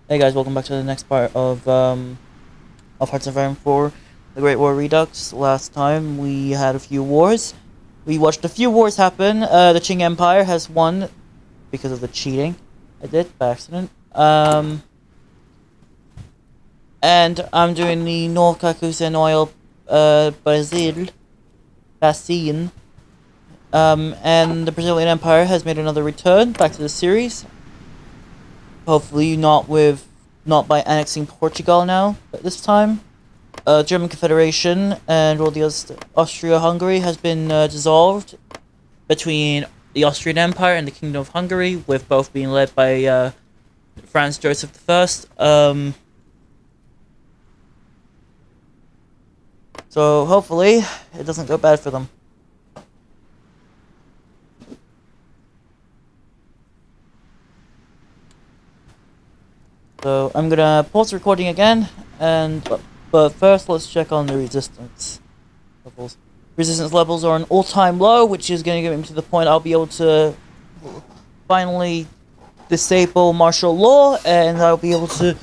Hey guys, welcome back to the next part of Hearts of Iron 4, the Great War Redux. Last time we had a few wars. We watched a few wars happen. The Qing Empire has won because of the cheating I did by accident. And I'm doing the North Caucasian oil, Brazil, Basin. And the Brazilian Empire has made another return back to the series. Hopefully not by annexing Portugal now, but this time. German Confederation and all the Austria-Hungary has been dissolved between the Austrian Empire and the Kingdom of Hungary, with both being led by Franz Joseph I. So hopefully it doesn't go bad for them. So I'm gonna pause the recording again, but first let's check on the resistance levels. Resistance levels are an all-time low, which is gonna get me to the point I'll be able to finally disable martial law, and I'll be able to,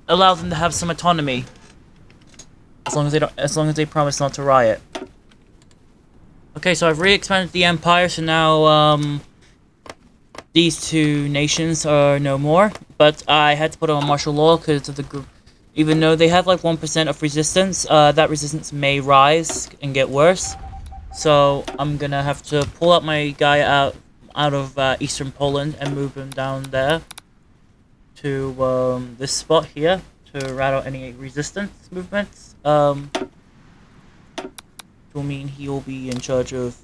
allow them to have some autonomy, as long as they promise not to riot. Okay, so I've re-expanded the empire, so now these two nations are no more, but I had to put on martial law because of the group. Even though they have like 1% of resistance, that resistance may rise and get worse. So I'm gonna have to pull out my guy out of eastern Poland and move him down there to this spot here to rat out any resistance movements. Will mean he'll be in charge of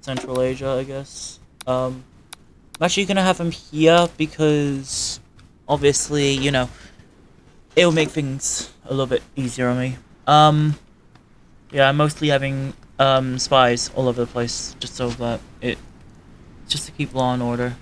Central Asia, I guess. I'm actually gonna have him here because, obviously, it'll make things a little bit easier on me. Yeah, I'm mostly having spies all over the place, just so that just to keep law and order.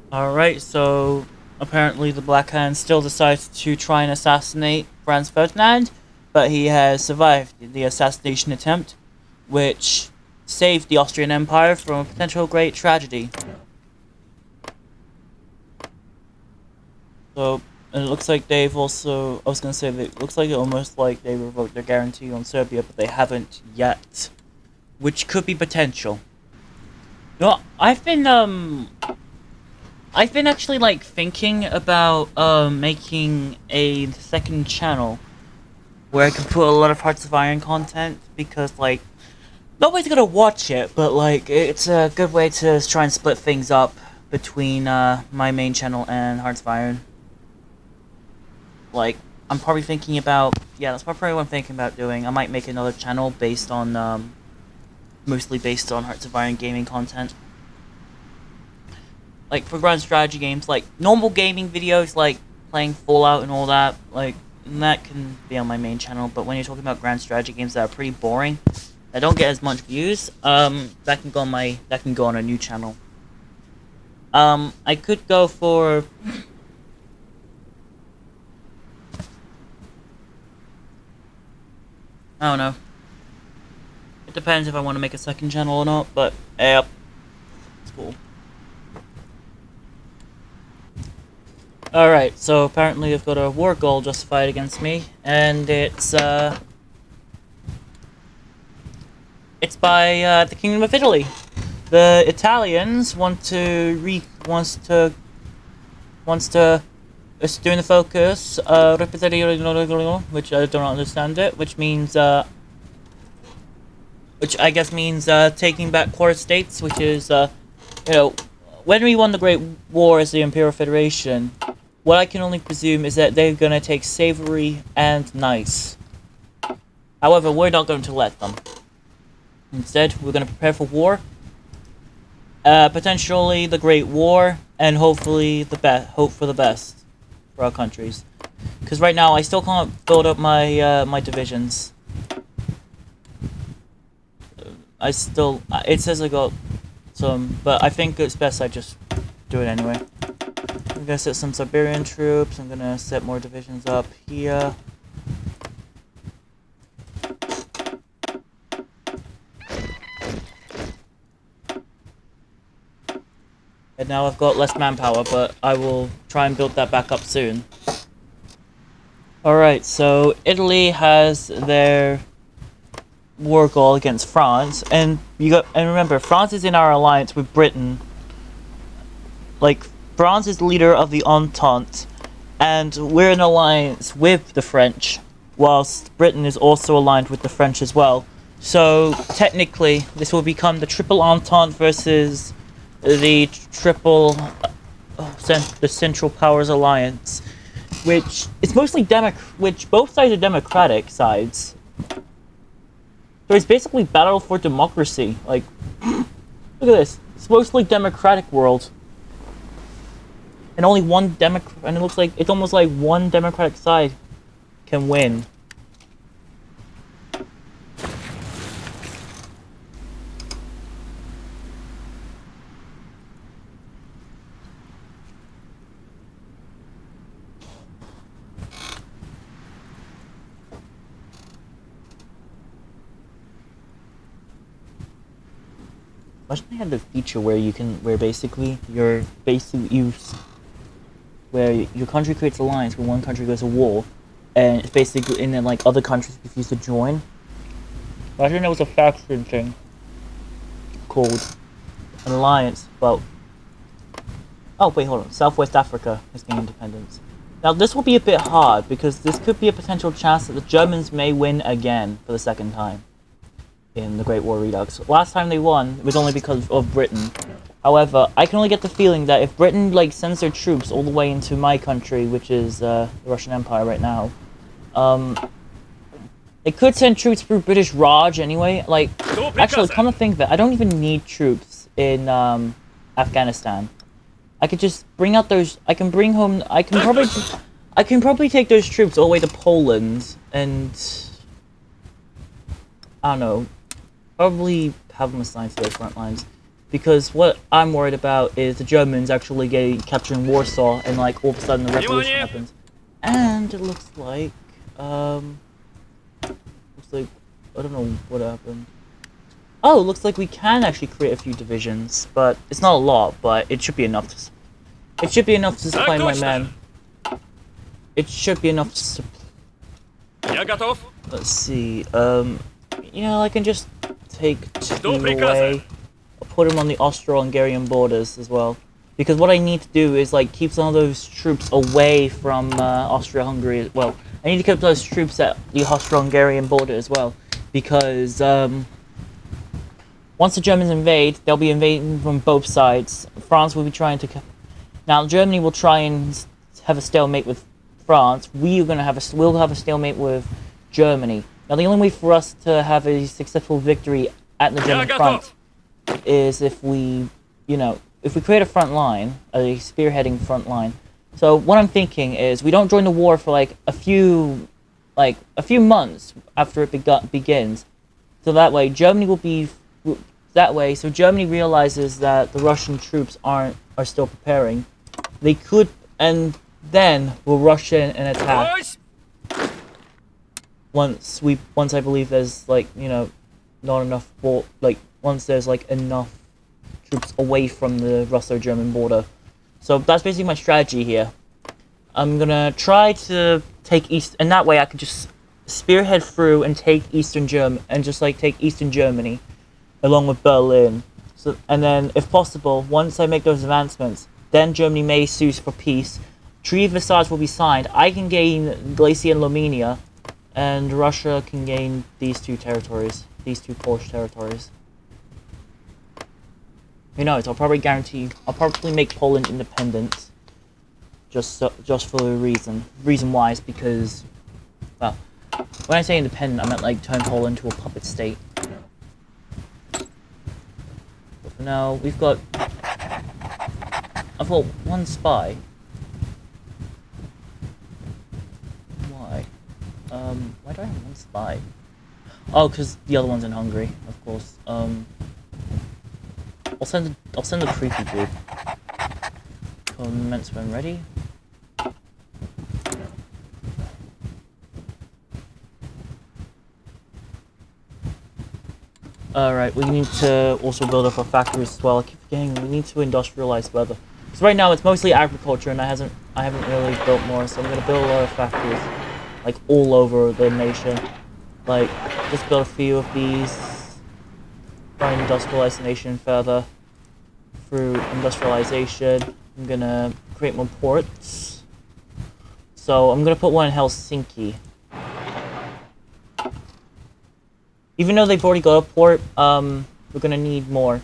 Alright, so apparently the Black Hand still decides to try and assassinate Franz Ferdinand, but he has survived the assassination attempt, which saved the Austrian Empire from a potential great tragedy. So, and it looks like they've also, I was gonna say, it looks like it almost like they revoked their guarantee on Serbia, but they haven't yet, which could be potential. I've been actually like thinking about making a second channel where I can put a lot of Hearts of Iron content, because like nobody's gonna watch it, but like it's a good way to try and split things up between my main channel and Hearts of Iron. Like I'm probably thinking about, yeah, that's probably what I'm thinking about doing. I might make another channel based on mostly based on Hearts of Iron gaming content. Like, for grand strategy games, like, normal gaming videos, like, playing Fallout and all that, like, that can be on my main channel, but when you're talking about grand strategy games that are pretty boring, that don't get as much views, that can go on a new channel. I could go for... I don't know. It depends if I want to make a second channel or not, but, yep. It's cool. Alright, so apparently I've got a war goal justified against me, and it's by the Kingdom of Italy. The Italians it's doing the focus, which I don't understand it, which means which I guess means taking back core states, which is when we won the Great War as the Imperial Federation, what I can only presume is that they're gonna take Savory and Nice. However, we're not going to let them. Instead, we're gonna prepare for war. Potentially the Great War, and hopefully hope for the best for our countries. Because right now, I still can't build up my my divisions. it says I got some, but I think it's best I just do it anyway. I'm gonna set some Siberian troops. I'm gonna set more divisions up here. And now I've got less manpower, but I will try and build that back up soon. Alright, so Italy has their war goal against France, and remember, France is in our alliance with Britain. Like, France is the leader of the Entente, and we're in alliance with the French, whilst Britain is also aligned with the French as well. So technically, this will become the Triple Entente versus the the Central Powers Alliance, which is mostly which both sides are democratic sides. So it's basically battle for democracy. Like, look at this. It's mostly democratic world. And only one and it looks like it's almost like one democratic side can win. Imagine they had the feature where where basically your where your country creates alliance when one country goes to war, and it's basically, and then like other countries refuse to join. Imagine there was a faction thing called an alliance. Well, oh wait, hold on. Southwest Africa has gained independence. Now this will be a bit hard because this could be a potential chance that the Germans may win again for the second time in the Great War Redux. Last time they won, it was only because of Britain. However, I can only get the feeling that if Britain like sends their troops all the way into my country, which is the Russian Empire right now, it could send troops through British Raj anyway. Like, actually, come to think of it, I don't even need troops in Afghanistan. I could just bring out those. I can probably take those troops all the way to Poland and I don't know. Probably have them assigned to their front lines, because what I'm worried about is the Germans actually capturing Warsaw, and like all of a sudden the revolution happens, and it looks like I don't know what happened. Oh, it looks like we can actually create a few divisions, but it's not a lot, but it should be enough to. It should be enough to supply my men. It should be enough to supply. Let's see. You know, I can just take two away. I'll put them on the Austro-Hungarian borders as well, because what I need to do is like keep some of those troops away from Austria-Hungary. Well, I need to keep those troops at the Austro-Hungarian border as well, because once the Germans invade, they'll be invading from both sides. France will be trying to. Now Germany will try and have a stalemate with France. We'll have a stalemate with Germany. Now the only way for us to have a successful victory at the German front is if we, if we create a front line, a spearheading front line. So what I'm thinking is we don't join the war for like a few months after it begins. So that way Germany will be so Germany realizes that the Russian troops are still preparing. They could, and then we'll rush in and attack. Once I believe there's not enough once there's enough troops away from the Russo-German border. So that's basically my strategy here. I'm gonna try to take east, and that way I can just spearhead through and take Eastern Germany, and just take Eastern Germany along with Berlin. So, and then if possible, once I make those advancements, then Germany may sue for peace. Treaty of Versailles will be signed. I can gain Galicia and Romania, and Russia can gain these two territories, these two Polish territories. Who knows? I'll probably make Poland independent. Just for the reason why is because, well, when I say independent, I meant turn Poland into a puppet state. But for now, I've got one spy. Why? Why do I have one spy? Oh, because the other one's in Hungary, of course. I'll send the creepy dude. Commence when ready. Alright, we need to also build up our factories as well. I keep forgetting we need to industrialize further. Because right now it's mostly agriculture and I haven't really built more, so I'm gonna build a lot of factories. Like all over the nation. Like, just build a few of these. Try and industrialize the nation further. Through industrialization, I'm gonna create more ports. So I'm gonna put one in Helsinki. Even though they've already got a port, we're gonna need more.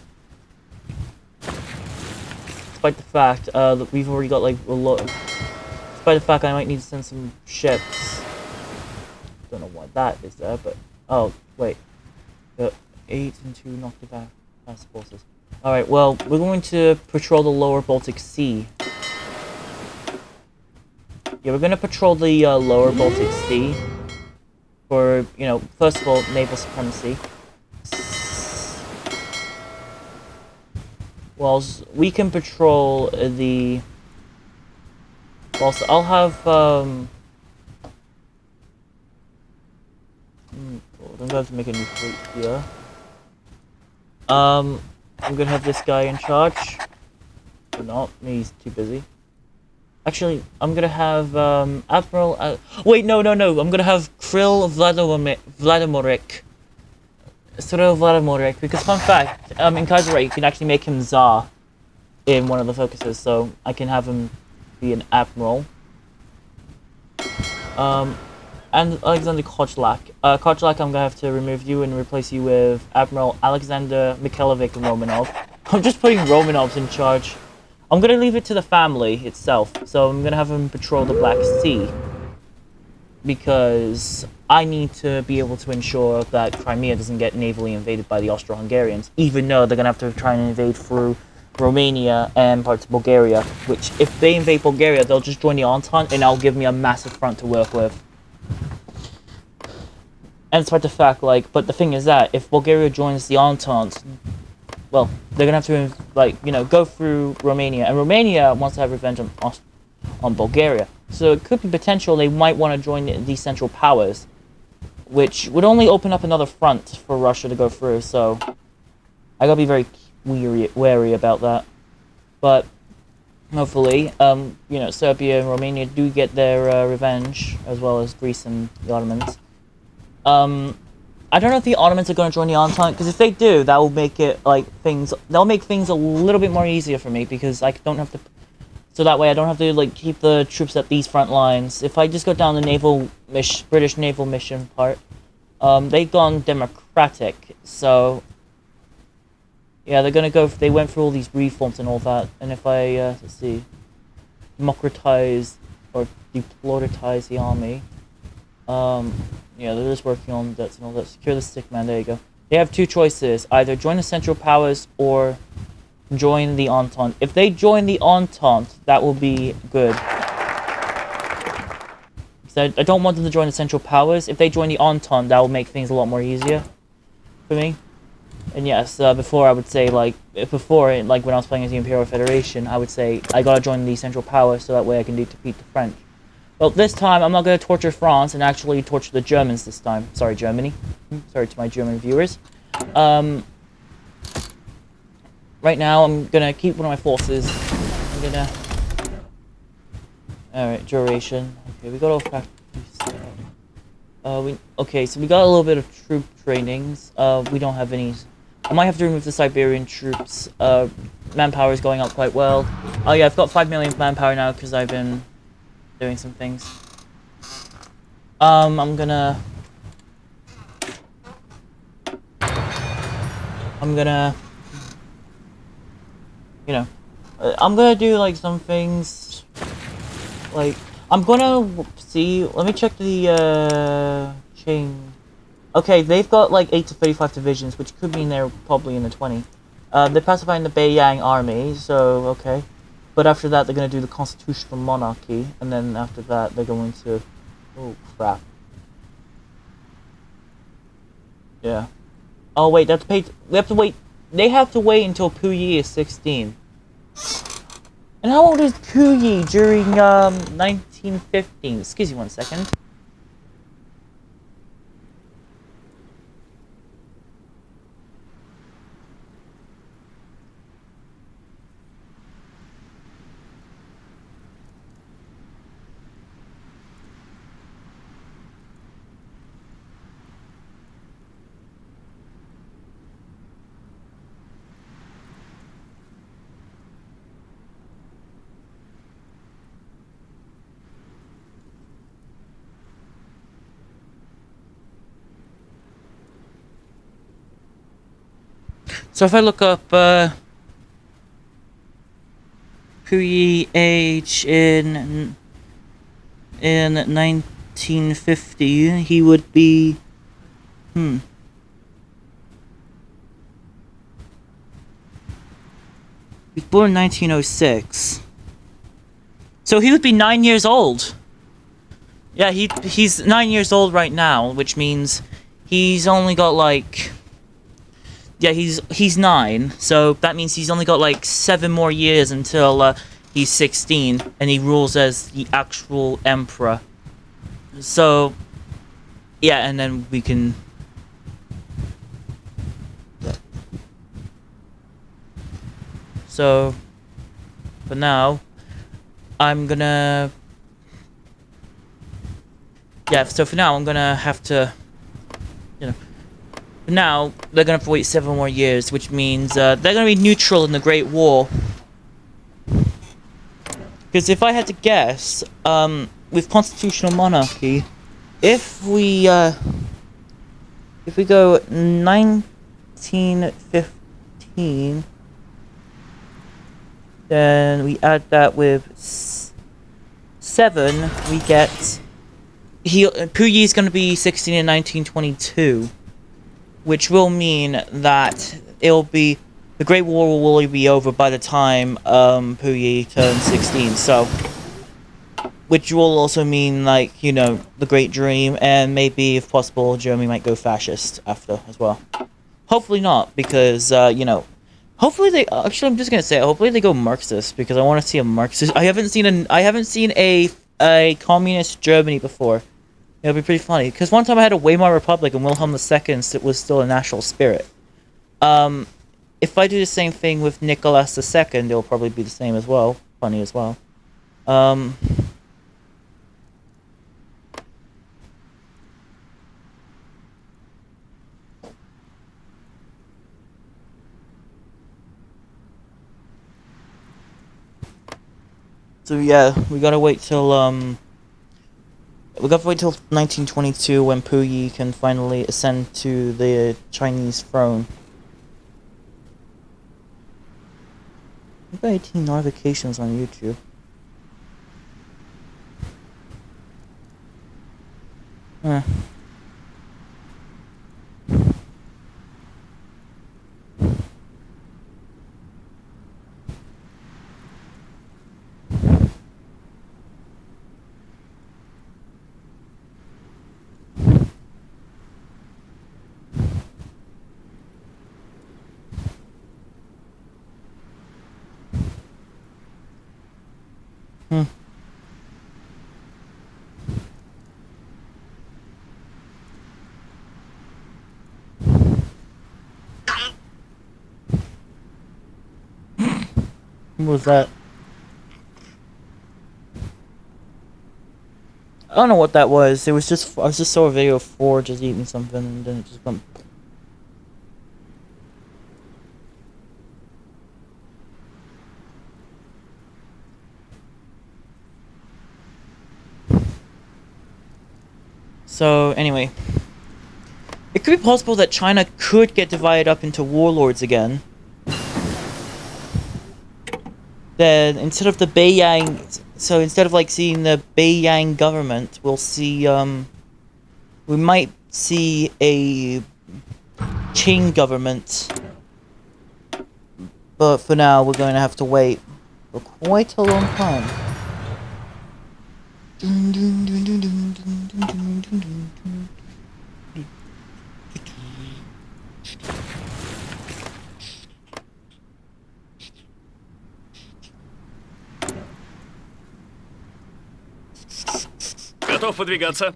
Despite the fact that we've already got like a lot. Despite the fact I might need to send some ships. Don't know why that is there, but oh wait, 8 and 2 not the back task forces. All right, well we're going to patrol the lower Baltic Sea. Yeah, we're gonna patrol the lower Baltic Sea. For, you know, first of all, naval supremacy. Whilst we can patrol the... Whilst I'll have, I'm going to have to make a new fleet here. I'm going to have this guy in charge. Or not, he's too busy. Actually, I'm gonna have Admiral. Wait, no. I'm gonna have Kryl Vladimirik. Cyril Vladimirik, because fun fact, in Kaiserreich you can actually make him Tsar in one of the focuses, so I can have him be an admiral. And Alexander Kochlak. Kochlak, I'm gonna have to remove you and replace you with Admiral Alexander Mikhailovich Romanov. I'm just putting Romanovs in charge. I'm gonna leave it to the family itself, so I'm gonna have him patrol the Black Sea. Because I need to be able to ensure that Crimea doesn't get navally invaded by the Austro-Hungarians, even though they're gonna have to try and invade through Romania and parts of Bulgaria, which, if they invade Bulgaria, they'll just join the Entente, and that'll give me a massive front to work with. And despite the fact, like, but the thing is that, if Bulgaria joins the Entente, well, they're gonna have to, like, you know, go through Romania, and Romania wants to have revenge on Bulgaria. So it could be potential they might want to join the Central Powers, which would only open up another front for Russia to go through, so I gotta be very wary about that. But hopefully, you know, Serbia and Romania do get their revenge, as well as Greece and the Ottomans. I don't know if the Ottomans are going to join the Entente, because if they do, that will make it, like, that'll make things a little bit more easier for me, because I don't have to, so that way I don't have to, like, keep the troops at these front lines. If I just go down the British naval mission part, they've gone democratic, so, yeah, they're going to go, they went through all these reforms and all that, and if I, let's see, democratize, or deploratize the army, yeah, they're just working on debts and all that. Secure the stick man, there you go. They have two choices. Either join the Central Powers or join the Entente. If they join the Entente, that will be good. I don't want them to join the Central Powers. If they join the Entente, that will make things a lot more easier for me. And yes, before I would say, like, when I was playing as the Imperial Federation, I would say, I gotta join the Central Powers so that way I can defeat the French. Well, this time, I'm not going to torture France and actually torture the Germans this time. Sorry, Germany. Sorry to my German viewers. Right now, I'm going to keep one of my forces. I'm going to... Alright, duration. Okay, we got all factories. Okay, so we got a little bit of troop trainings. We don't have any... I might have to remove the Siberian troops. Manpower is going up quite well. Oh yeah, I've got 5 million manpower now because I've been... doing some things. I'm gonna, you know, I'm gonna do, like, some things, like, I'm gonna see, let me check the, chain. Okay, they've got, like, 8 to 35 divisions, which could mean they're probably in the 20. They're pacifying the Beiyang army, so, okay. But after that, they're going to do the constitutional monarchy, and then after that, they're going to... Oh, crap. Yeah. Oh wait, that's paid. We have to wait. They have to wait until Puyi is 16. And how old is Puyi during 1915? Excuse me 1 second. So if I look up Puyi age in 1950, he would be He was born in 1906. So he would be 9 years old. Yeah, he's 9 years old right now, which means he's only got like, yeah, he's 9, so that means he's only got like 7 more years until he's 16 and he rules as the actual emperor. So yeah, and then we can. So for now, I'm gonna. Yeah, so for now I'm gonna have to, you know. For now they're gonna have to wait 7 more years, which means they're gonna be neutral in the Great War. Because if I had to guess, with constitutional monarchy, if we go 1915, then we add that with 7, we get Puyi is going to be 16 in 1922, which will mean that it'll be the Great War will really be over by the time Puyi turns 16. So, which will also mean, like, you know, the Great Dream, and maybe if possible Germany might go fascist after as well. Hopefully not, because you know, hopefully they actually, I'm just gonna say, hopefully they go Marxist, because I want to see a Marxist. I haven't seen a communist Germany before. It'll be pretty funny, because one time I had a Weimar Republic and Wilhelm II was still a national spirit. If I do the same thing with Nicholas II, it'll probably be the same as well. Funny as well. So yeah, we gotta wait till 1922 when Puyi can finally ascend to the Chinese throne. I've got 18 notifications on YouTube. What was that? I don't know what that was. It was just, I just saw a video of Ford just eating something and then it just went. So anyway, it could be possible that China could get divided up into warlords again. Then instead of the Beiyang, so instead of like seeing the Beiyang government, we'll see we might see a Qing government. But for now, we're going to have to wait for quite a long time. Готов выдвигаться.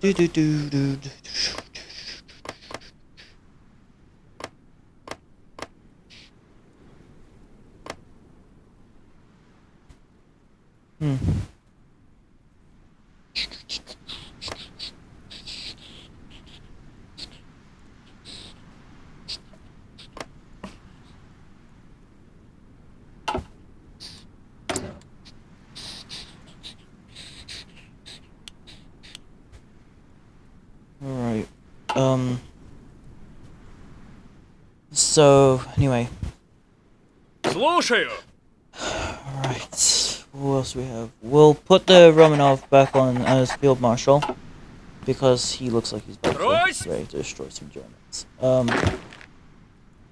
Alright. So, anyway. Слушаю. Alright. What else do we have? We'll put the Romanov back on as Field Marshal. Because he looks like he's about to ready to destroy some Germans.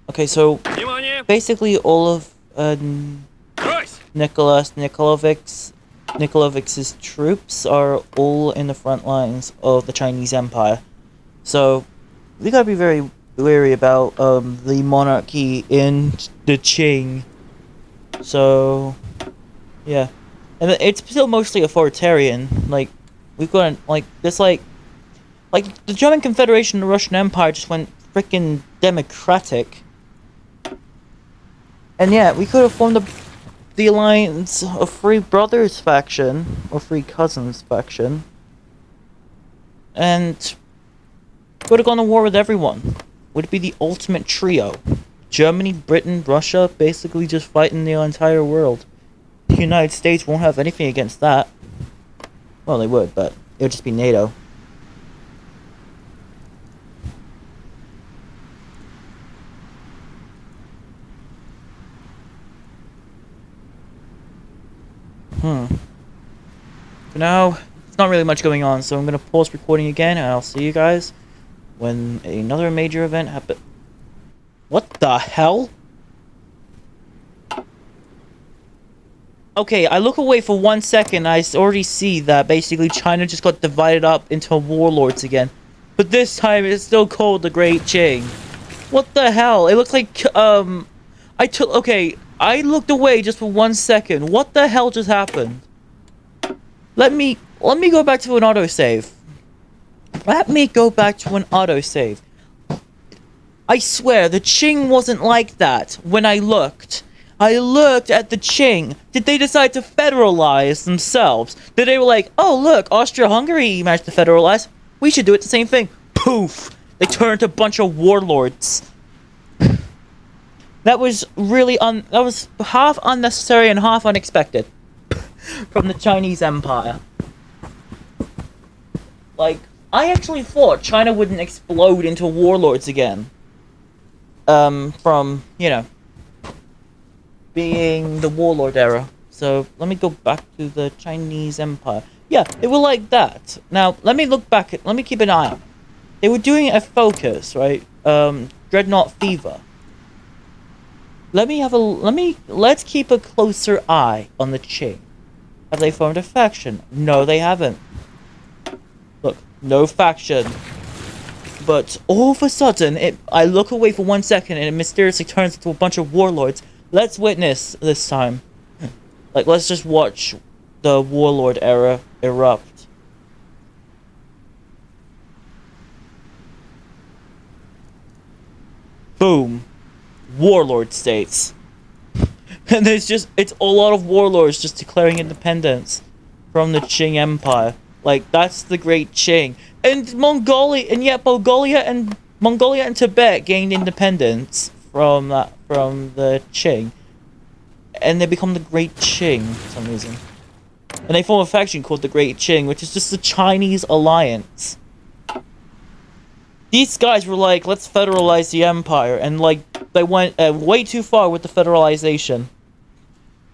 Okay, so Внимание. basically all of Nikolovic's troops are all in the front lines of the Chinese Empire. So we gotta be very wary about the monarchy in the Qing. So yeah, and it's still mostly authoritarian. Like we've got like this like the German Confederation and the Russian Empire just went freaking democratic. And yeah, we could have formed the alliance of Three Brothers faction, or Three Cousins faction, and could have gone to war with everyone. Would be the ultimate trio. Germany, Britain, Russia, basically just fighting the entire world. The United States won't have anything against that. Well, they would, but it would just be NATO. For now, it's not really much going on, so I'm gonna pause recording again, and I'll see you guys when another major event happens. What the hell? Okay, I look away for 1 second, I already see that basically China just got divided up into warlords again. But this time, it's still called the Great Qing. What the hell? It looks like, okay, I looked away just for 1 second. What the hell just happened? Let me go back to an autosave. Let me go back to an autosave. I swear, the Qing wasn't like that when I looked. I looked at the Qing. Did they decide to federalize themselves? Did they were like, oh look, Austria-Hungary managed to federalize. We should do it the same thing. Poof! They turned a bunch of warlords. That was really that was half unnecessary and half unexpected from the Chinese Empire. Like, I actually thought China wouldn't explode into warlords again. From, you know, being the warlord era. So, let me go back to the Chinese Empire. Yeah, they were like that. Now, let me look back let me keep an eye on it. They were doing a focus, right? Dreadnought Fever. Let's keep a closer eye on the Qing. Have they formed a faction? No, they haven't. Look, no faction. But all of a sudden, I look away for 1 second and it mysteriously turns into a bunch of warlords. Let's witness this time. Like, let's just watch the warlord era erupt. Boom. Warlord states. And it's a lot of warlords just declaring independence from the Qing Empire. Like, that's the Great Qing. And Mongolia and Tibet gained independence from the Qing. And they become the Great Qing for some reason. And they form a faction called the Great Qing, which is just the Chinese alliance. These guys were like, let's federalize the empire, and like, they went way too far with the federalization.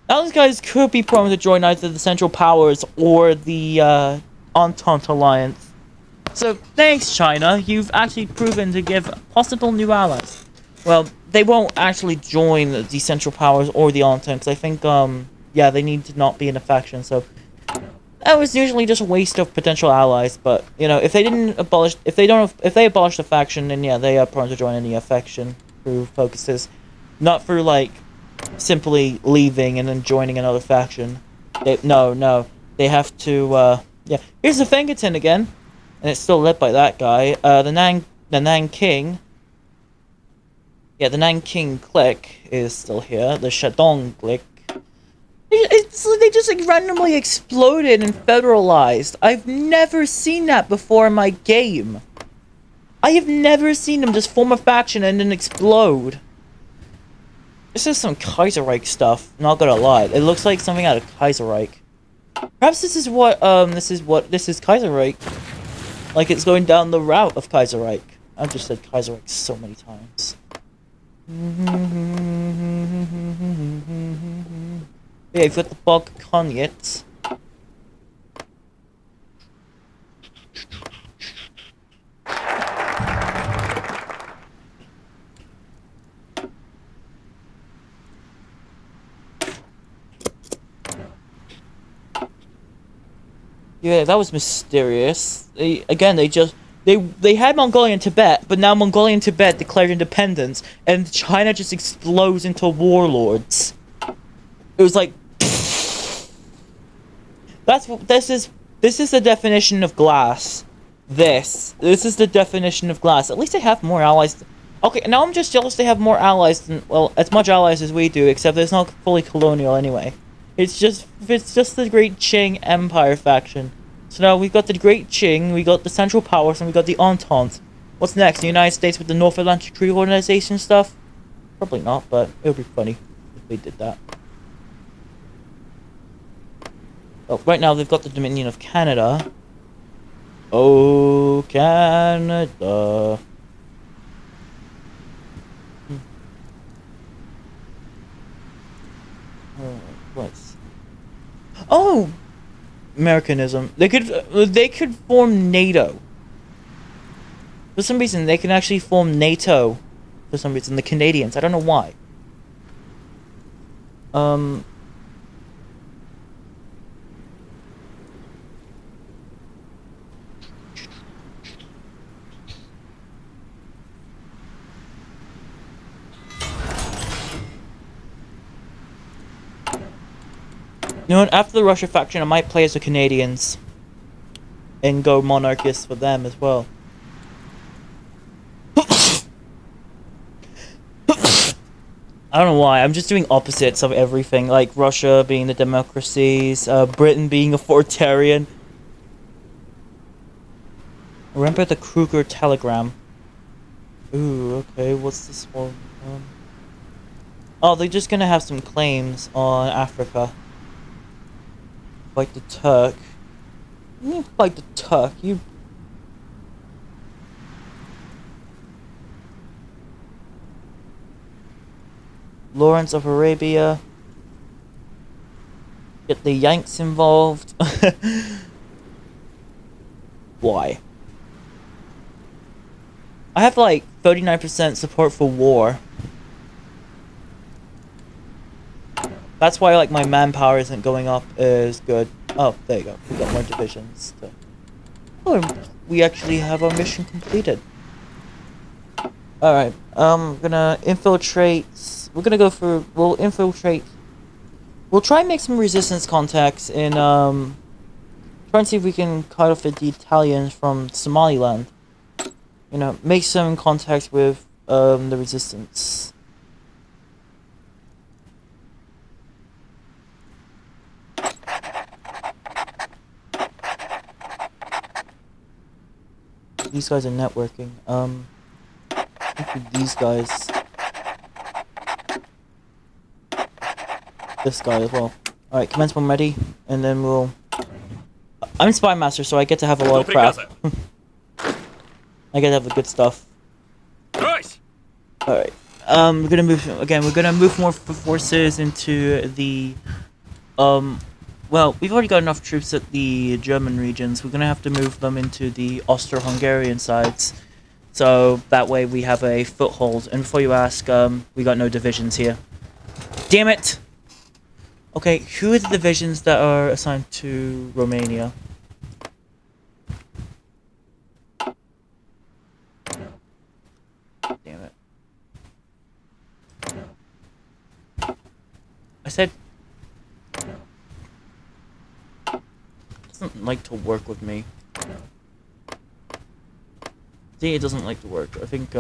Now these guys could be prone to join either the Central Powers or the Entente Alliance. So, thanks China, you've actually proven to give possible new allies. Well, they won't actually join the Central Powers or the Entente, because I think, yeah, they need to not be in a faction, so... That was usually just a waste of potential allies, but, you know, if they abolish the faction, then yeah, they are prone to join any faction through focuses. Not through, like, simply leaving and then joining another faction. No, they have to, Yeah, here's the Fengerton again, and it's still led by that guy. The Nanking. Yeah, the Nanking clique is still here. The Shandong clique. They just like randomly exploded and federalized. I've never seen that before in my game. I have never seen them just form a faction and then explode. This is some Kaiserreich stuff, not gonna lie. It looks like something out of Kaiserreich. Perhaps this is Kaiserreich. Like it's going down the route of Kaiserreich. I've just said Kaiserreich so many times. Yeah, you've got the Bog Konyet. Yeah, that was mysterious. They had Mongolia and Tibet, but now Mongolia and Tibet declared independence, and China just explodes into warlords. It was like, this is the definition of glass. This is the definition of glass. At least they have more allies. Okay, now I'm just jealous they have more allies than, well, as much allies as we do, except it's not fully colonial anyway. It's just the Great Qing Empire faction. So now we've got the Great Qing, we got the Central Powers, and we got the Entente. What's next? The United States with the North Atlantic Treaty Organization stuff? Probably not, but it would be funny if they did that. Oh, right now they've got the Dominion of Canada. Oh, Canada. What? Oh, Americanism. They could form NATO. For some reason, they can actually form NATO. For some reason, the Canadians. I don't know why. You know what? After the Russia faction, I might play as the Canadians. And go monarchist for them as well. I don't know why. I'm just doing opposites of everything. Like Russia being the democracies, Britain being authoritarian. Remember the Kruger telegram. Ooh, okay. What's this one? Oh, they're just gonna have some claims on Africa. Fight the Turk. You mean fight the Turk? You... Lawrence of Arabia. Get the Yanks involved. Why? I have like 39% support for war. That's why like my manpower isn't going up as good. Oh, there you go. We got more divisions. Oh, we actually have our mission completed. Alright, gonna infiltrate. We're gonna go for. We'll infiltrate. We'll try and make some resistance contacts in, try and see if we can cut off the Italians from Somaliland. You know, make some contacts with, the resistance. These guys are networking. I think these guys. This guy as well. Alright, commence when ready, and then we'll... I'm Spy Master, so I get to have a lot of crap. I get to have the good stuff. Nice. Alright. We're gonna move... Again, we're gonna move more forces into the... Well, we've already got enough troops at the German regions. We're gonna have to move them into the Austro-Hungarian sides. So, that way we have a foothold. And before you ask, we got no divisions here. Damn it! Okay, who are the divisions that are assigned to Romania? Damn it. I said... doesn't like to work with me. I think it doesn't like to work. I think,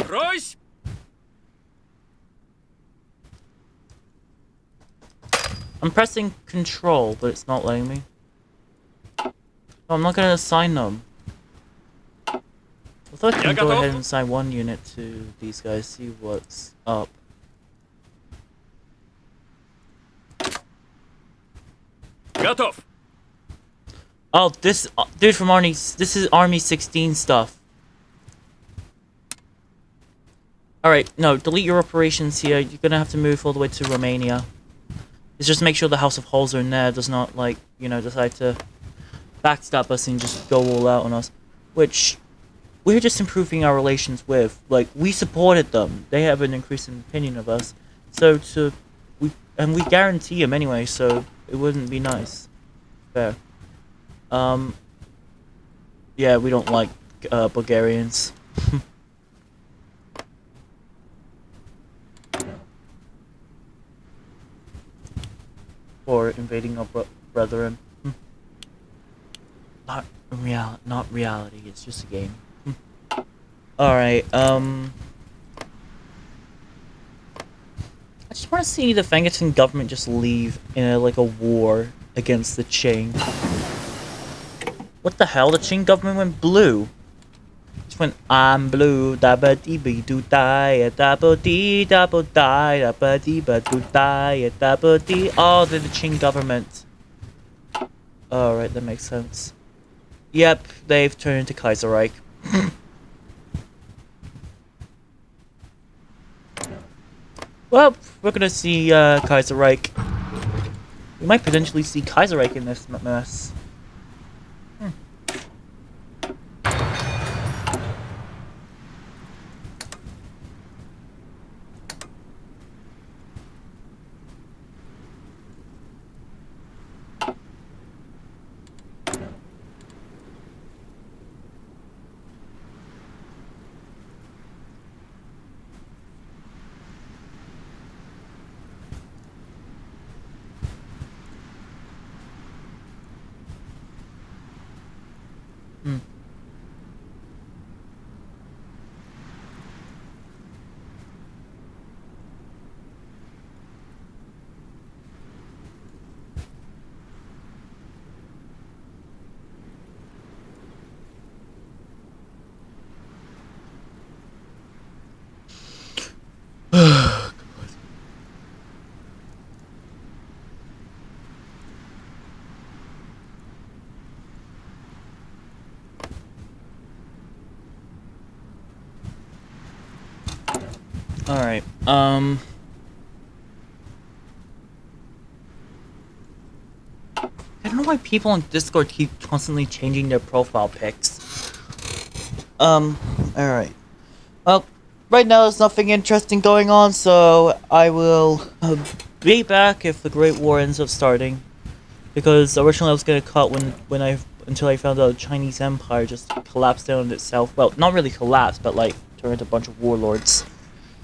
Rise! I'm pressing control, but it's not letting me. No, I'm not gonna assign them. I thought I can go ahead and assign one unit to these guys, see what's up. Готов! Oh, this dude from Army. This is Army 16 stuff. All right, no, delete your operations here. You're gonna have to move all the way to Romania. It's just make sure the House of Holzer does not, like, you know, decide to backstab us and just go all out on us, which we're just improving our relations with. Like, we supported them. They have an increasing opinion of us, so we guarantee them anyway. So it wouldn't be nice. Fair. Yeah, we don't like Bulgarians. Or invading our brethren. Not reality. It's just a game. All right. I just want to see the Fangaton government just leave in a war against the Qing. What the hell? The Qing government went blue. Just went, I'm blue, dabba dee bee doo die, dabba dee dabba die, dabba dee ba doo die, dabba dee. Oh, they're the Qing government. Alright, that makes sense. Yep, they've turned into Kaiserreich. Well, we're gonna see Kaiserreich. We might potentially see Kaiserreich in this mess. Alright, I don't know why people on Discord keep constantly changing their profile pics. Alright. Well, right now there's nothing interesting going on, so I will be back if the Great War ends up starting. Because originally I was gonna cut until I found out the Chinese Empire just collapsed down on itself. Well, not really collapsed, but like turned into a bunch of warlords.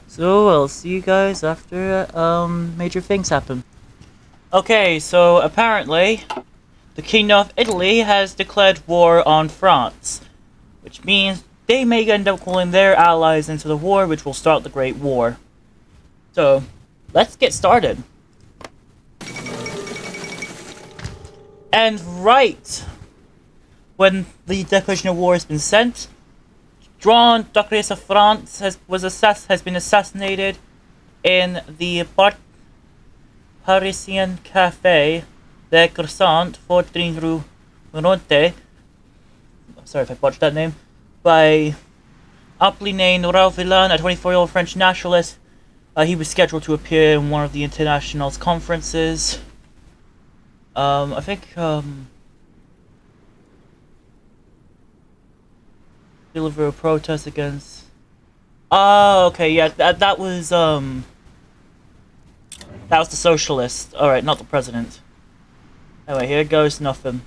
So I'll see you guys after major things happen. Okay, so apparently the Kingdom of Italy has declared war on France, which means they may end up calling their allies into the war, which will start the Great War. So let's get started. And right when the declaration of war has been sent, John Duchess of France has been assassinated in the Parisian Café Le Croissant, 14 Rue Moronte. Sorry if I botched that name. By aptly named Raoul Villain, a 24-year-old French nationalist. He was scheduled to appear in one of the International's conferences. I think deliver a protest against. Oh, okay, yeah, that was the socialist. All right, not the president. Anyway, here goes nothing.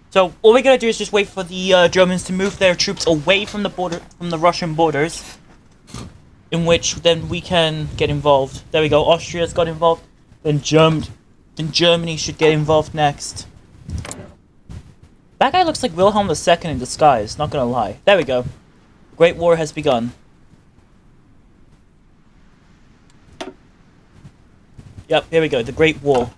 So all we gotta do is just wait for the Germans to move their troops away from the Russian borders, in which then we can get involved. There we go. Austria's got involved. Then And Germany should get involved next. That guy looks like Wilhelm II in disguise, not gonna lie. There we go. The Great War has begun. Yep, here we go, the Great War.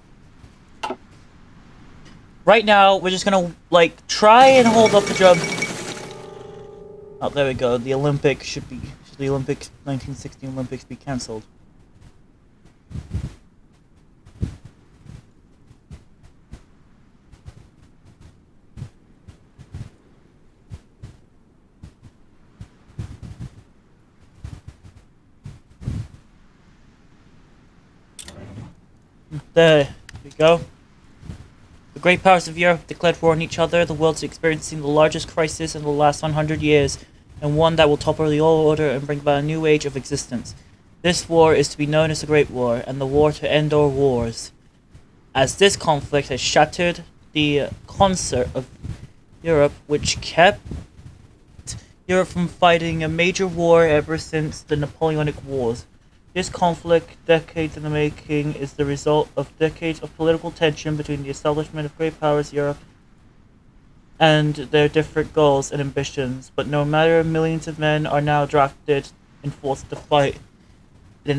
Right now, we're just gonna, like, try and hold up the German... Oh, there we go, the Olympic should the Olympics, 1916 Olympics be cancelled. There we go. The great powers of Europe declared war on each other. The world's experiencing the largest crisis in the last 100 years, and one that will topple the old order and bring about a new age of existence. This war is to be known as the Great War, and the war to end all wars. As this conflict has shattered the concert of Europe, which kept Europe from fighting a major war ever since the Napoleonic Wars. This conflict, decades in the making, is the result of decades of political tension between the establishment of great powers Europe and their different goals and ambitions. But no matter, millions of men are now drafted and forced to fight in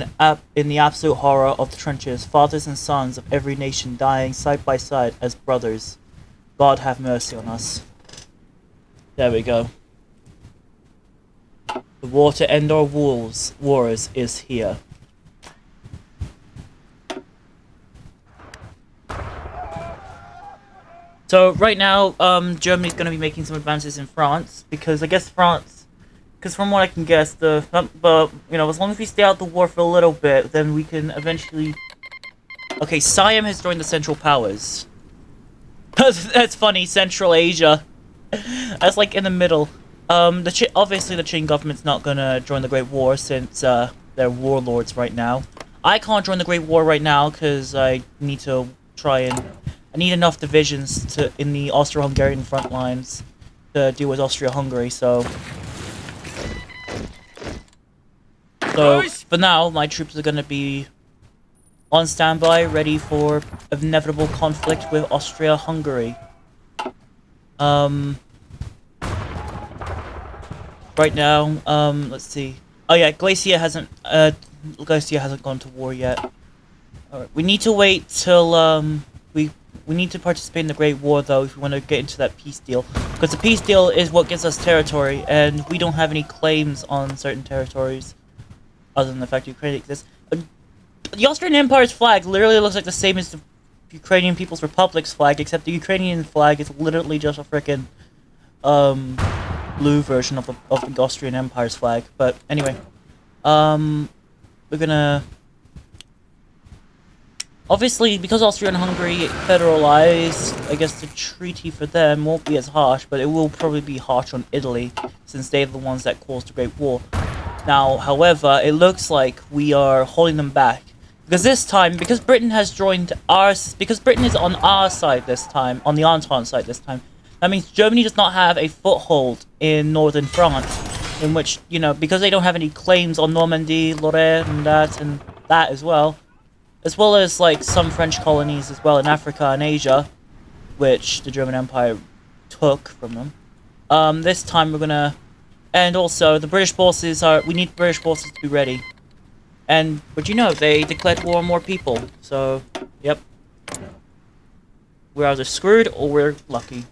the absolute horror of the trenches, fathers and sons of every nation dying side by side as brothers. God have mercy on us. There we go. The war to end our wars is here. So right now, Germany's going to be making some advances in France because I guess because from what I can guess, but you know, as long as we stay out the war for a little bit, then we can eventually. Okay, Siam has joined the Central Powers. That's funny, Central Asia. That's like in the middle. Obviously the Qing government's not gonna join the Great War since they're warlords right now. I can't join the Great War right now because I need to I need enough divisions in the Austro-Hungarian front lines to deal with Austria-Hungary. So for now, my troops are gonna be on standby, ready for inevitable conflict with Austria-Hungary. Right now, let's see. Oh yeah, Glacia hasn't gone to war yet. Alright, we need to wait till we need to participate in the Great War though if we want to get into that peace deal, because the peace deal is what gives us territory, and we don't have any claims on certain territories, other than the fact Ukraine exists. The Austrian Empire's flag literally looks like the same as the Ukrainian People's Republic's flag, except the Ukrainian flag is literally just a frickin' blue version of the Austrian Empire's flag. But anyway, we're gonna obviously, because Austria and Hungary federalized, I guess the treaty for them won't be as harsh, but it will probably be harsh on Italy since they're the ones that caused the Great War. Now, however, it looks like we are holding them back because this time, because Britain is on our side this time, on the Entente side this time. That means Germany does not have a foothold in northern France, in which, you know, because they don't have any claims on Normandy, Lorraine, and that as well as like some French colonies as well in Africa and Asia, which the German Empire took from them. This time we're gonna, and also the British forces we need British forces to be ready. But you know, they declared war on more people, so yep. We're either screwed or we're lucky.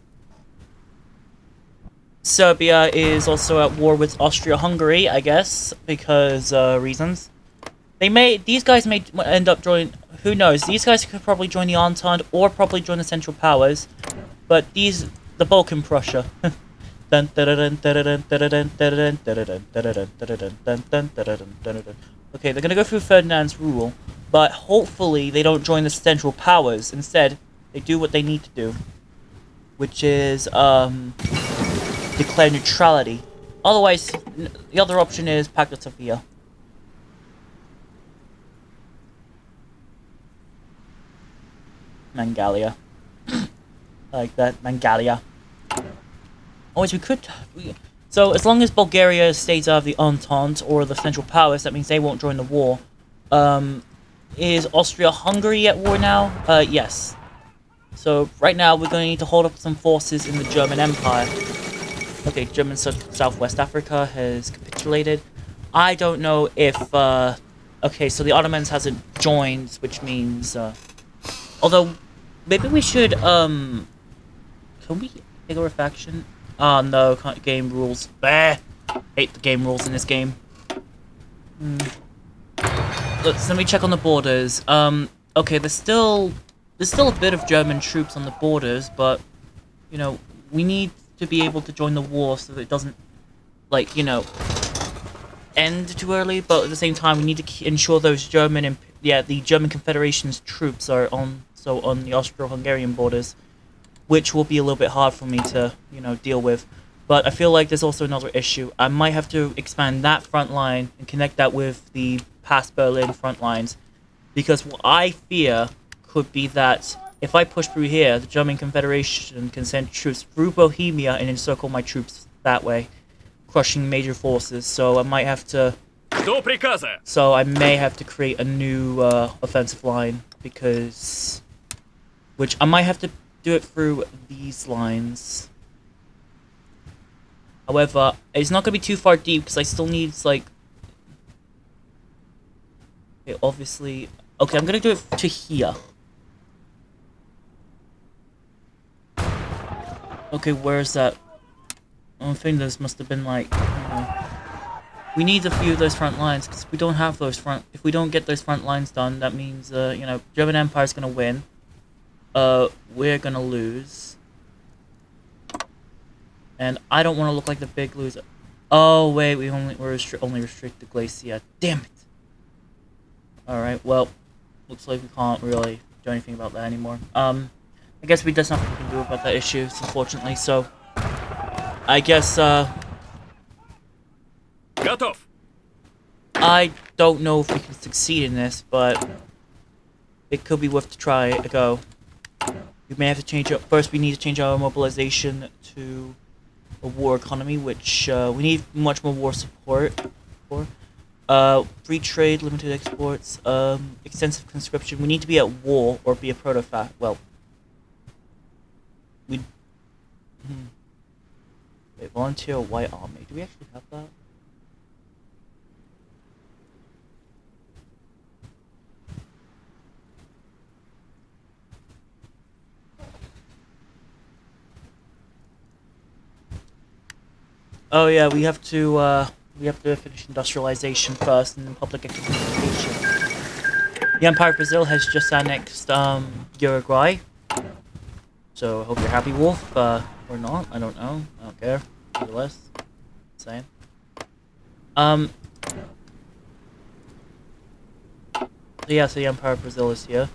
Serbia is also at war with Austria-Hungary, I guess, because reasons. These guys may end up joining, who knows, these guys could probably join the Entente or probably join the Central Powers, but the Balkan Prussia. Okay, they're gonna go through Ferdinand's rule, but hopefully they don't join the Central Powers. Instead, they do what they need to do, which is, declare neutrality. Otherwise, the other option is Pact of Sofia. Mangalia. Like that, Mangalia. Always, so as long as Bulgaria stays out of the Entente or the Central Powers, that means they won't join the war. Is Austria-Hungary at war now? Yes. So right now we're going to need to hold up some forces in the German Empire. Okay, German Southwest Africa has capitulated. I don't know if, okay, so the Ottomans hasn't joined, which means, although, maybe we should, can we take over a faction? Oh, no, game rules. Bah! Hate the game rules in this game. Let me check on the borders. Okay, there's still a bit of German troops on the borders, but, you know, we need to be able to join the war so that it doesn't, like, you know, end too early, but at the same time we need to ensure those the German Confederation's troops are on the Austro-Hungarian borders, which will be a little bit hard for me to, you know, deal with. But I feel like there's also another issue. I might have to expand that front line and connect that with the past Berlin front lines, because what I fear could be that if I push through here, the German Confederation can send troops through Bohemia and encircle my troops that way, crushing major forces. So I might have to. So I may have to create a new offensive line, which I might have to do it through these lines. However, it's not going to be too far deep because I still need, like... Okay, obviously... Okay, I'm going to do it to here. Okay, where's that? I think those must have been, like... We need a few of those front lines because we don't have those If we don't get those front lines done, that means, you know, German Empire's going to win. We're going to lose. And I don't want to look like the big loser. Oh wait, we're only restrict the glacier. Damn it! Alright, well, looks like we can't really do anything about that anymore. I guess there's nothing we can do about that issue, unfortunately, so... I guess, Готов. I don't know if we can succeed in this, but... It could be worth a go. We may have to change up... First, we need to change our mobilization to... a war economy, which we need much more war support for. Free trade, limited exports, extensive conscription. We need to be at war or be a proto-fact. Well, we. Wait, volunteer white army. Do we actually have that? Oh yeah, we have to finish industrialization first and then public education. The Empire of Brazil has just annexed Uruguay. So I hope you're happy, Wolf. Or not, I don't know. I don't care. Either less. Same. Yeah, so the Empire of Brazil is here.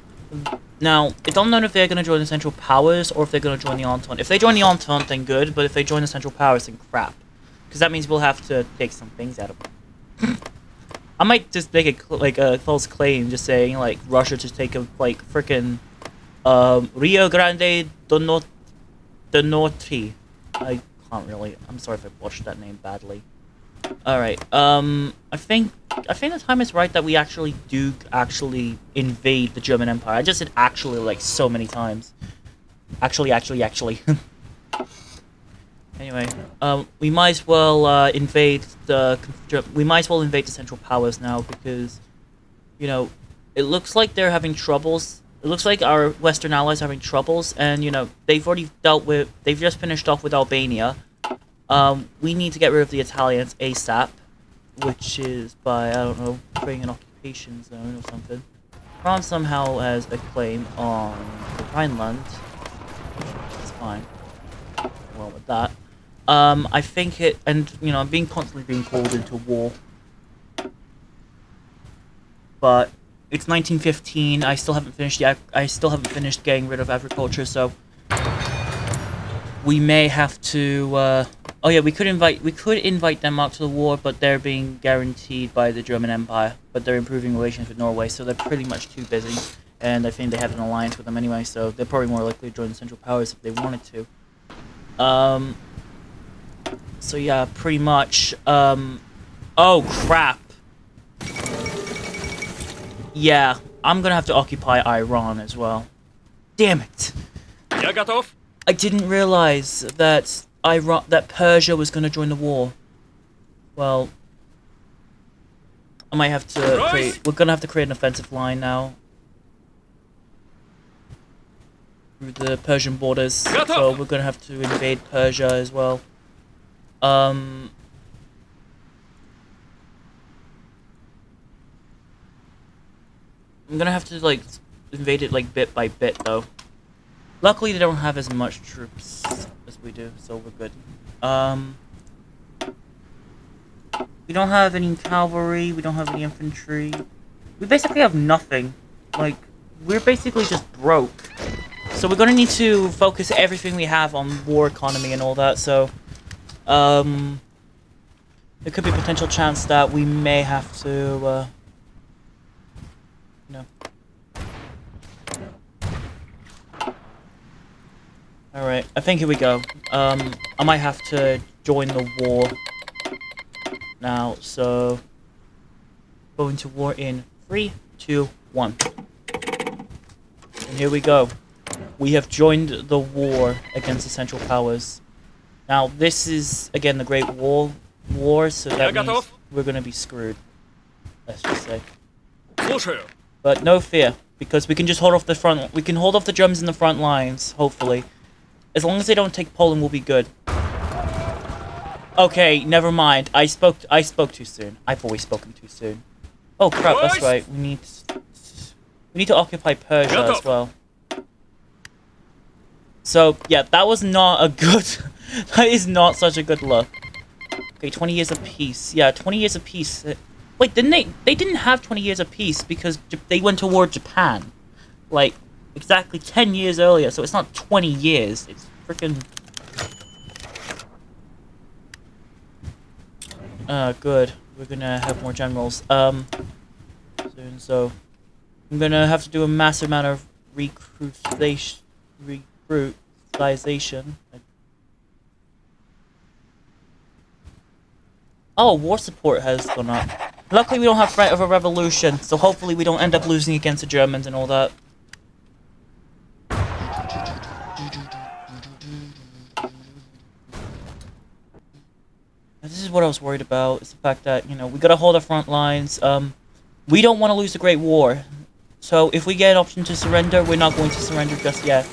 Now, I don't know if they're going to join the Central Powers or if they're going to join the Entente. If they join the Entente, then good, but if they join the Central Powers, then crap. Because that means we'll have to take some things out of them. I might just make a false claim, just saying, like, Russia to take a, like, frickin' Rio Grande do Norte. I can't really. I'm sorry if I botched that name badly. Alright, I think the time is right that we actually invade the German Empire. I just said actually, like, so many times. Actually. Anyway, we might as well invade the Central Powers now because, you know, it looks like they're having troubles. It looks like our Western allies are having troubles, and you know they've just finished off with Albania. We need to get rid of the Italians ASAP, which is by, I don't know, creating an occupation zone or something. France somehow has a claim on the Rhineland. It's fine. Well, with that. I think and you know, I'm constantly being called into war. But it's 1915. I still haven't finished getting rid of agriculture, so we may have to. Oh yeah, we could invite Denmark to the war, but they're being guaranteed by the German Empire. But they're improving relations with Norway, so they're pretty much too busy. And I think they have an alliance with them anyway, so they're probably more likely to join the Central Powers if they wanted to. So yeah, pretty much. Oh crap. Yeah, I'm gonna have to occupy Iran as well. Damn it! Я готов. I didn't realize that Persia was gonna join the war. Well, I might have to create. We're gonna have to create an offensive line now through the Persian borders. So we're gonna have to invade Persia as well. I'm gonna have to like invade it like bit by bit though. Luckily they don't have as much troops as we do, so we're good. We don't have any cavalry, we don't have any infantry. We basically have nothing. Like, we're basically just broke. So we're gonna need to focus everything we have on war economy and all that, so there could be a potential chance that we may have to no. Alright, I think here we go. I might have to join the war now, so going to war in 3, 2, 1. And here we go. We have joined the war against the Central Powers. Now, this is, again, the Great War, so that means we're gonna be screwed. Let's just say. But no fear, because we can just hold off the front. We can hold off the Germans in the front lines, hopefully. As long as they don't take Poland, we'll be good. Okay, never mind. I spoke too soon. I've always spoken too soon. Oh crap, that's right. We need to occupy Persia as well. So yeah, that was not a good. That is not such a good look. Okay, 20 years of peace. Yeah, 20 years of peace. Wait, didn't they? They didn't have 20 years of peace because they went to war with Japan, like exactly 10 years earlier. So it's not 20 years. It's freaking. Good. We're gonna have more generals. Soon. So I'm gonna have to do a massive amount of recruitization. Oh, war support has gone up. Luckily, we don't have threat of a revolution, so hopefully we don't end up losing against the Germans and all that. This is what I was worried about, is the fact that, you know, we gotta hold our front lines. We don't want to lose the Great War. So if we get an option to surrender, we're not going to surrender just yet.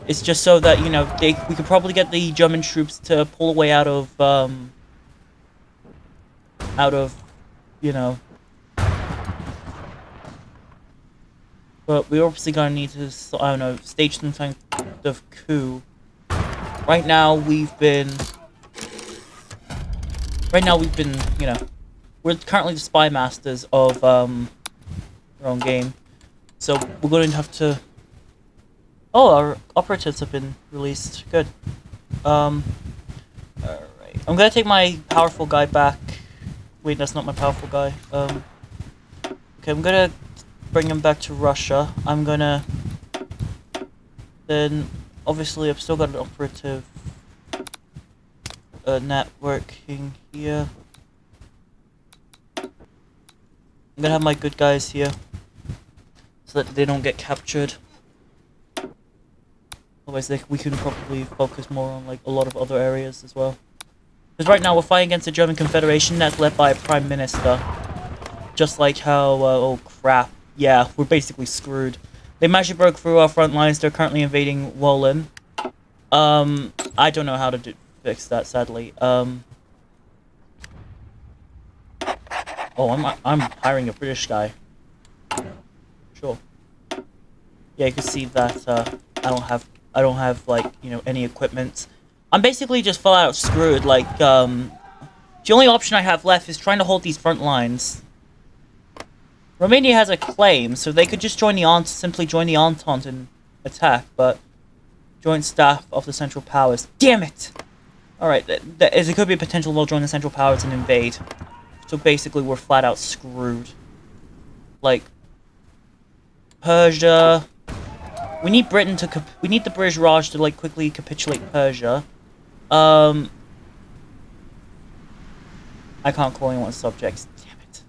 It's just so that, you know, we could probably get the German troops to pull away out of, you know. But we're obviously gonna need to, I don't know, stage some kind of coup. Right now we've been, you know, we're currently the spy masters of, our own game. So we're going to have to... Oh, our operatives have been released. Good. Alright. I'm gonna take my powerful guy back. Wait, that's not my powerful guy. Okay, I'm gonna bring him back to Russia. I'm gonna... Then, obviously, I've still got an operative... networking here. I'm gonna have my good guys here. So that they don't get captured. Otherwise, we can probably focus more on like a lot of other areas as well. Because right now we're fighting against the German Confederation that's led by a Prime Minister. Just like how, oh crap, yeah, we're basically screwed. They managed to break through our front lines. They're currently invading Wollin. I don't know how to fix that, sadly. Oh, I'm hiring a British guy. Sure. Yeah, you can see that I don't have like, you know, any equipment. I'm basically just flat out screwed. Like, the only option I have left is trying to hold these front lines. Romania has a claim, so they could just join the simply join the Entente and attack, but joint staff of the Central Powers. Damn it! Alright, there could be a potential they'll join the Central Powers and invade. So basically, we're flat out screwed. Like, Persia. We need Britain to. We need the British Raj to like quickly capitulate Persia. I can't call anyone subjects. Damn it.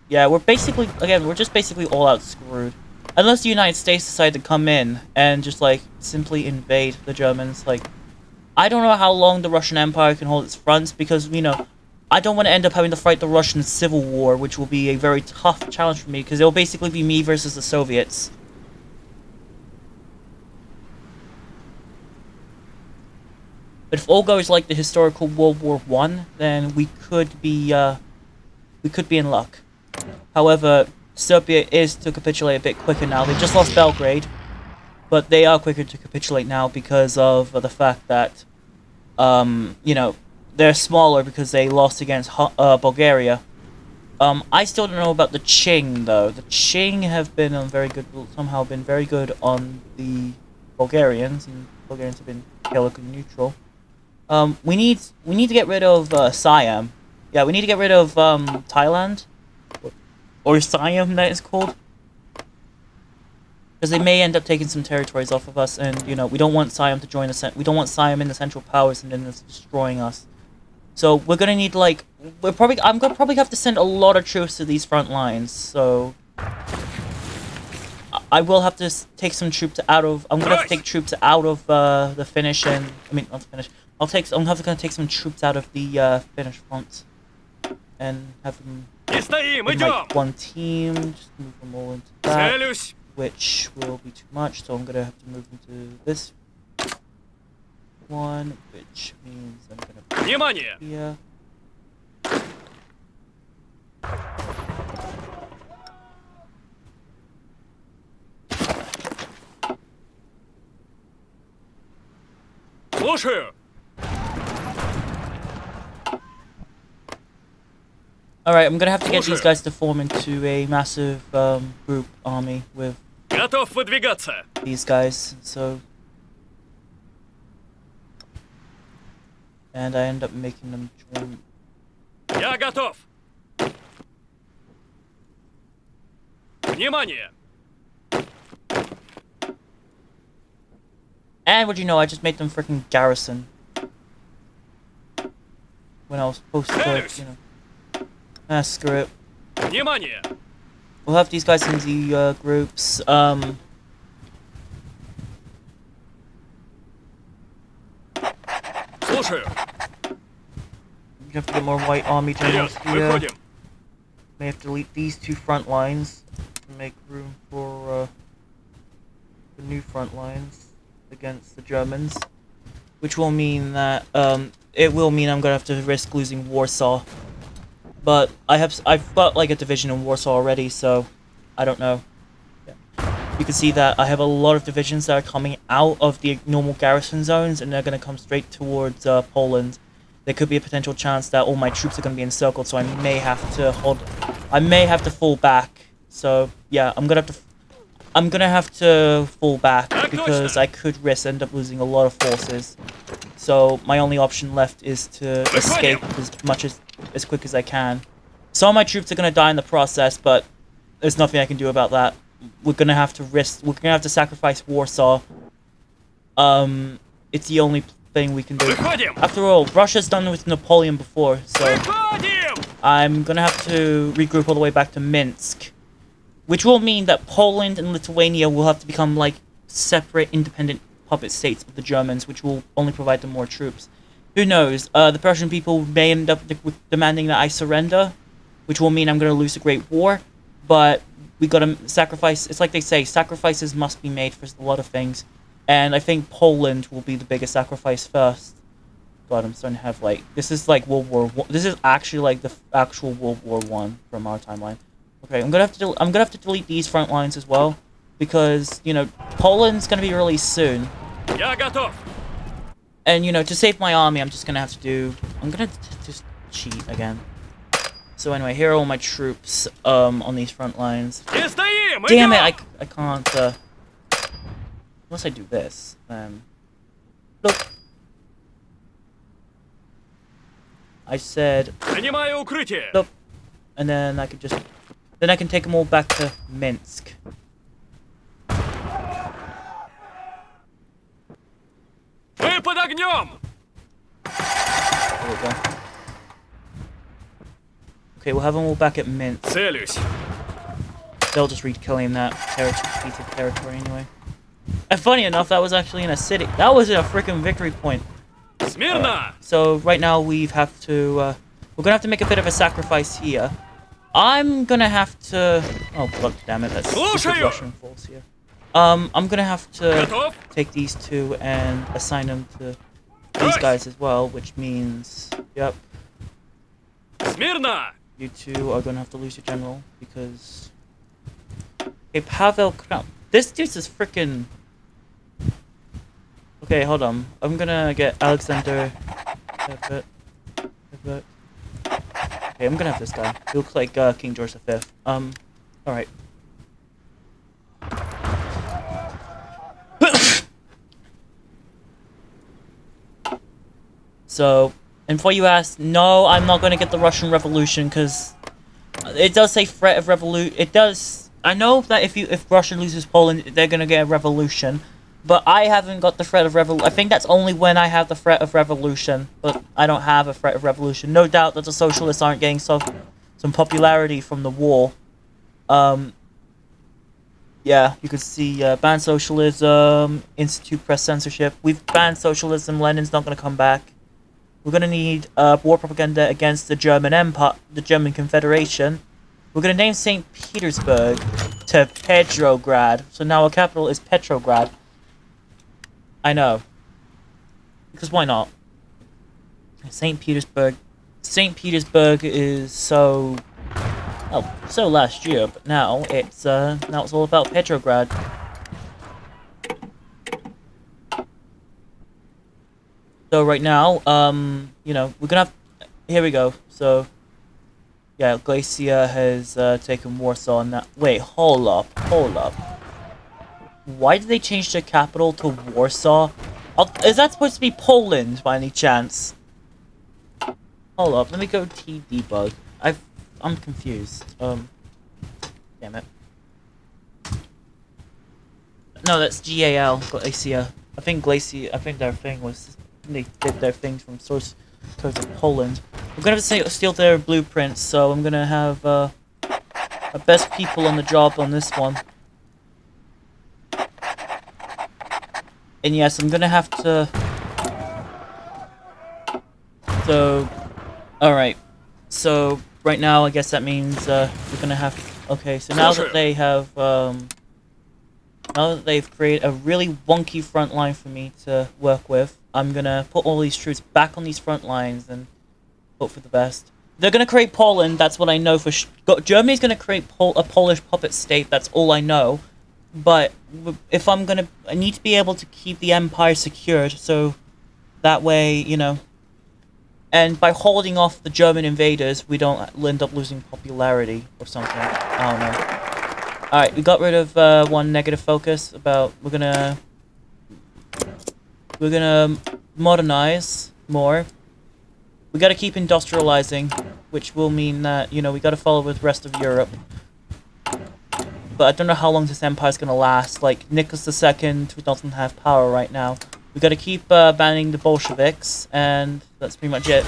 Yeah, we're basically, again, we're just basically all out screwed. Unless the United States decide to come in and just, like, simply invade the Germans. Like, I don't know how long the Russian Empire can hold its fronts because, you know, I don't want to end up having to fight the Russian Civil War, which will be a very tough challenge for me because it'll basically be me versus the Soviets. But if all goes like the historical World War I, then we could be in luck. However, Serbia is to capitulate a bit quicker now. They just lost Belgrade, but they are quicker to capitulate now because of the fact that, you know, they're smaller because they lost against Bulgaria. I still don't know about the Qing though. The Qing have been somehow been very good on the Bulgarians, and Bulgarians have been politically neutral. We need to get rid of Siam. Yeah, we need to get rid of Thailand, or Siam, that is called, because they may end up taking some territories off of us, and you know we don't want Siam to join we don't want Siam in the Central Powers and then it's destroying us. So we're gonna need like I'm gonna probably have to send a lot of troops to these front lines. So I will have to take some troops out of. I'm gonna have to take troops out of the Finnish and not the Finnish. I'm gonna take some troops out of the Finnish front and have them in like one team. Just move them all into that, which will be too much. So I'm gonna have to move them to this one, which means I'm gonna put here. Слушаю. Alright, I'm gonna have to get these guys to form into a massive group army with Готов выдвигаться. these guys, so... And I end up making them join... Я готов. Внимание. And what you know, I just made them freaking garrison. When I was supposed to, you know... Ah, screw it. Внимание. We'll have these guys in the groups. Слушаю. You have to get more white army generals here. Выходим. May have to delete these two front lines to make room for the new front lines against the Germans, which will mean that it will mean I'm gonna have to risk losing Warsaw. But I've got like a division in Warsaw already, so I don't know. Yeah. You can see that I have a lot of divisions that are coming out of the normal garrison zones, and they're going to come straight towards Poland. There could be a potential chance that all my troops are going to be encircled, so I may have to fall back. So yeah, I'm gonna have to fall back because I could end up losing a lot of forces. So my only option left is to escape as quick as I can. Some of my troops are gonna die in the process, but there's nothing I can do about that. We're gonna have to sacrifice Warsaw. It's the only thing we can do. After all, Russia's done with Napoleon before, so I'm gonna have to regroup all the way back to Minsk. Which will mean that Poland and Lithuania will have to become like separate independent puppet states of the Germans, which will only provide them more troops. Who knows? The Prussian people may end up demanding that I surrender, which will mean I'm going to lose a great war, but we got to sacrifice. It's like they say, sacrifices must be made for a lot of things, and I think Poland will be the biggest sacrifice first. God, I'm starting to have like, this is like World War I. This is actually like the actual World War I from our timeline. Okay, I'm gonna have to delete these front lines as well, because you know Poland's gonna be released soon. Я готов. And you know, to save my army, I'm just gonna have to do. I'm gonna just cheat again. So anyway, here are all my troops on these front lines. Damn it! I can't. Unless I do this, then. Look. I said. Look. And then I could just. Then I can take them all back to Minsk. Мы под огнем! There we go. Okay, we'll have them all back at Minsk. Целюсь. They'll just reclaim that defeated territory anyway. And funny enough, that was actually in a city. That was a freaking victory point. Смирно! So right now we have to, we're gonna have to make a bit of a sacrifice here. I'm gonna have to, oh god damn it, that's stupid Russian force here. I'm gonna have to Готов? take these two and assign them to these guys as well, which means, yep, Смирно! you two are gonna have to lose your general because, okay, Pavel Kram, this dude's is freaking. Okay, hold on. I'm gonna get Alexander. Okay, I'm gonna have this guy. He looks like King George V. Alright. So, and before you ask, no, I'm not gonna get the Russian Revolution because it does say threat of revolution. It does. I know that if Russia loses Poland, they're gonna get a revolution. But I haven't got the threat of revolution. I think that's only when I have the threat of revolution. But I don't have a threat of revolution. No doubt that the socialists aren't getting some popularity from the war. Yeah, you can see ban socialism, institute press censorship. We've banned socialism. Lenin's not going to come back. We're going to need war propaganda against the German Empire, the German Confederation. We're going to name St. Petersburg to Petrograd. So now our capital is Petrograd. I know. Because why not? St. Petersburg. St. Petersburg is so... Oh, so last year, but now it's all about Petrograd. So right now, you know, we're gonna have... Here we go. So, yeah, Glacia has taken Warsaw now. Wait, hold up. Why did they change their capital to Warsaw? Is that supposed to be Poland by any chance? Hold up, let me go T-debug. I'm confused. Damn it. No, that's GAL, Glacia. I think their thing was, they did their things from source codes of Poland. We're gonna have to steal their blueprints, so I'm gonna have, our best people on the job on this one. And yes, I'm gonna have to... So... Alright. So, right now, I guess that means, we're gonna have... Okay, so now that they have, now that they've created a really wonky front line for me to work with, I'm gonna put all these troops back on these front lines and hope for the best. They're gonna create Poland, that's what I know for Germany's gonna create a Polish puppet state, that's all I know. But if I need to be able to keep the empire secured, so that way, you know, and by holding off the German invaders, we don't end up losing popularity or something. I don't know. Alright, we got rid of one negative focus about we're gonna modernize more. We gotta keep industrializing, which will mean that, you know, we gotta follow with the rest of Europe. But I don't know how long this empire's gonna last. Like, Nicholas II doesn't have power right now. We gotta keep banning the Bolsheviks, and that's pretty much it.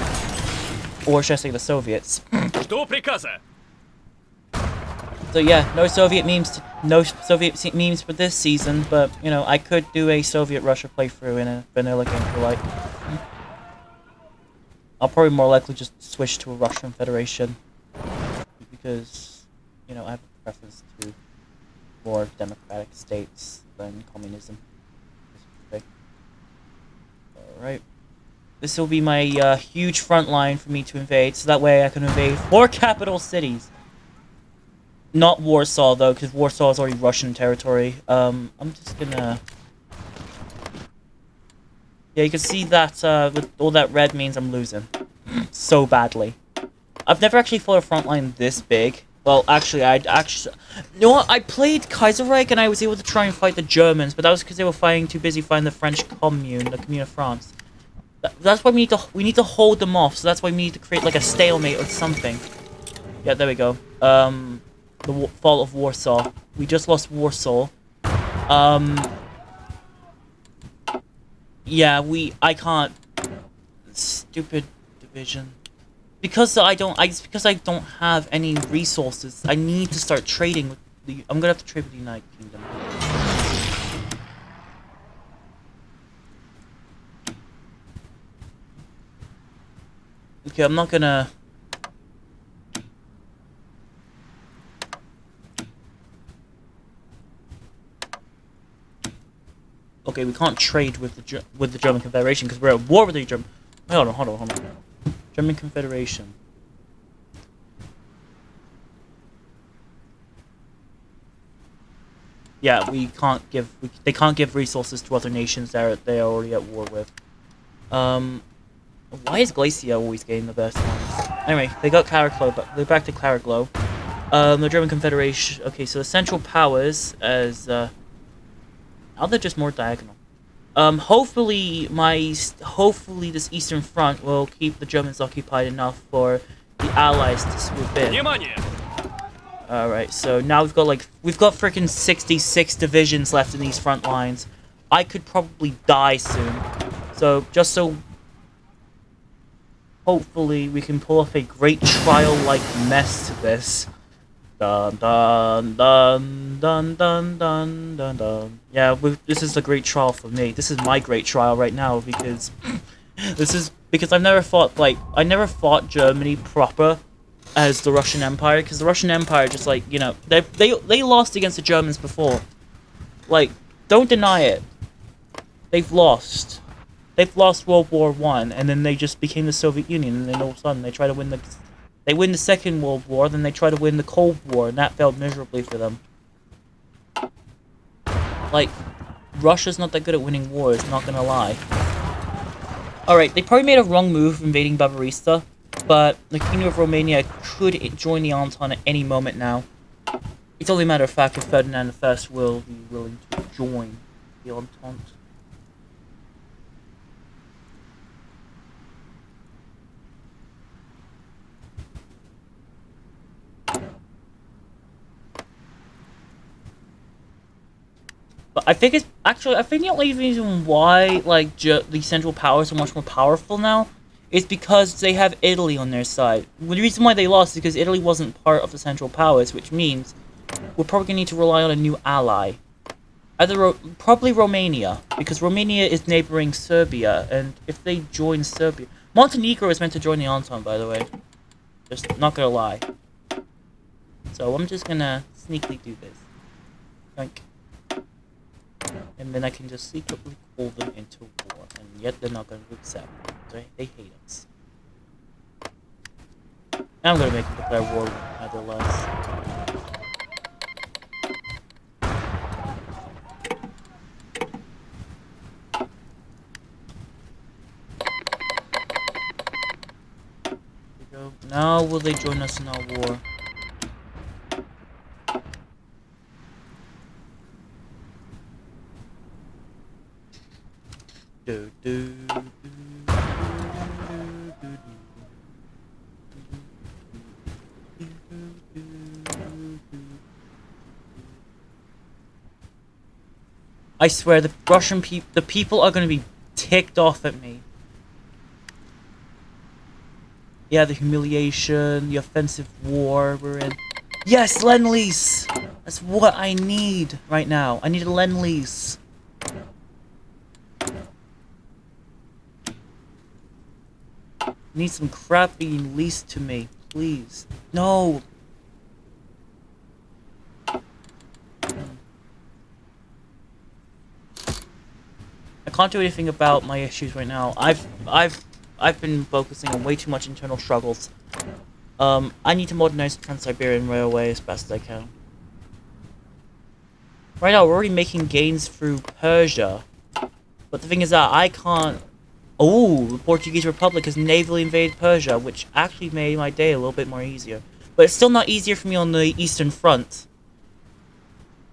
Or should I say the Soviets. Жду приказа. So yeah, no Soviet memes for this season, but, you know, I could do a Soviet Russia playthrough in a vanilla game for like... I'll probably more likely just switch to a Russian Federation. Because, you know, I have a preference to more democratic states than communism. Alright. This will be my huge front line for me to invade, so that way I can invade 4 capital cities. Not Warsaw, though, because Warsaw is already Russian territory. I'm just gonna... Yeah, you can see that with all that red means I'm losing. So badly. I've never actually fought a front line this big. Well, actually, you know what? I played Kaiserreich and I was able to try and fight the Germans, but that was because they were too busy fighting the French Commune, the Commune of France. That's why we need to hold them off, so that's why we need to create, like, a stalemate or something. Yeah, there we go. The fall of Warsaw. We just lost Warsaw. Yeah, I can't... Stupid division. because I don't have any resources. I need to start trading with the. I'm gonna have to trade with the United Kingdom. Okay, I'm not gonna. Okay, we can't trade with the German Confederation because we're at war with the German. Hold on. German Confederation. Yeah, we can't give. They can't give resources to other nations that they are already at war with. Why is Glacia always getting the best ones? Anyway, they got Caraclo, but they're back to Caraclo. The German Confederation. Okay, so the Central Powers as now they're just more diagonal. Hopefully this Eastern Front will keep the Germans occupied enough for the Allies to swoop in. Внимание! Alright, so now we've got freaking 66 divisions left in these front lines. I could probably die soon. So hopefully we can pull off a great trial-like mess to this. Dun dun dun dun dun dun dun dun. Yeah, this is a great trial for me. This is my great trial right now because I've never fought Germany proper as the Russian Empire, because the Russian Empire just they lost against the Germans before. Like, don't deny it. They've lost. They've lost World War I, and then they just became the Soviet Union, and then all of a sudden they win the Second World War, then they try to win the Cold War, and that failed miserably for them. Like, Russia's not that good at winning wars, not gonna lie. Alright, they probably made a wrong move invading Barbarista, but the Kingdom of Romania could join the Entente at any moment now. It's only a matter of fact if Ferdinand I will be willing to join the Entente. But I think the only reason why the Central Powers are much more powerful now is because they have Italy on their side. The reason why they lost is because Italy wasn't part of the Central Powers, which means we're probably gonna need to rely on a new ally. Probably Romania, because Romania is neighboring Serbia, and if they join Serbia, Montenegro is meant to join the Entente, by the way. Just not gonna lie. So I'm just gonna sneakily do this. Like. And then I can just secretly pull them into war, and yet they're not going to accept. They hate us. I'm going to make them declare war either less. There we go. Now will they join us in our war? I swear, the people are going to be ticked off at me. Yeah, the humiliation, the offensive war we're in. Yes, Lend-Lease! That's what I need right now. I need a Lend-Lease. Need some crap being leased to me, please. No. I can't do anything about my issues right now. I've been focusing on way too much internal struggles. I need to modernize the Trans-Siberian Railway as best I can. Right now, we're already making gains through Persia, but the thing is that I can't. Oh, the Portuguese Republic has navally invaded Persia, which actually made my day a little bit more easier. But it's still not easier for me on the Eastern Front.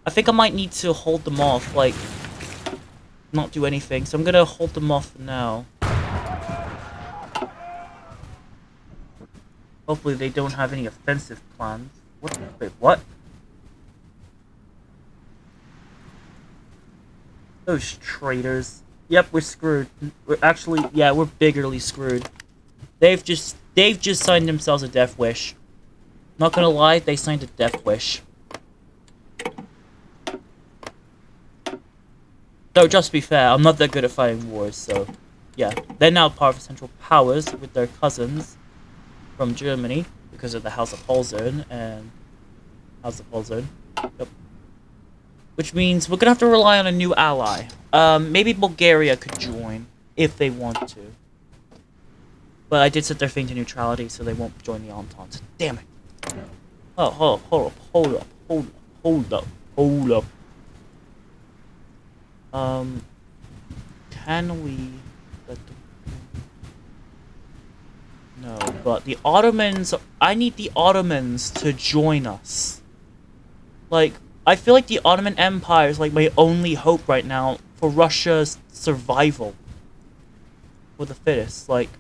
I think I might need to hold them off, like, not do anything. So I'm gonna hold them off for now. Hopefully they don't have any offensive plans. What? Wait, what? Those traitors. Yep, we're screwed. We're biggerly screwed. They've just they've just signed themselves a death wish. Not gonna lie, they signed a death wish. Though, just to be fair, I'm not that good at fighting wars, so... Yeah, they're now part of the Central Powers with their cousins from Germany because of the House of Holzern and... House of Holzern. Yep. Which means we're gonna have to rely on a new ally. Maybe Bulgaria could join if they want to. But I did set their thing to neutrality, so they won't join the Entente. Damn it. Oh, hold up. Can we let them... No, but the Ottomans... I need the Ottomans to join us. Like, I feel like the Ottoman Empire is like my only hope right now for Russia's survival. For the fittest, like...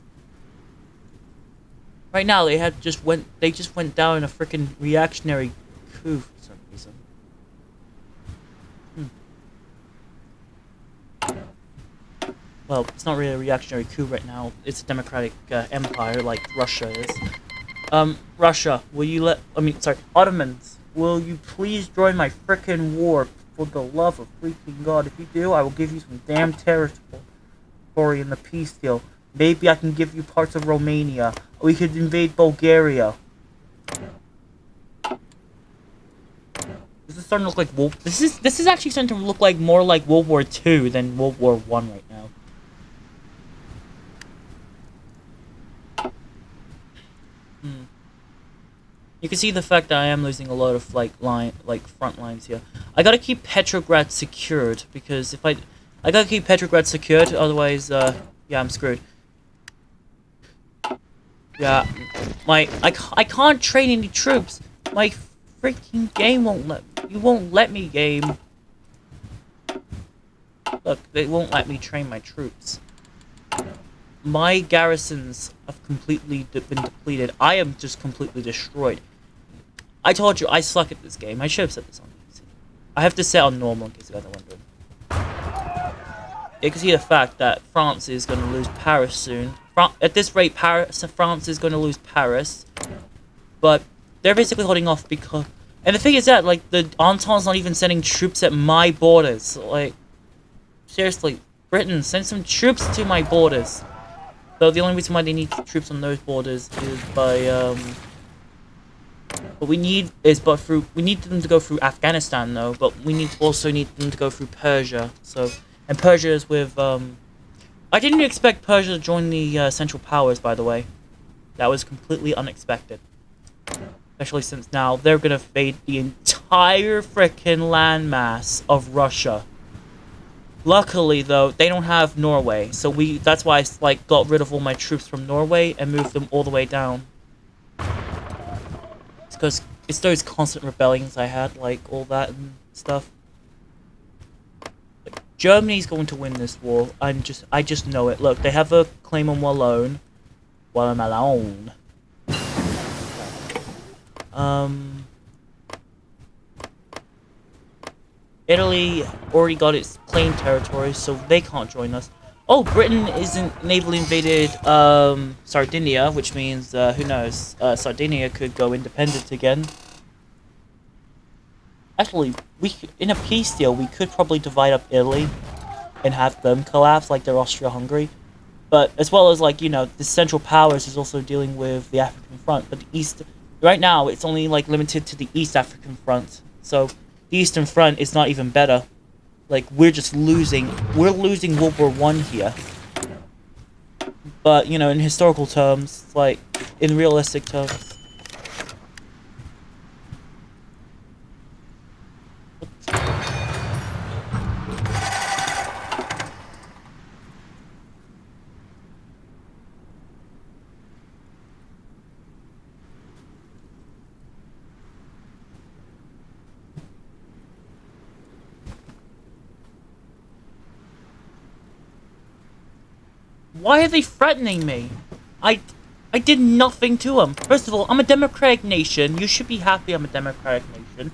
Right now, they just went down in a freaking reactionary coup for some reason. Well, it's not really a reactionary coup right now. It's a democratic empire like Russia is. Russia, will you Ottomans, will you please join my frickin' war for the love of freaking God? If you do, I will give you some damn territory in the peace deal. Maybe I can give you parts of Romania. We could invade Bulgaria. This is starting to look like This is actually starting to look like more like World War II than World War I right now. You can see the fact that I am losing a lot of front lines here. I gotta keep Petrograd secured because if I gotta keep Petrograd secured, otherwise yeah, I'm screwed. Yeah, I can't train any troops. My freaking game won't let me game. Look, they won't let me train my troops. My garrisons have completely been depleted. I am just completely destroyed. I told you I suck at this game. I should have set this on easy. I have to set on normal in case you guys are wondering. You can see the fact that France is going to lose Paris soon. At this rate, France is going to lose Paris. But they're basically holding off because... And the thing is that, like, the Entente's not even sending troops at my borders. Like, seriously, Britain, send some troops to my borders. So the only reason why they need troops on those borders is by, we need them to go through Afghanistan, though. But we also need them to go through Persia. So... And Persia is with, I didn't expect Persia to join the Central Powers, by the way. That was completely unexpected. Especially since now they're gonna invade the entire frickin' landmass of Russia. Luckily, though, they don't have Norway, so that's why I, got rid of all my troops from Norway and moved them all the way down. It's because it's those constant rebellions I had, all that and stuff. Germany's going to win this war. I just know it. Look, they have a claim on Wallone. Wallon. Italy already got its claimed territory, so they can't join us. Oh, Britain isn't navally invaded Sardinia, which means who knows? Sardinia could go independent again. Actually, in a peace deal, we could probably divide up Italy and have them collapse like they're Austria-Hungary. But as well as, the Central Powers is also dealing with the African front. But the East, right now, it's only, limited to the East African front. So, the Eastern front is not even better. We're just losing. We're losing World War I here. But, in historical terms, in realistic terms. Why are they threatening me? I did nothing to them. First of all, I'm a democratic nation. You should be happy I'm a democratic nation.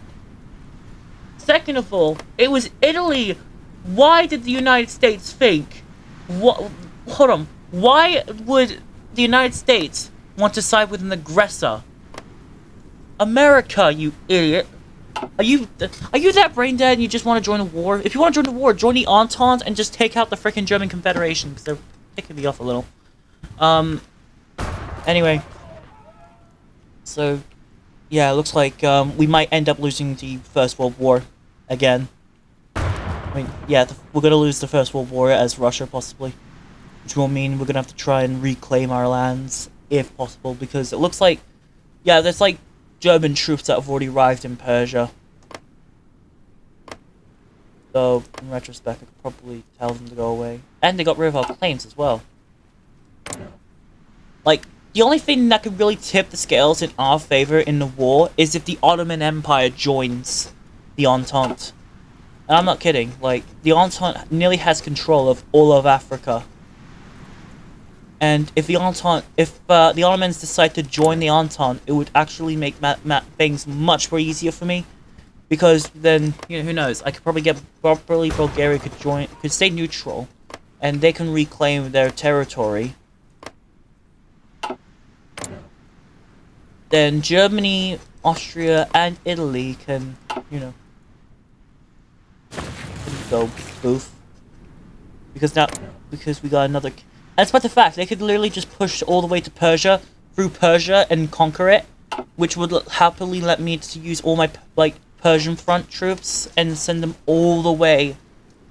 Second of all, it was Italy. Why did the United States think... Hold on. Why would the United States want to side with an aggressor. America, you idiot. Are you that brain dead and you just want to join the war? If you want to join the war, join the Entente and just take out the freaking German Confederation, because they're picking me off a little. Anyway. So, yeah, it looks like, we might end up losing the First World War again. I mean, yeah, we're gonna lose the First World War as Russia, possibly. Which will mean we're gonna have to try and reclaim our lands, if possible, because it looks like, yeah, there's like German troops that have already arrived in Persia. So, in retrospect, I could probably tell them to go away. And they got rid of our claims as well. Like, the only thing that could really tip the scales in our favor in the war is if the Ottoman Empire joins the Entente. And I'm not kidding, like, the Entente nearly has control of all of Africa. And if the Entente, if the Ottomans decide to join the Entente, it would actually make things much more easier for me. Because then, you know, who knows, I could probably get, Bulgaria could stay neutral, and they can reclaim their territory. Then Germany, Austria, and Italy can, you know, go boof. Because we got another... And despite the fact, they could literally just push all the way to Persia, through Persia, and conquer it. Which would happily let me to use all my, like, Persian front troops, and send them all the way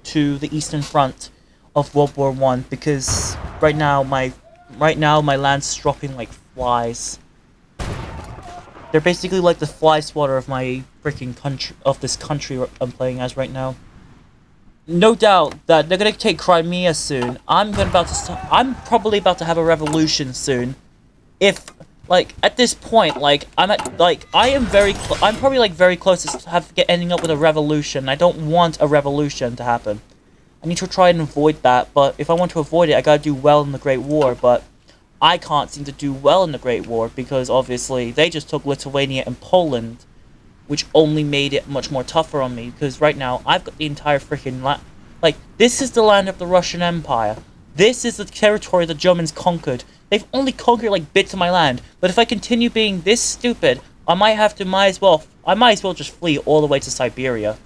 to the Eastern Front of World War I. Because right now, my land's dropping like flies. They're basically like the fly swatter of my freaking country, of this country I'm playing as right now. No doubt that they're gonna take Crimea soon. I'm probably about to have a revolution soon. If, like, at this point, like, I'm probably like very close to ending up with a revolution. I don't want a revolution to happen. I need to try and avoid that, but if I want to avoid it, I gotta do well in the Great War, but I can't seem to do well in the Great War, because obviously they just took Lithuania and Poland, which only made it much more tougher on me, because right now, I've got the entire freaking land. Like, this is the land of the Russian Empire. This is the territory the Germans conquered. They've only conquered, like, bits of my land, but if I continue being this stupid, I might as well just flee all the way to Siberia.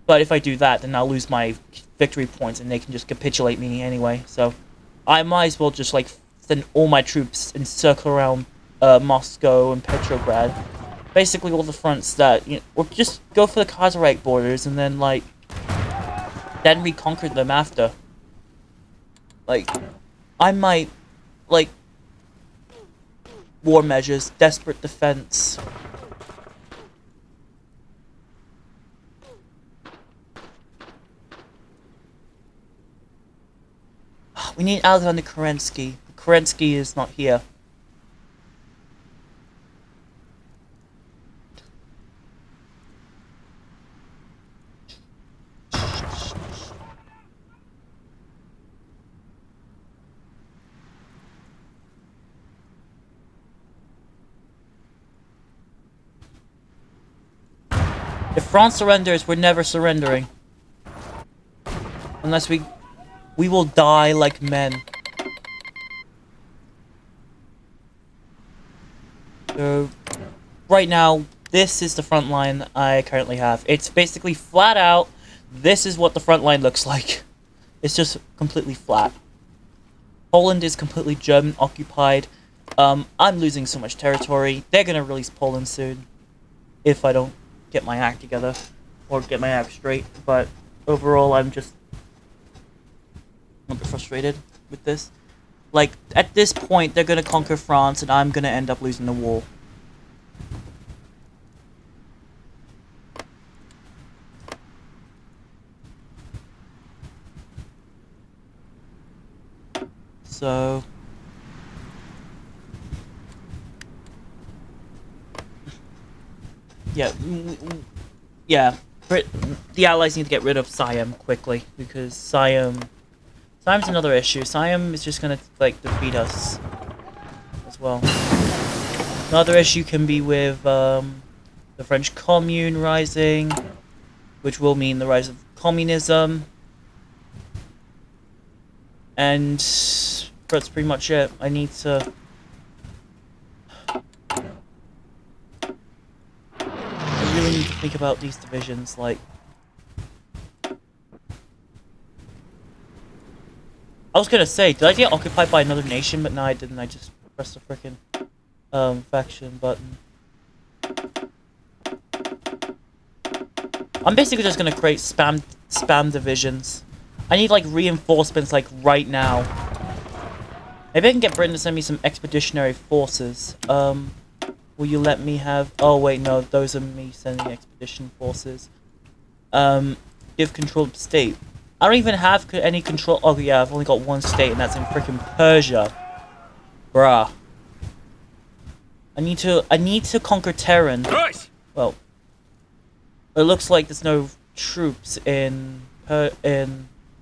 But if I do that, then I'll lose my victory points, and they can just capitulate me anyway, so I might as well just, like, send all my troops and circle around Moscow and Petrograd. Basically all the fronts that, you know, or just go for the Kaiserreich borders and then, like, then reconquer them after. Like, I might, like, war measures, desperate defense. We need Alexander Kerensky. Kerensky is not here. If France surrenders, we're never surrendering. Unless we will die like men. So, right now, this is the front line I currently have. It's basically flat out, this is what the front line looks like. It's just completely flat. Poland is completely German occupied. I'm losing so much territory. They're gonna release Poland soon. If I don't get my act together. Or get my act straight. But overall, I'm just a bit frustrated with this. Like, at this point, they're gonna conquer France, and I'm gonna end up losing the war. So... yeah, the Allies need to get rid of Siam quickly, because Siam's another issue. Siam is just gonna, like, defeat us as well. Another issue can be with the French Commune rising, which will mean the rise of communism. And that's pretty much it. I need to really need to think about these divisions, like... I was gonna say, did I get occupied by another nation? But no, I didn't. I just pressed the frickin' faction button. I'm basically just gonna create spam divisions. I need like reinforcements like right now. Maybe I can get Britain to send me some expeditionary forces. Will you let me have... Oh wait, no, those are me sending expedition forces. Give control of state. I don't even have any control... Oh yeah, I've only got one state and that's in frickin' Persia. Bruh. I need to conquer Terran. Брось! Well, it looks like there's no troops in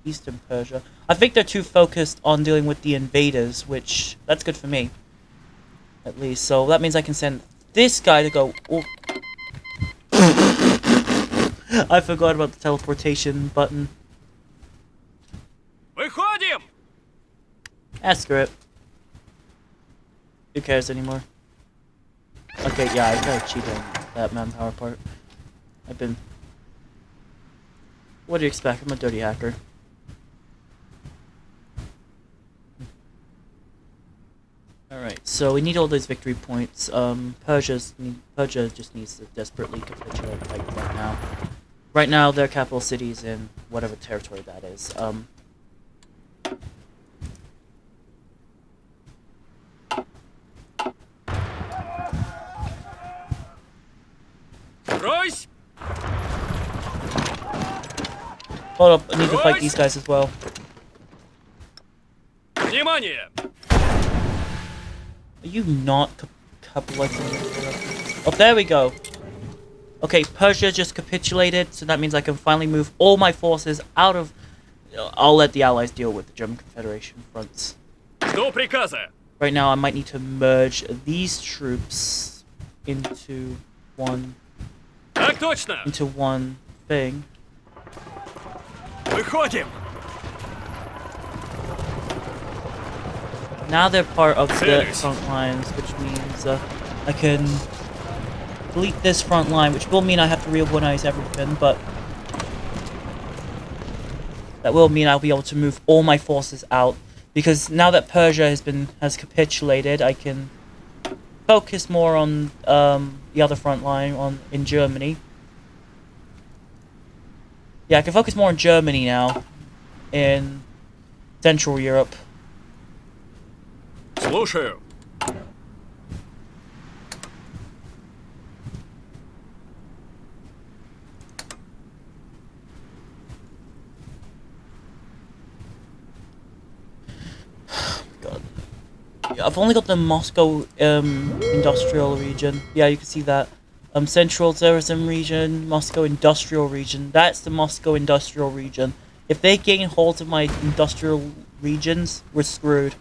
Eastern Persia. I think they're too focused on dealing with the invaders, which that's good for me, at least. So that means I can send this guy to go. Oh. I forgot about the teleportation button. Выходим! Screw it. Who cares anymore? Okay, yeah, I gotta cheat on that manpower part. I've been... What do you expect? I'm a dirty hacker. Alright, so we need all those victory points. Persia just needs to desperately capitulate, like, right now. Right now, their capital city's in whatever territory that is. Брось! Hold up, I need to fight these guys as well. Внимание! Are you not capitulating? Oh, there we go. Okay, Persia just capitulated, so that means I can finally move all my forces out of... I'll let the Allies deal with the German Confederation fronts. До приказа! Right now, I might need to merge these troops into one... Так точно! into one thing. Выходим! Now they're part of the front lines, which means I can delete this front line, which will mean I have to reorganize everything, but that will mean I'll be able to move all my forces out, because now that Persia has capitulated, I can focus more on the other front line in Germany. Yeah, I can focus more on Germany now in Central Europe. Слушаю. God. Yeah, I've only got the Moscow industrial region. Yeah, you can see that. Central Tourism region, Moscow industrial region. That's the Moscow industrial region. If they gain hold of my industrial regions, we're screwed.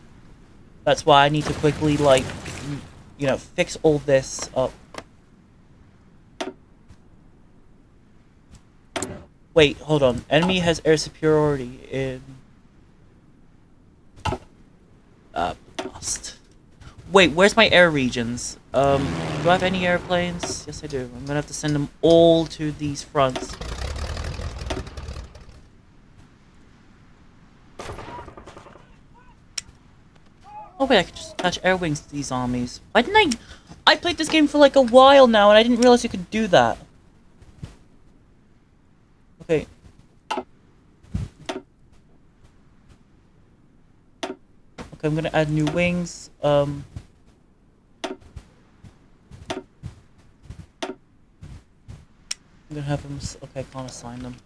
That's why I need to quickly, like, you know, fix all this up. Wait, hold on. Enemy has air superiority in... Lost. Wait, where's my air regions? Do I have any airplanes? Yes, I do. I'm gonna have to send them all to these fronts. Oh wait, I could just attach air wings to these armies. Why didn't I played this game for like a while now and I didn't realize you could do that. Okay. Okay, I'm gonna add new wings. I'm gonna have them... Okay, I can't assign them.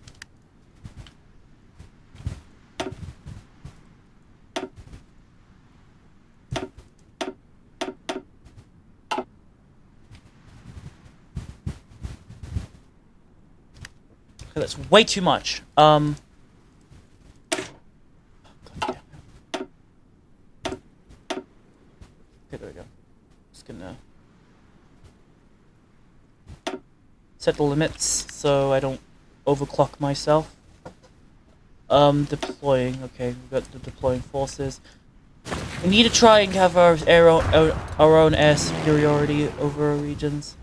Okay, that's way too much. God damn it. Okay, there we go. Just gonna set the limits so I don't overclock myself. Deploying. Okay, we've got the deploying forces. We need to try and have our own air superiority over our regions.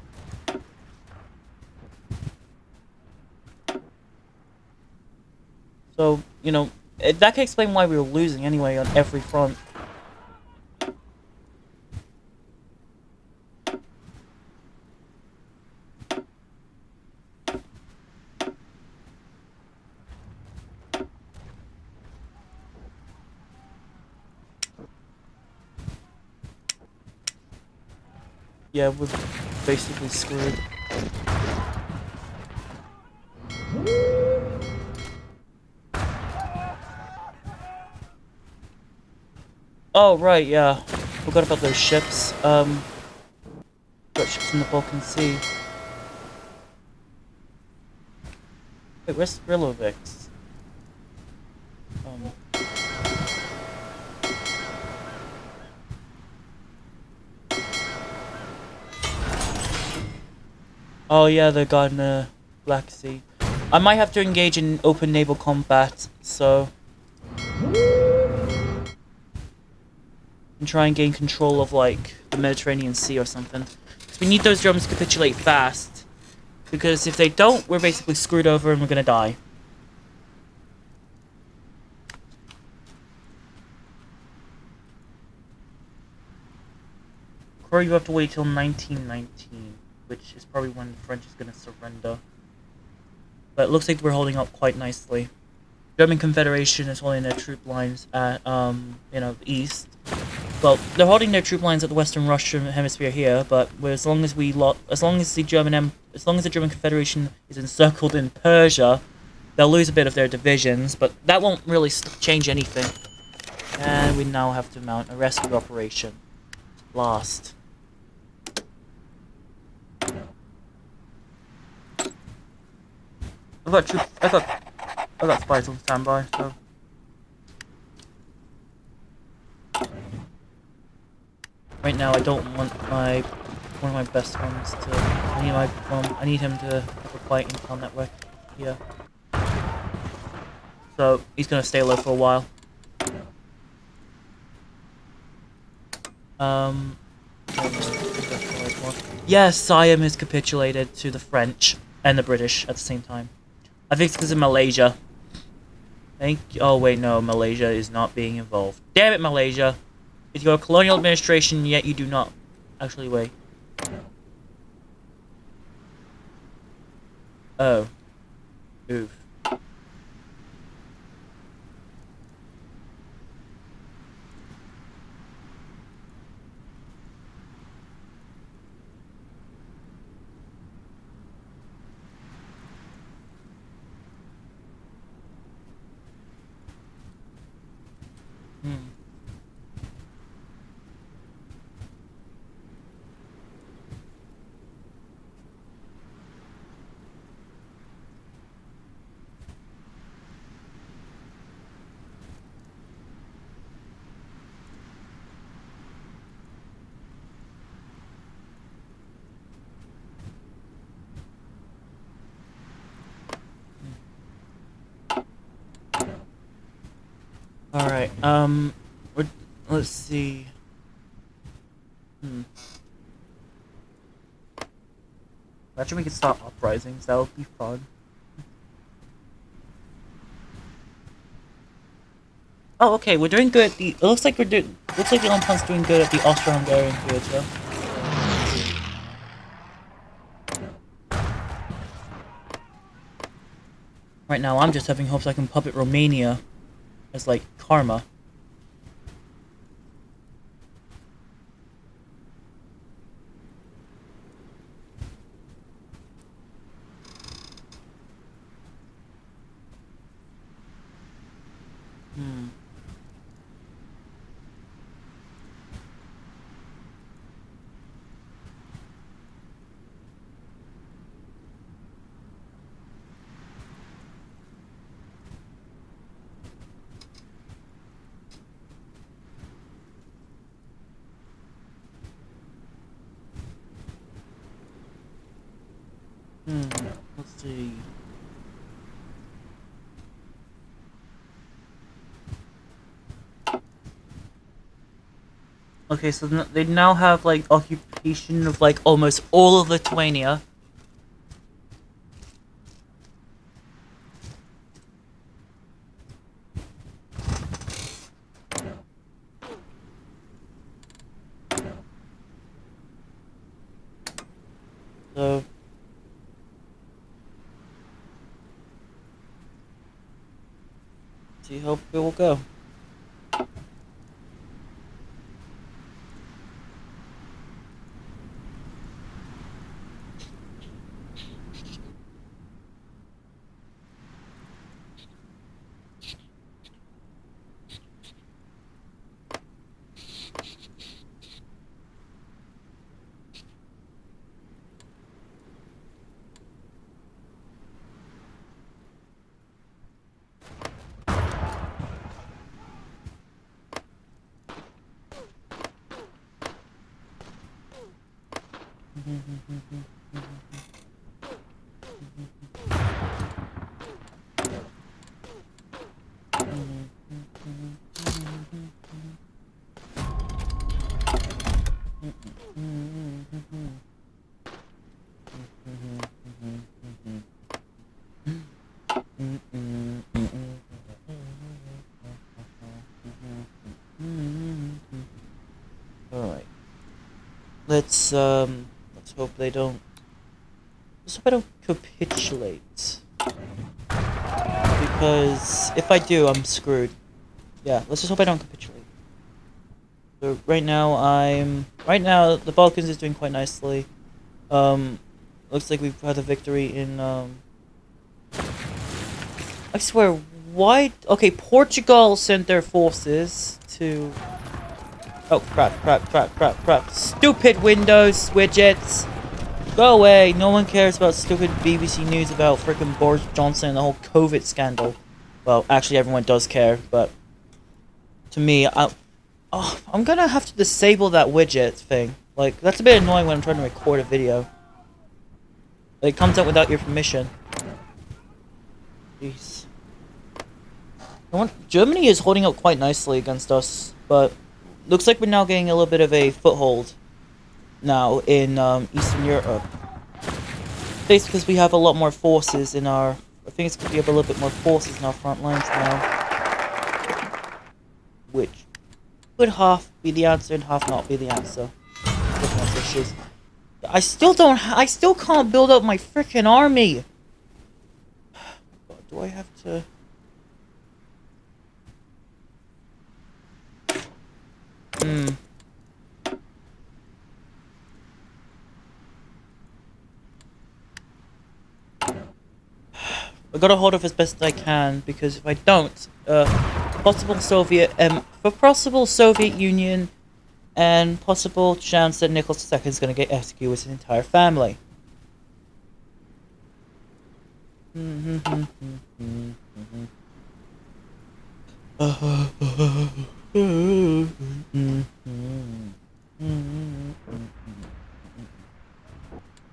So, you know, that can explain why we were losing anyway on every front. Yeah, we're basically screwed. Oh, right, yeah. Forgot about those ships. Got ships in the Balkan Sea. Wait, where's Rilovix? Um... Oh yeah, they're gone in the Black Sea. I might have to engage in open naval combat, so... and try and gain control of, like, the Mediterranean Sea or something. Because we need those Germans to capitulate fast. Because if they don't, we're basically screwed over and we're gonna die. Or you have to wait till 1919, which is probably when the French is gonna surrender. But it looks like we're holding up quite nicely. German Confederation is holding their troop lines at, you know, the east. Well, they're holding their troop lines at the Western Russian hemisphere here, but as long as the German Confederation is encircled in Persia, they'll lose a bit of their divisions, but that won't really change anything. And we now have to mount a rescue operation. Lost. I got spies on standby, so. Right now, I don't want one of my best ones to. I need him to have a quiet intel network here. So he's gonna stay low for a while. Yes, Siam has capitulated to the French and the British at the same time. I think it's because of Malaysia. Oh wait, no, Malaysia is not being involved. Damn it, Malaysia! It's your colonial administration, yet you do not. Actually, wait. Oh. Oof. Alright, let's see. Imagine we could start uprisings, that would be fun. Oh, okay, we're doing good at the. It looks like the Entente's doing good at the Austro-Hungarian theater. Right now, I'm just having hopes I can puppet Romania as, like, karma. Let's see. Okay, so they now have, like, occupation of, like, almost all of Lithuania. See how it will go. Alright. Let's hope they don't. Let's hope I don't capitulate. Because if I do, I'm screwed. Yeah, let's just hope I don't capitulate. So right now the Balkans is doing quite nicely. Looks like we've had a victory in I swear, why? Okay, Portugal sent their forces to. Oh crap! Stupid Windows widgets, go away! No one cares about stupid BBC News about frickin' Boris Johnson and the whole COVID scandal. Well, actually, everyone does care, but to me, I'm gonna have to disable that widget thing. Like, that's a bit annoying when I'm trying to record a video. It comes out without your permission. Jeez. Germany is holding up quite nicely against us, but looks like we're now getting a little bit of a foothold now in Eastern Europe. Basically, because we have a lot more forces in our. I think it's because we have a little bit more forces in our front lines now, which could half be the answer and half not be the answer. I still can't build up my freaking army. God, do I have to? I gotta hold off as best I can, because if I don't, possible Soviet Union and possible chance that Nicholas II is gonna get executed with his entire family.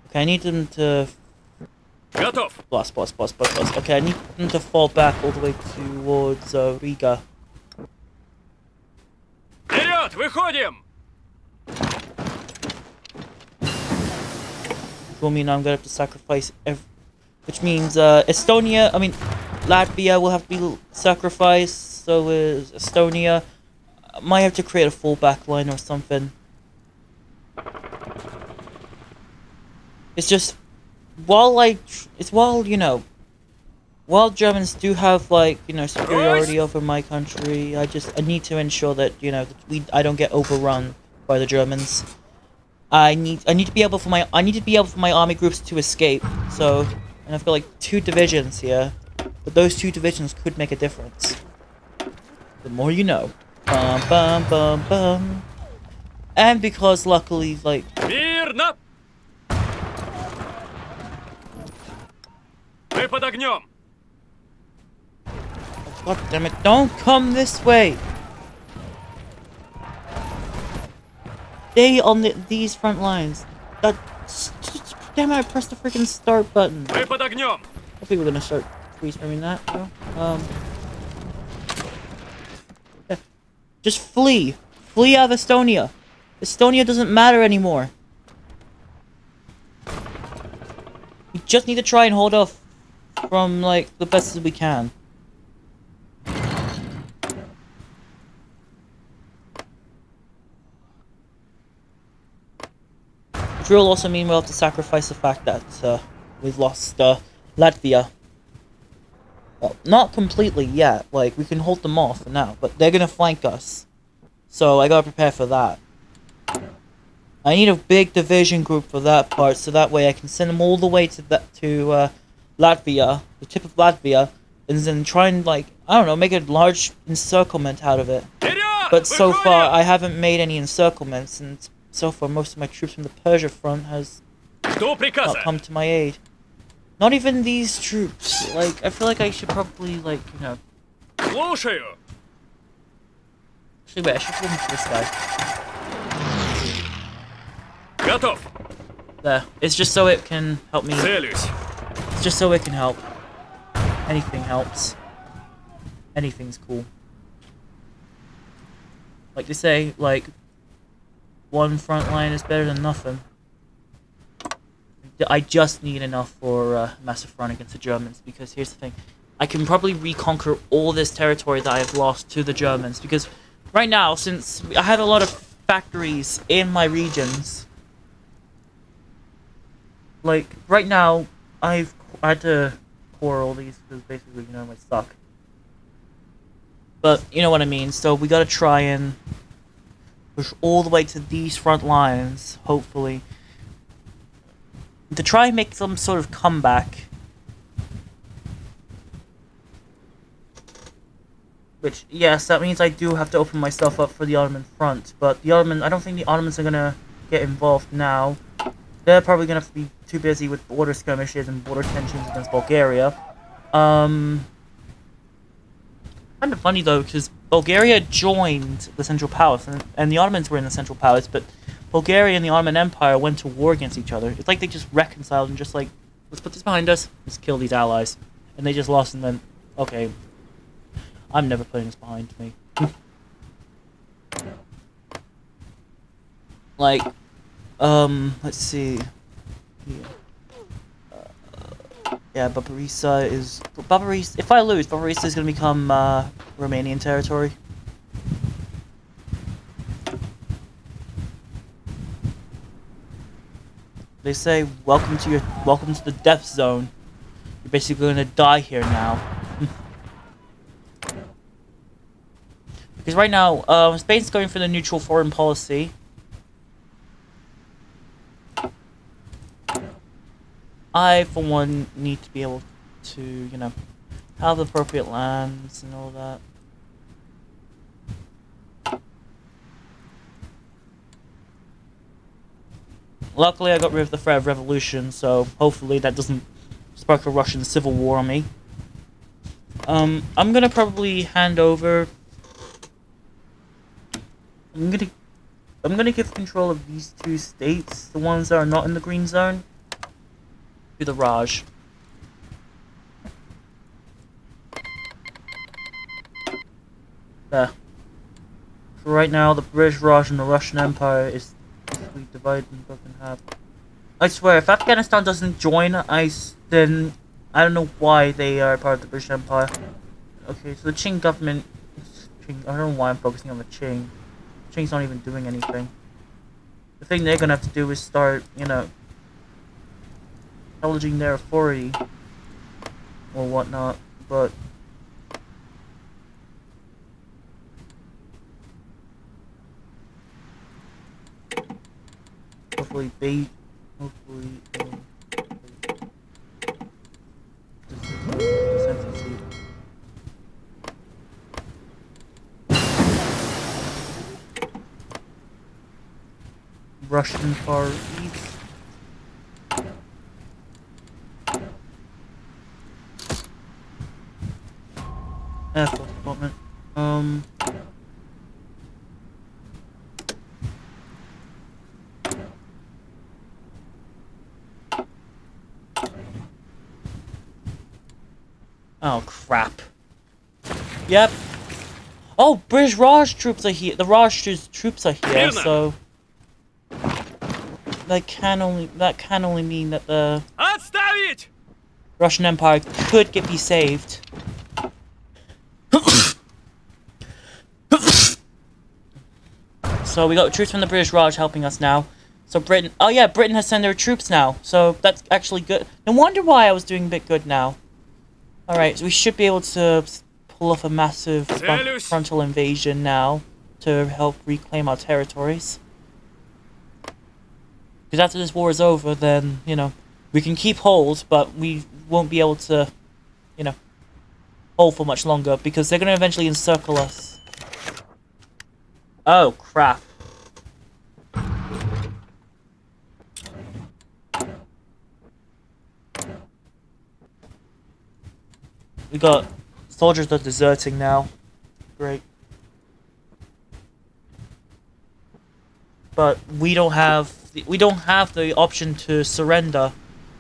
Okay, I need them to. Готов. Boss. Okay, I need them to fall back all the way towards Riga. Вперед, выходим! Which will mean I'm gonna have to sacrifice which means Latvia will have to be sacrificed, so is Estonia. I might have to create a full back line or something. It's just while Germans do have superiority over my country, I need to ensure that I don't get overrun by the Germans. I need to be able for my army groups to escape. So, and I've got like 2 divisions here, but those 2 divisions could make a difference. The more you know. Bum bum bum bum. And because luckily, like. Мирно! Мы под огнем! God damn it! Don't come this way. Stay on these front lines. Damn it! I pressed the freaking start button. Мы под огнем! Hopefully we're gonna start freeze framing that. Yeah. Just flee. Flee out of Estonia. Estonia doesn't matter anymore. We just need to try and hold off from like the best as we can. Which will also mean we'll have to sacrifice the fact that we've lost Latvia. Well, not completely yet. Like, we can hold them off for now, but they're gonna flank us. So I gotta prepare for that. I need a big division group for that part, so that way I can send them all the way to Latvia, the tip of Latvia, and then try and, like, I don't know, make a large encirclement out of it. But so far, I haven't made any encirclements, and so far most of my troops from the Persia front has not come to my aid. Not even these troops. Like, I feel like I should probably, like, you know... Слушаю. Actually, wait, I should listen to this guy. Готов. There. It's just so it can help me. Целюсь. It's just so it can help. Anything helps. Anything's cool. Like they say, like, one front line is better than nothing. I just need enough for a massive front against the Germans, because here's the thing. I can probably reconquer all this territory that I have lost to the Germans, because right now, since I have a lot of factories in my regions, like, right now, I had to core all these, because basically, you know, I suck. But, you know what I mean, so we gotta try and push all the way to these front lines, hopefully, to try and make some sort of comeback. Which, yes, that means I do have to open myself up for the Ottoman front, but the I don't think the Ottomans are gonna get involved now. They're probably gonna have to be too busy with border skirmishes and border tensions against Bulgaria. Kind of funny though, because Bulgaria joined the Central Powers, and the Ottomans were in the Central Powers, but Bulgaria and the Ottoman Empire went to war against each other. It's like they just reconciled and just like, let's put this behind us, let's kill these allies. And they just lost, and then, okay, I'm never putting this behind me. Like, let's see. Yeah, Barbarossa is... if I lose, Barbarossa is going to become Romanian territory. They say, welcome to the death zone. You're basically going to die here now. Because right now, Spain's going for the neutral foreign policy. I, for one, need to be able to, you know, have appropriate lands and all that. Luckily, I got rid of the threat of revolution, so hopefully that doesn't spark a Russian civil war on me. I'm gonna probably hand over... I'm gonna give control of these two states, the ones that are not in the green zone, to the Raj. There. For right now, the British Raj and the Russian Empire is basically divided and broken in half. I swear, if Afghanistan doesn't join, then I don't know why they are part of the British Empire. Okay, so the Qing government... I don't know why I'm focusing on the Qing. Qing's not even doing anything. The thing they're gonna have to do is start, you know, acknowledging their authority or whatnot, but hopefully this is succeed. Russian Far East. Air Force Department. Oh crap. Yep. Oh, British Raj troops are here. The Raj troops are here, so that can only mean that the Отставить! Russian Empire could be saved. So we got troops from the British Raj helping us now. So Britain... Oh yeah, Britain has sent their troops now. So that's actually good. No wonder why I was doing a bit good now. Alright, so we should be able to pull off a massive Целюсь. frontal invasion now to help reclaim our territories. Because after this war is over, then, you know, we can keep hold, but we won't be able to, you know, hold for much longer, because they're going to eventually encircle us. Oh, crap. We got soldiers that are deserting now. Great. But we don't have the option to surrender.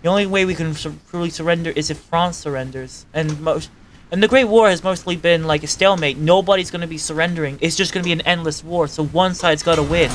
The only way we can truly surrender is if France surrenders. And the Great War has mostly been like a stalemate. Nobody's going to be surrendering. It's just going to be an endless war. So one side's got to win.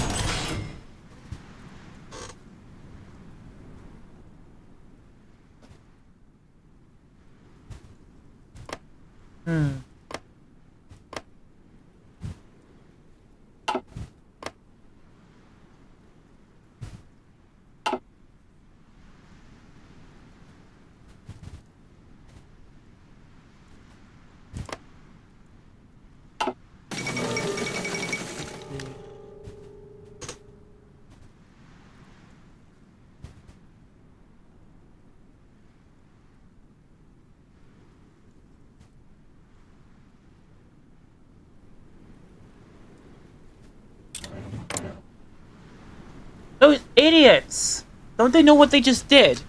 Those idiots! Don't they know what they just did?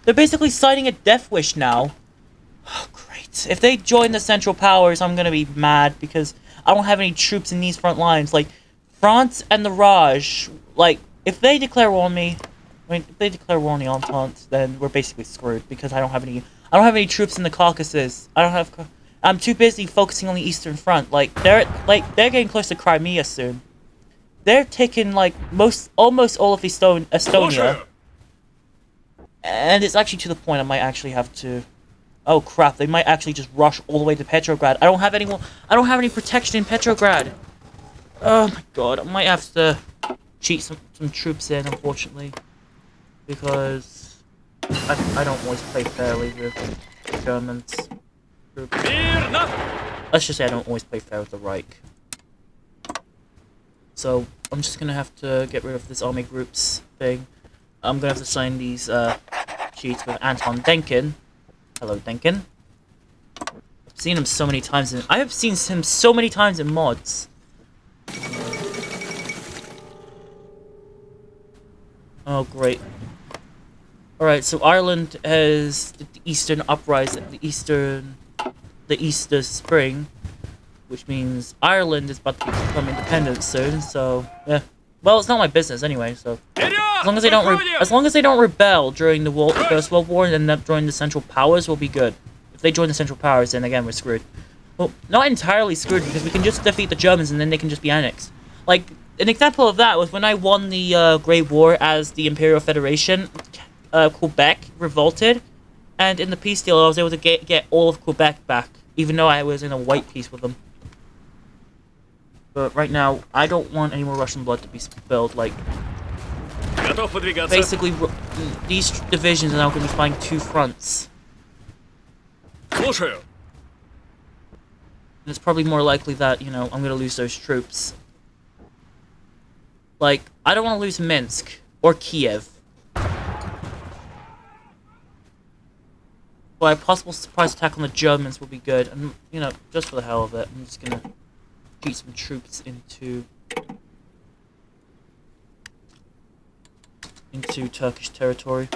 They're basically citing a death wish now. Oh, great. If they join the Central Powers, I'm gonna be mad because I don't have any troops in these front lines. Like, France and the Raj, like, if they declare war on me, if they declare war on the Entente, then we're basically screwed because I don't have any troops in the Caucasus. I'm too busy focusing on the Eastern Front. They're getting close to Crimea soon. They're taking like almost all of Estonia, and it's actually to the point I might actually have to. Oh crap! They might actually just rush all the way to Petrograd. I don't have any protection in Petrograd. Oh my god! I might have to cheat some troops in, unfortunately, because I don't always play fairly with the Germans. Let's just say I don't always play fair with the Reich. So, I'm just gonna have to get rid of this army groups thing. I'm gonna have to sign these sheets with Anton Denkin. Hello, Denkin. I've seen him so many times I have seen him so many times in mods. Oh, great. Alright, so Ireland has the Eastern Uprising, the Easter Spring, which means Ireland is about to become independent soon, so, yeah. Well, it's not my business anyway, so... As long as they don't rebel during the First World War and end up joining the Central Powers, we'll be good. If they join the Central Powers, then again, we're screwed. Well, not entirely screwed, because we can just defeat the Germans and then they can just be annexed. Like, an example of that was when I won the Great War as the Imperial Federation, Quebec revolted, and in the peace deal I was able to get all of Quebec back, even though I was in a white peace with them. But right now, I don't want any more Russian blood to be spilled. Like, basically, these divisions are now going to be fighting two fronts. And it's probably more likely that, you know, I'm going to lose those troops. Like, I don't want to lose Minsk or Kiev. But a possible surprise attack on the Germans will be good. And, you know, just for the hell of it, I'm just going to shoot some troops into Turkish territory.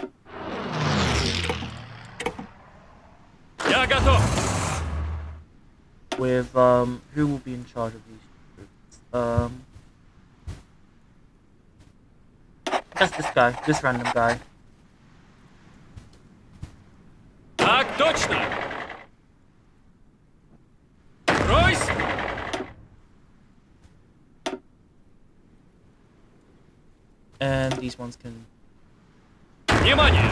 With who will be in charge of these troops? That's this guy, this random guy. Так точно. Ройс! And these ones can... Внимание!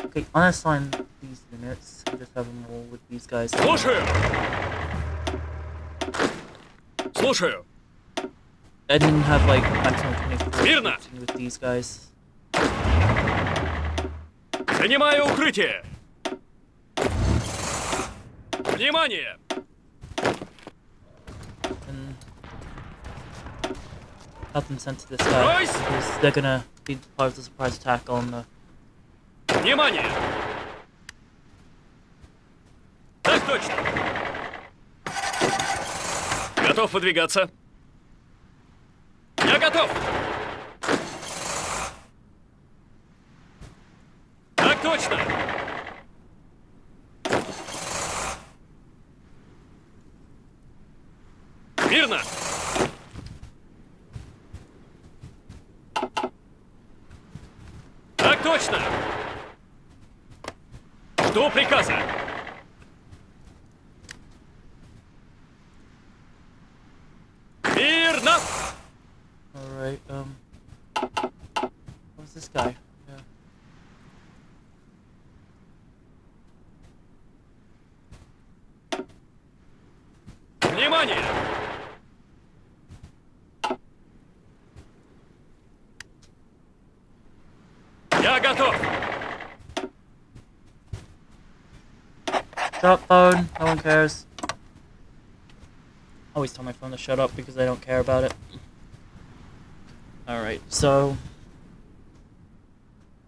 Okay, unassign these units and just have them all with these guys. Слушаю! Слушаю! I didn't have like maximum 24 Мирно! with these guys. Занимаю укрытие! Внимание! And have them sent to this guy Royce! because they're gonna be part of the surprise attack on the. Внимание! Так точно! Готов выдвигаться. Я готов! Так точно! Мирно! Так точно! Жду приказа! Мирно! Alright, what's this guy? Yeah. Внимание! Я готов! Shut up, phone. No one cares. I always tell my phone to shut up because I don't care about it. Alright, so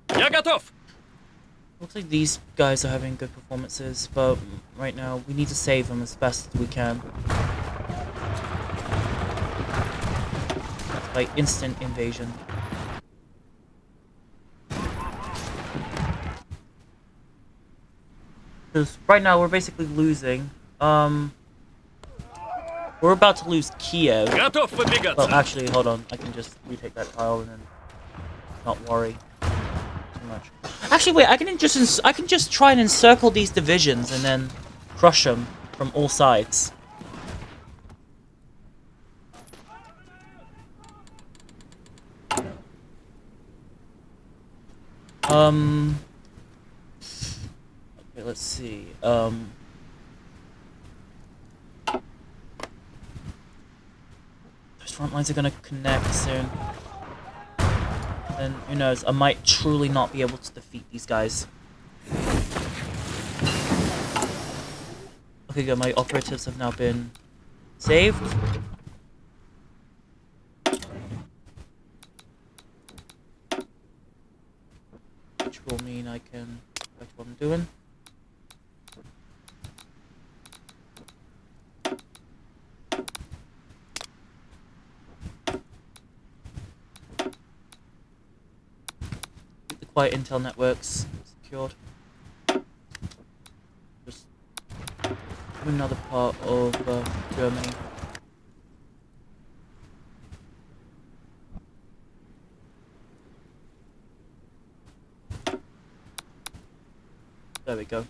Я готов! looks like these guys are having good performances, but right now we need to save them as best as we can. That's by instant invasion. Because right now we're basically losing. We're about to lose Kiev. Готов выдвигаться! Well, actually, hold on. I can just retake that tile and then not worry too much. Actually, wait. I can just try and encircle these divisions and then crush them from all sides. Okay, let's see. Those front lines are gonna connect soon. And who knows, I might truly not be able to defeat these guys. Okay, good, my operatives have now been saved. Which will mean I can watch what I'm doing. Keep the quiet intel networks secured. Just another part of Germany. There we go.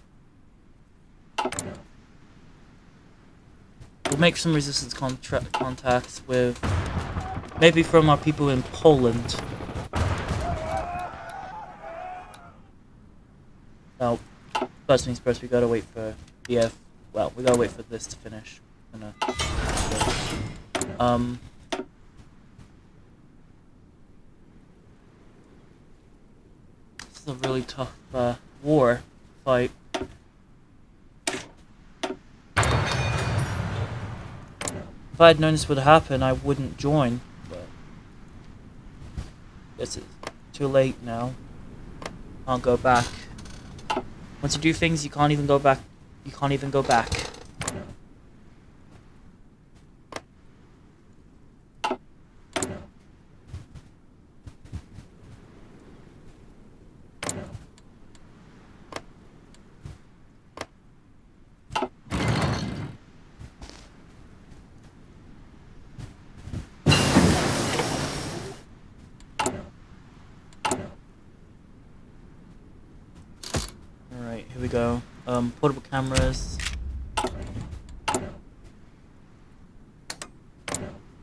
We'll make some resistance contacts with maybe from our people in Poland. Now, first things first, we gotta wait for we gotta wait for this to finish. This is a really tough war fight. If I had known this would happen, I wouldn't join, but guess it's too late now. Can't go back. Once you do things, you can't even go back. You can't even go back. Alright, here we go. Portable cameras. I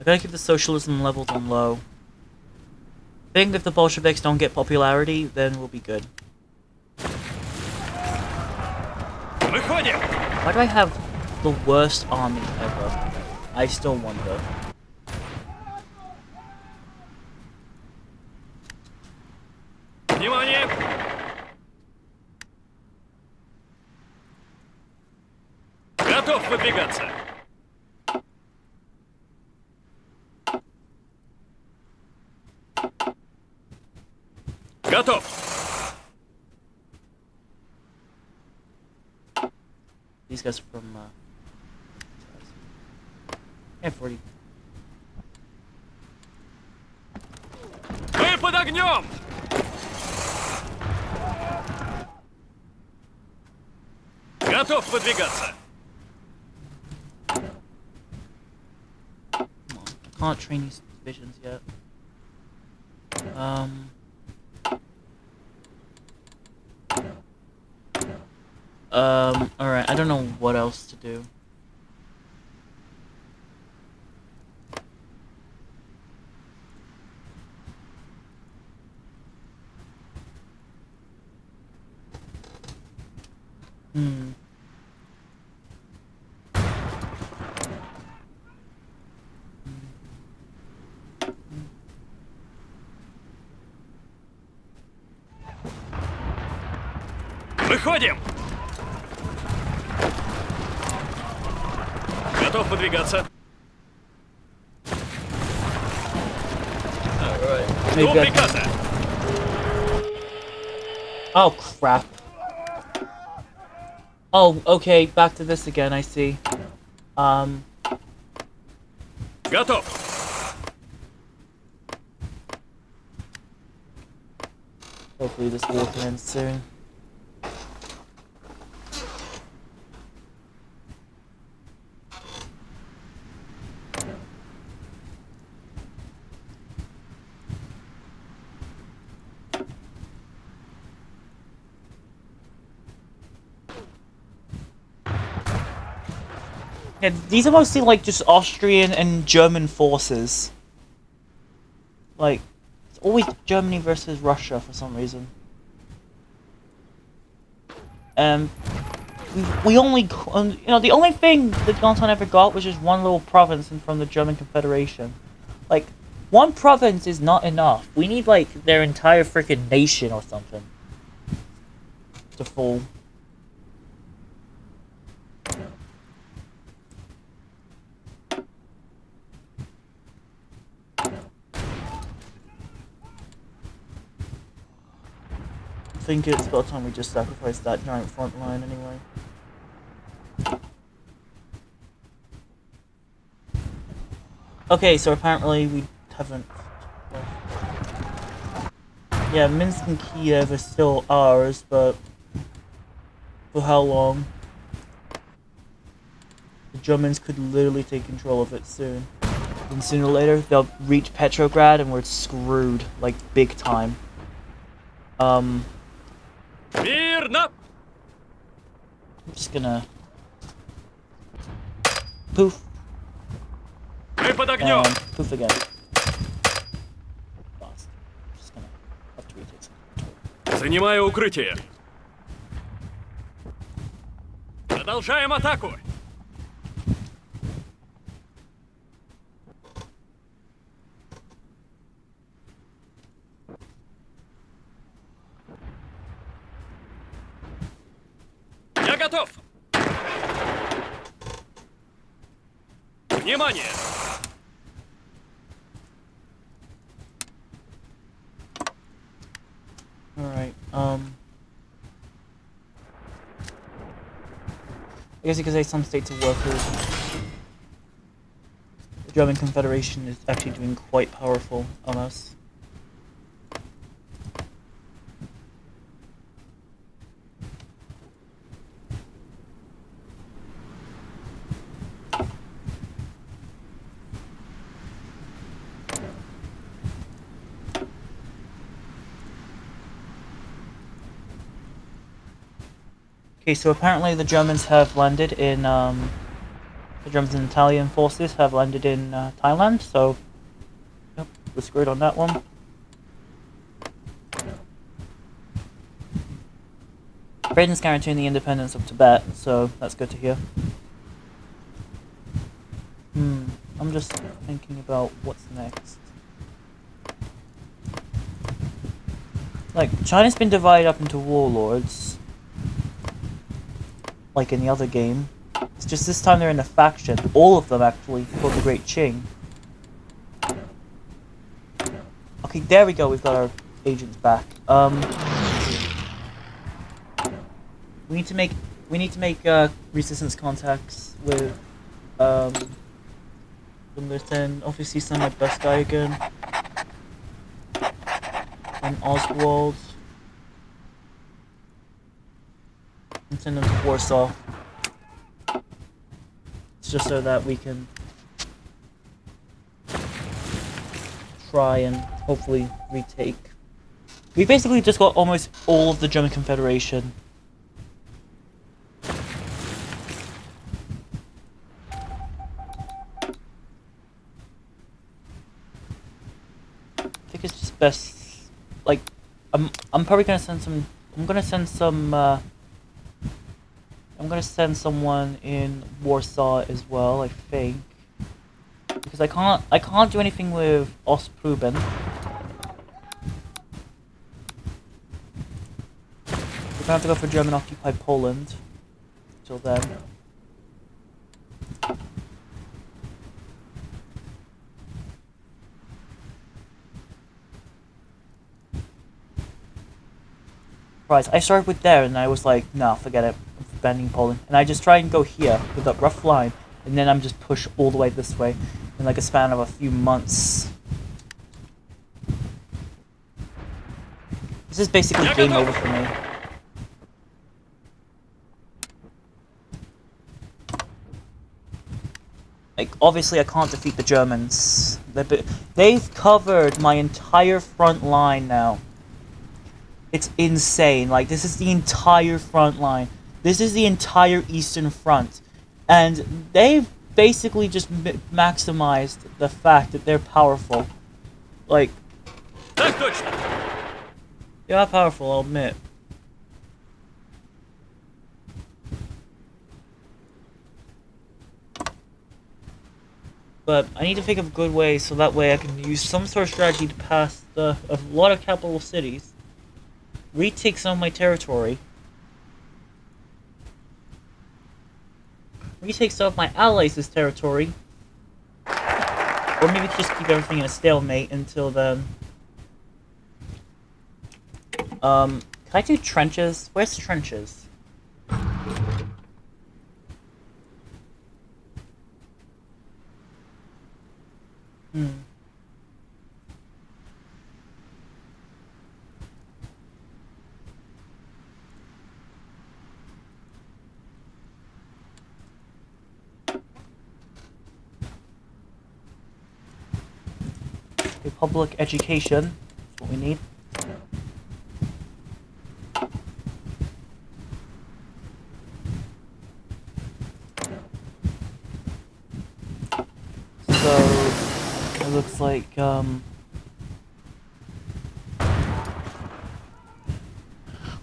gotta keep the socialism levels on low. I think if the Bolsheviks don't get popularity, then we'll be good. Выходим! Why do I have the worst army ever? I still wonder. Внимание! Готов выдвигаться. Готов. These guys are from yeah, 40. Мы под огнем! Готов выдвигаться. Can't train these divisions yet. Alright, I don't know what else to do. Выходим! Готов выдвигаться. Maybe Жду приказа. Oh crap. Oh, okay, back to this again, I see. Готов. Hopefully this war can end soon. Yeah, these are mostly like just Austrian and German forces. Like, it's always Germany versus Russia for some reason. We only, you know, the only thing that Gonton ever got was just one little province from the German Confederation. Like, one province is not enough. We need like their entire freaking nation or something to fall. I think it's about time we just sacrifice that giant front line anyway. Okay, so apparently we haven't... Yeah, Minsk and Kiev are still ours, but... for how long? The Germans could literally take control of it soon. And sooner or later, they'll reach Petrograd and we're screwed, like, big time. Мирно! I'm just gonna... poof. Мы под огнем! And poof again. Lost. Just gonna have to retake some. Занимаю укрытие. Продолжаем атаку. Я готов. Внимание! Alright, I guess you could say some states are workers. The German Confederation is actually doing quite powerful on us. Okay, so apparently the Germans have landed in, the Germans and Italian forces have landed in Thailand, so yep, we're screwed on that one. Britain's guaranteeing the independence of Tibet, so that's good to hear. I'm just thinking about what's next. Like, China's been divided up into warlords. Like in the other game. It's just this time they're in a faction. All of them, actually, called the Great Qing. Okay, there we go. We've got our agents back. We need to make resistance contacts with I'm gonna send obviously send my best guy again. And Oswald. And send them to Warsaw. It's just so that we can try and hopefully retake. We basically just got almost all of the German Confederation. I think it's just best. Like, I'm probably gonna send some. I'm gonna send someone in Warsaw as well. I think. Because I can't do anything with Ostproben. We're gonna have to go for German occupied Poland. Till then. Right, I started with there and I was like, nah, forget it. I'm abandoning Poland. And I just try and go here with that rough line, and then I'm just push all the way this way in like a span of a few months. This is basically game over for me. Like, obviously I can't defeat the Germans. They've covered my entire front line now. It's insane. Like, this is the entire front line. This is the entire Eastern Front. And they've basically just maximized the fact that they're powerful. Like, they are powerful, I'll admit. But I need to think of a good way so that way I can use some sort of strategy to pass a lot of capital cities. Retake some of my territory. Retake some of my allies' territory. Or maybe just keep everything in a stalemate until then. Can I do trenches? Where's trenches? Public education. That's what we need. So it looks like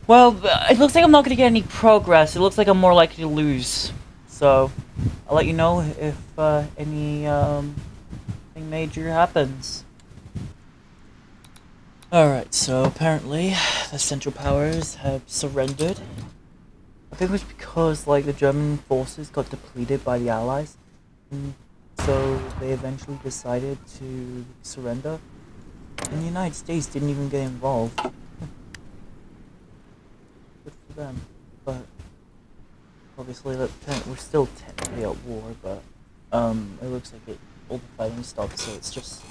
well, it looks like I'm not gonna get any progress. It looks like I'm more likely to lose. So I'll let you know if any thing major happens. Alright, so apparently the Central Powers have surrendered. I think it was because like the German forces got depleted by the Allies. And so they eventually decided to surrender. And the United States didn't even get involved. Good for them. But obviously we're still technically at war, but it looks like all the fighting stopped, so it's just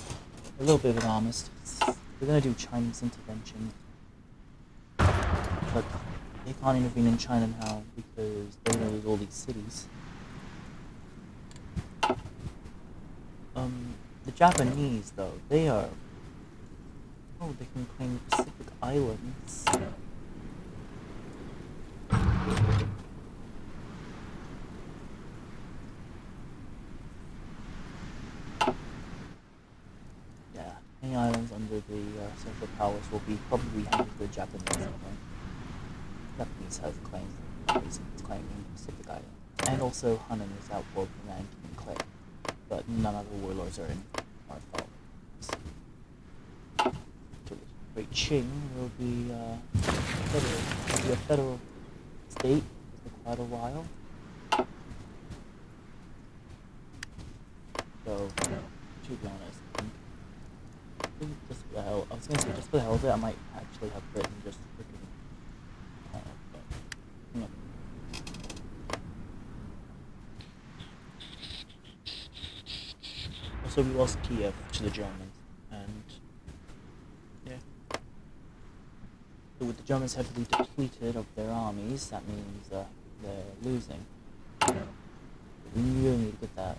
a little bit of an armistice. We're gonna do Chinese intervention, but they can't intervene in China now because they're gonna lose all these cities. The Japanese though, they are. Oh, they can claim Pacific Islands. Any islands under the Central Powers will be probably handed to the Japanese. Japanese have claims claiming Pacific Island, and also Hunan is outworking and can claim, but none of the warlords are in our followers. Great Qing will be a federal state for quite a while. So, to be honest, I think just for the hell, I was gonna say just for the hell of it, I might actually have Britain just freaking. But, you know. Also, we lost Kiev to the Germans, and yeah. So with the Germans heavily depleted of their armies, that means they're losing. We really need to get that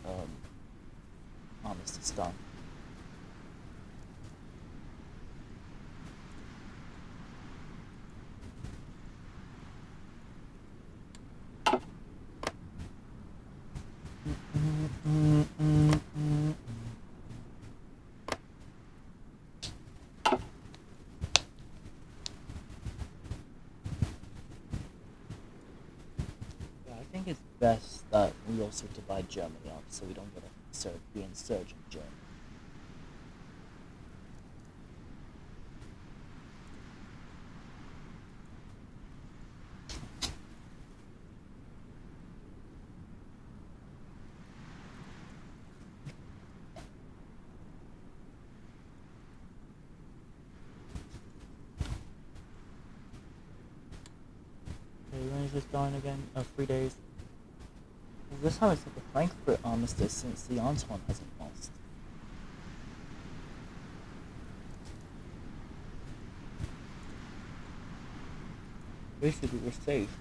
armistice done. I think it's best that we also divide Germany up so we don't get the insurgent Germany. Okay, when is this going again? 3 days. This time it's like a Frankfurt armistice since the Entente hasn't lost. Basically, we're safe.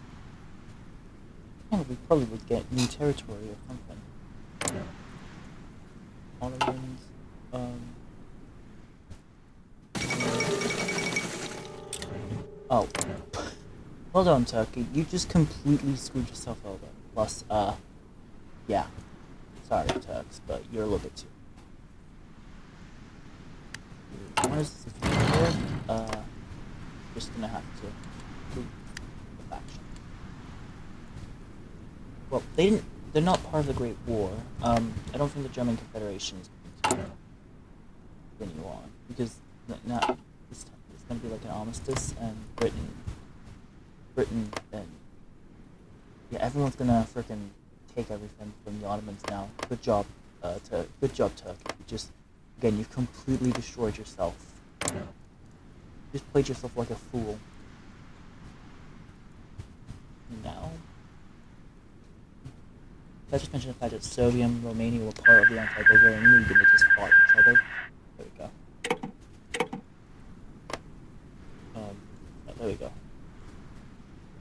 Yeah, we probably would get new territory or something. Ottomans, oh. Hold on, Turkey. You just completely screwed yourself over. Plus, yeah. Sorry, Turks, but you're a little bit too. What is this? Just gonna have to complete the faction. Well, they're not part of the Great War. I don't think the German Confederation is going to continue on because now this time it's gonna be like an armistice, and Britain, and yeah, everyone's gonna frickin' take everything from the Ottomans now. Good job, Turkey. Again, you've completely destroyed yourself. You just played yourself like a fool. Now, I just mentioned the fact that Serbia and Romania were part of the Anti-Bulgarian League and they just fought each other. There we go. There we go.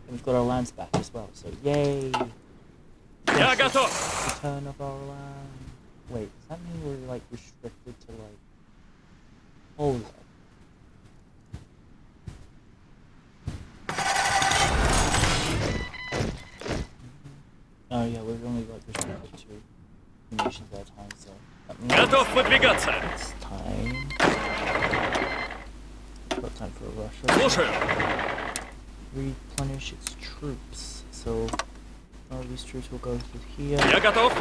And we've got our lands back as well, so yay! Я готов! Return of our land. Wait, does that mean we're like restricted to like... Hold up. Oh yeah, we're only like restricted to 2 nations at a time, so that means Готов выдвигаться! it's time. It's about time for Russia. Слушаю! Replenish its troops. So all these troops will go to here. Я готов!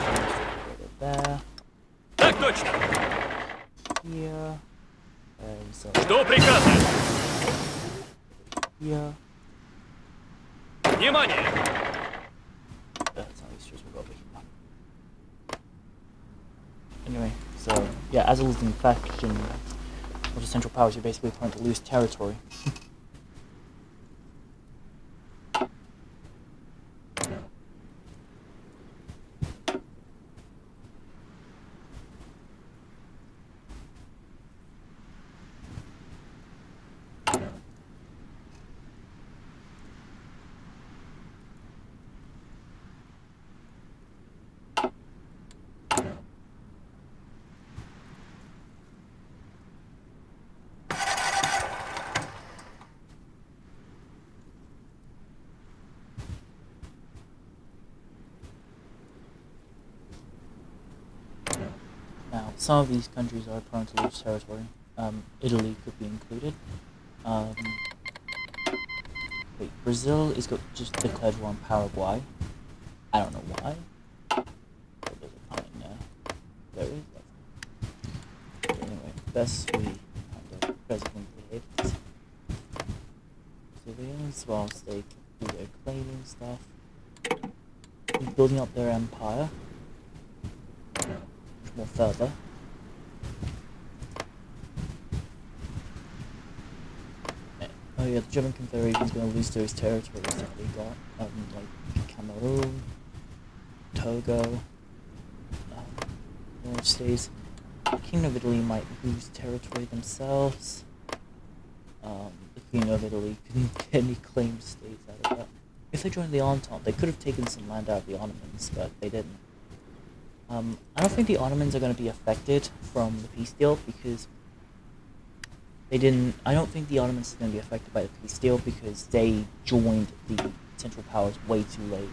There. Так точно! Here. And so Жду приказа! here. Внимание! That's how these troops will go over here. Anyway, so yeah, as a losing faction of the Central Powers, you're basically trying to lose territory. Now, some of these countries are prone to lose territory. Italy could be included. Wait, Brazil is just declared war on Paraguay. I don't know why. But there's a comment there. There is. But anyway, best we kind of president behaves. Civilians, whilst they do their claiming stuff, building up their empire. more further. Oh yeah, the German Confederation is going to lose those territories that they got, like Cameroon, Togo, United States. The Kingdom of Italy might lose territory themselves. The Kingdom of Italy couldn't get any claimed states out of that. If they joined the Entente, they could have taken some land out of the Ottomans, but they didn't. I don't think the Ottomans are going to be affected from the peace deal because they didn't. I don't think the Ottomans are going to be affected by the peace deal because they joined the Central Powers way too late.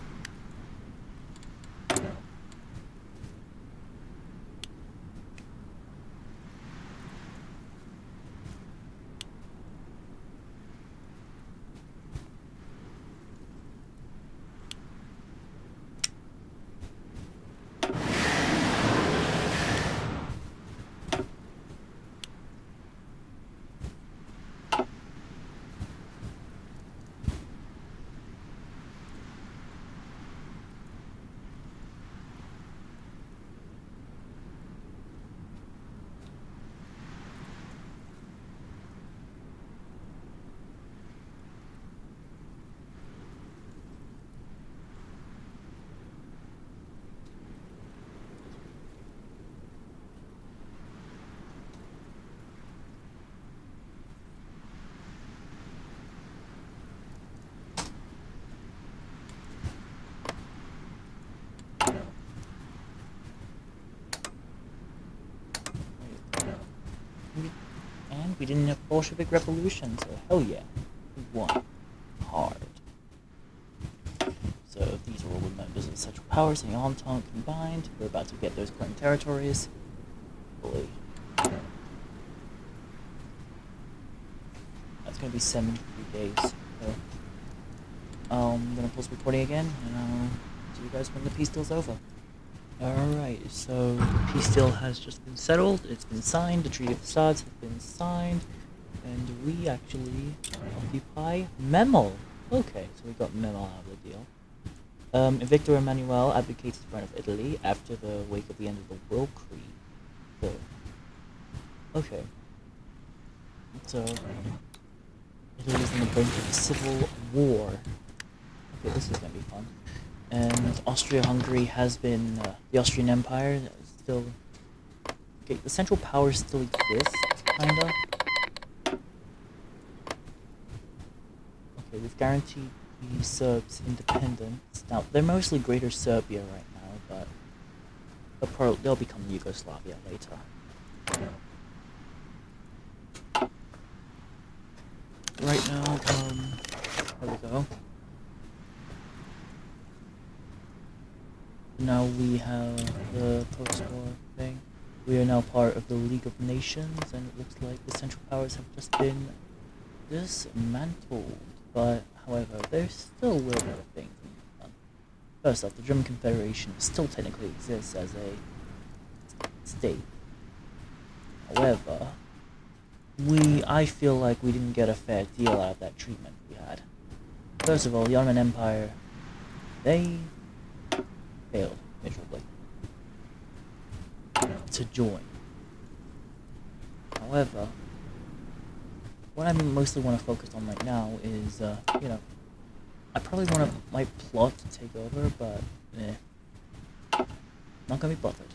And we didn't have Bolshevik Revolution, so hell yeah, we won hard. So these are all the members of the Central Powers and the Entente combined. We're about to get those claimed territories. Hopefully. That's going to be 73 days. So, I'm going to pause recording again, and I'll see you guys when the peace deal's over. Alright, so the peace deal has just been settled, it's been signed, the Treaty of Versailles has been signed, and we actually occupy Memel. Okay, so we got Memel out of the deal. Victor Emmanuel advocates the throne of Italy after the wake of the end of the World Creed. So, okay. So, Italy is on the brink of a civil war. Okay, this is gonna be fun. And Austria-Hungary has been, the Austrian Empire, still, okay, the Central Powers still exist, kinda. Okay, we've guaranteed the Serbs independence. Now, they're mostly Greater Serbia right now, but they'll become Yugoslavia later. Right now, there we go. Now we have the post-war thing. We are now part of the League of Nations, and it looks like the Central Powers have just been dismantled. But, however, there still will be things done. First off, the German Confederation still technically exists as a state. However, I feel like we didn't get a fair deal out of that treatment we had. First of all, the Ottoman Empire, they failed miserably to join. However, what I mostly want to focus on right now is, I probably might plot to take over, but not gonna be bothered.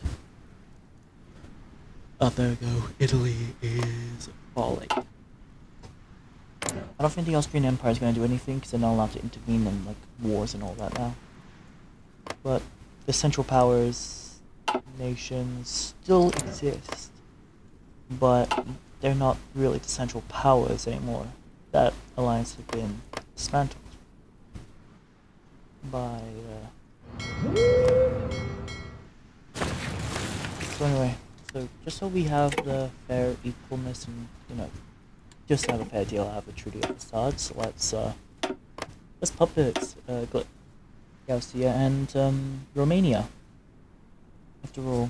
Oh, there we go. Italy is falling. I don't think the Austrian Empire is going to do anything because they're not allowed to intervene in like wars and all that now. But the Central Powers nations still exist, but they're not really the Central Powers anymore. That alliance has been dismantled by. So anyway. So, just so we have the fair equalness and, just have a fair deal out of the Treaty of Versailles, let's puppet, Gaucia and, Romania. After all,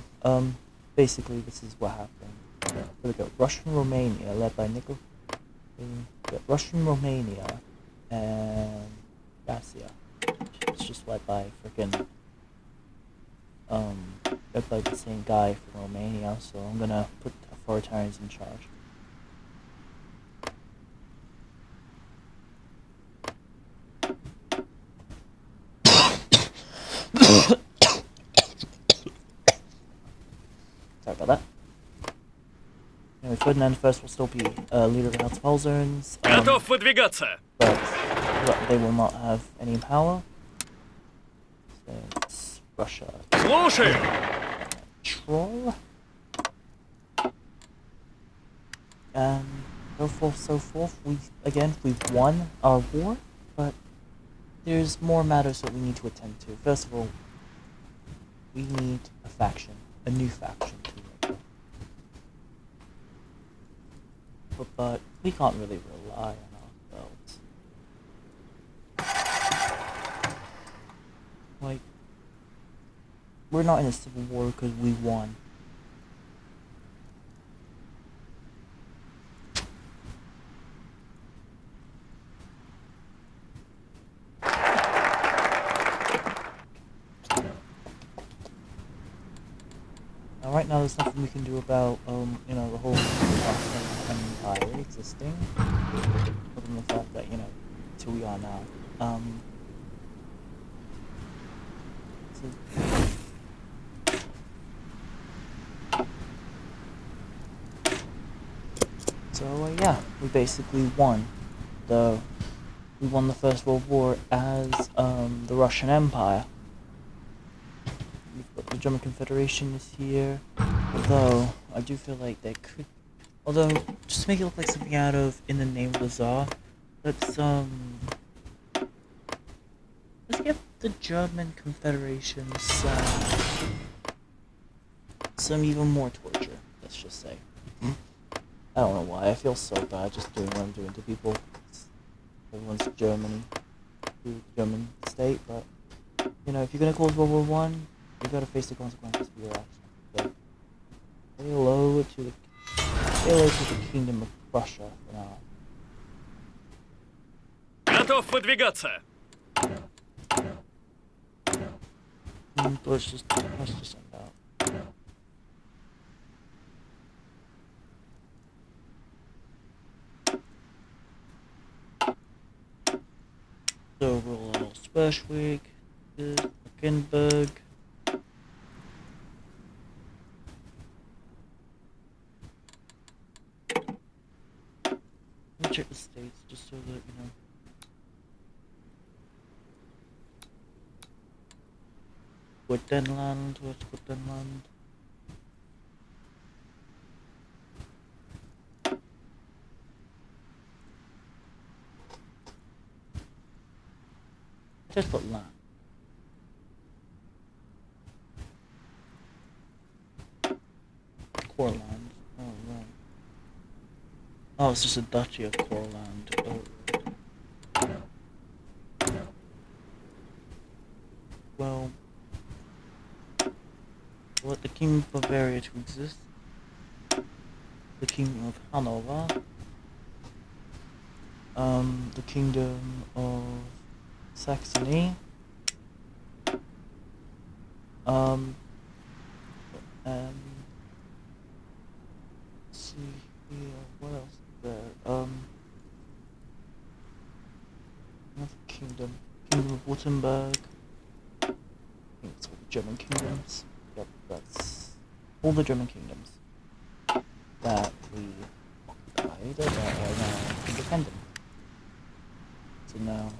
basically this is what happened. Here we go, Russian Romania, led by Russian Romania, and Gaucia. It's just led by frickin', Look like the same guy from Romania, so I'm gonna put authoritarians in charge. Sorry about that. Anyway, Ferdinand I will still be leader of the House of Holzerns, Готов выдвигаться. but they will not have any power. So it's Russia. Слушай! Troll. And so forth. We've won our war, but there's more matters that we need to attend to. First of all, we need a new faction to make. But we can't really rely on ourselves. Like, we're not in a civil war because we won. Right now, there's nothing we can do about, the whole empire existing. Other than the fact that, it's who we are now. Yeah, we basically won. We won the First World War as, the Russian Empire. The German Confederation is here, although I do feel like they could, just to make it look like something out of In the Name of the Tsar, let's give the German Confederation some even more torture, let's just say. I don't know why, I feel so bad just doing what I'm doing to people. Everyone's German state, but, if you're gonna cause World War One, you gotta face the consequences for your actions. So, say hello to the Kingdom of Prussia for now. Готов выдвигаться. Let's just send out. So roll out Sperschwig, Mecklenburg. Let me check the states just so that What's Gothenland? Just put land. Courland. Oh, right. Oh, it's just a duchy of Courland. Oh. Well, let the Kingdom of Bavaria to exist. The Kingdom of Hanover. The Kingdom of Saxony. And let's see here, what else is there? Another kingdom of Württemberg. I think it's all the German kingdoms. Yep, that's all the German kingdoms that we occupied that are now independent. So now,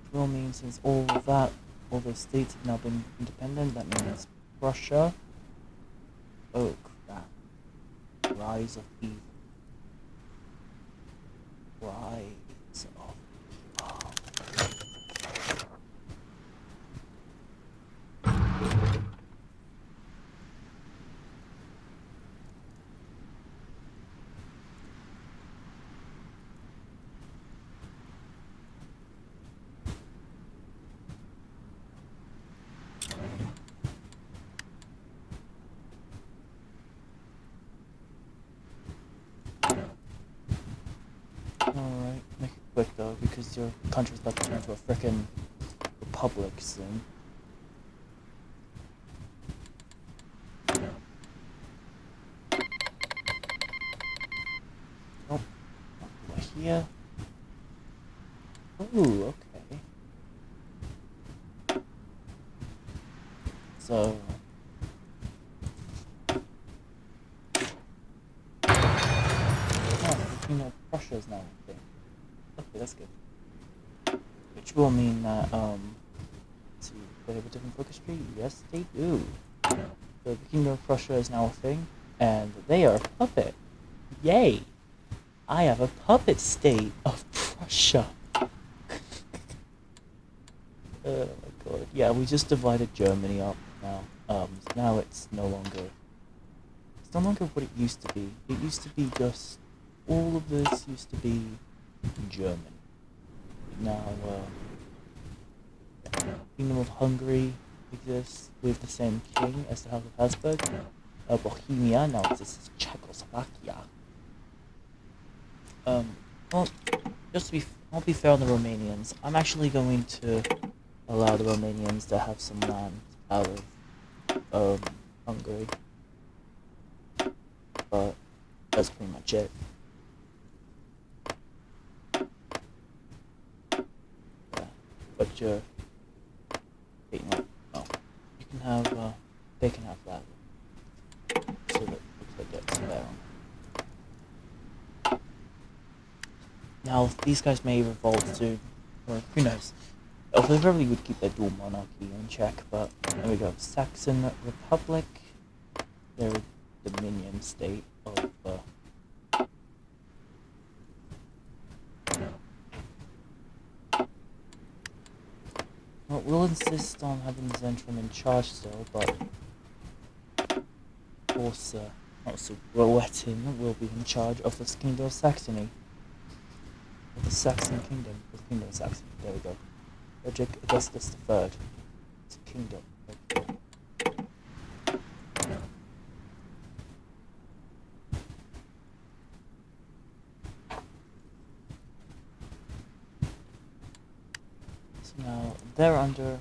which will mean since all those states have now been independent, that means Russia. Oh crap. Rise of evil. Rise of evil. Alright, make it quick though, because your country's about to turn into a frickin' republic soon. Oh, not here. Ooh, okay. So... Prussia is now a thing. Okay, that's good. Which will mean that, let's see, they have a different focus tree? Yes, they do. So the Kingdom of Prussia is now a thing, and they are a puppet. Yay! I have a puppet state of Prussia. Oh my god. Yeah, we just divided Germany up now. Now it's no longer what it used to be. It used to be just, all of this used to be German. Now, Kingdom of Hungary exists with the same king as the House of Habsburg. Bohemia now exists as Czechoslovakia. Well, I'll be fair on the Romanians. I'm actually going to allow the Romanians to have some land out of Hungary. But that's pretty much it. Yeah, but you're... Wait, no. Oh. You can have, they can have that. So that looks like that's fair. Now, these guys may revolt soon, or who knows. Oh, they probably would keep their dual monarchy in check, but there we go. Saxon Republic. They're a dominion state of, well, we'll insist on having Zentrum in charge still, but of course, also Roetin will be in charge of the Kingdom of Saxony. Of the Saxon Kingdom. The Kingdom of Saxony. There we go. Frederick Augustus III. It's a kingdom. So now, they're under...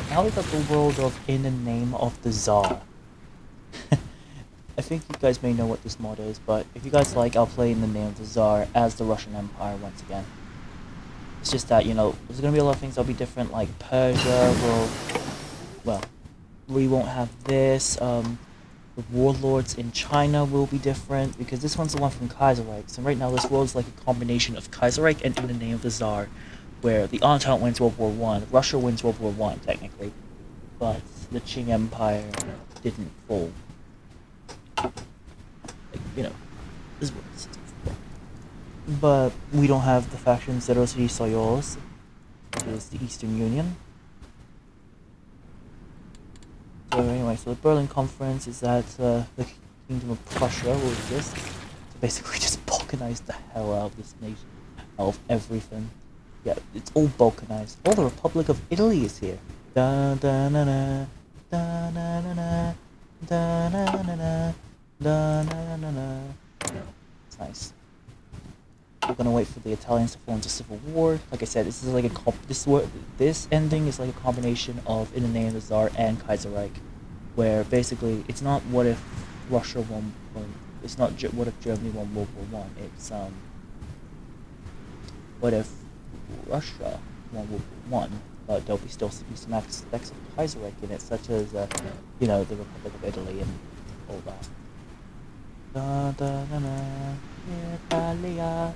Now we've got the world of In the Name of the Tsar. I think you guys may know what this mod is, but if you guys like, I'll play In the Name of the Tsar as the Russian Empire once again. It's just that, you know, there's going to be a lot of things that'll be different, like Persia will... Well, we won't have this. The warlords in China will be different, because this one's the one from Kaiserreich. So right now this world's like a combination of Kaiserreich and In the Name of the Tsar, where the Entente wins World War One, Russia wins World War One technically, but the Qing Empire didn't fall. Like, you know, this works. But we don't have the faction Zerosri Soyoz, which is the Eastern Union. So anyway, so the Berlin Conference is that the Kingdom of Prussia will exist to basically just balkanize the hell out of this nation, out of everything. Yeah, it's all balkanized. Oh, the Republic of Italy is here. Da da na na, da na na na, da na na na, da na na na. It's nice. We're gonna wait for the Italians to fall into civil war. Like I said, this is like this ending is like a combination of In the Name of the Tsar and Kaiserreich, where basically it's not what if Russia won, it's not what if Germany won World War One. It's what if Russia won World War One, but there'll still be some aspects of Kaiserreich in it, such as you know, the Republic of Italy and all that. Da da da da, Italia.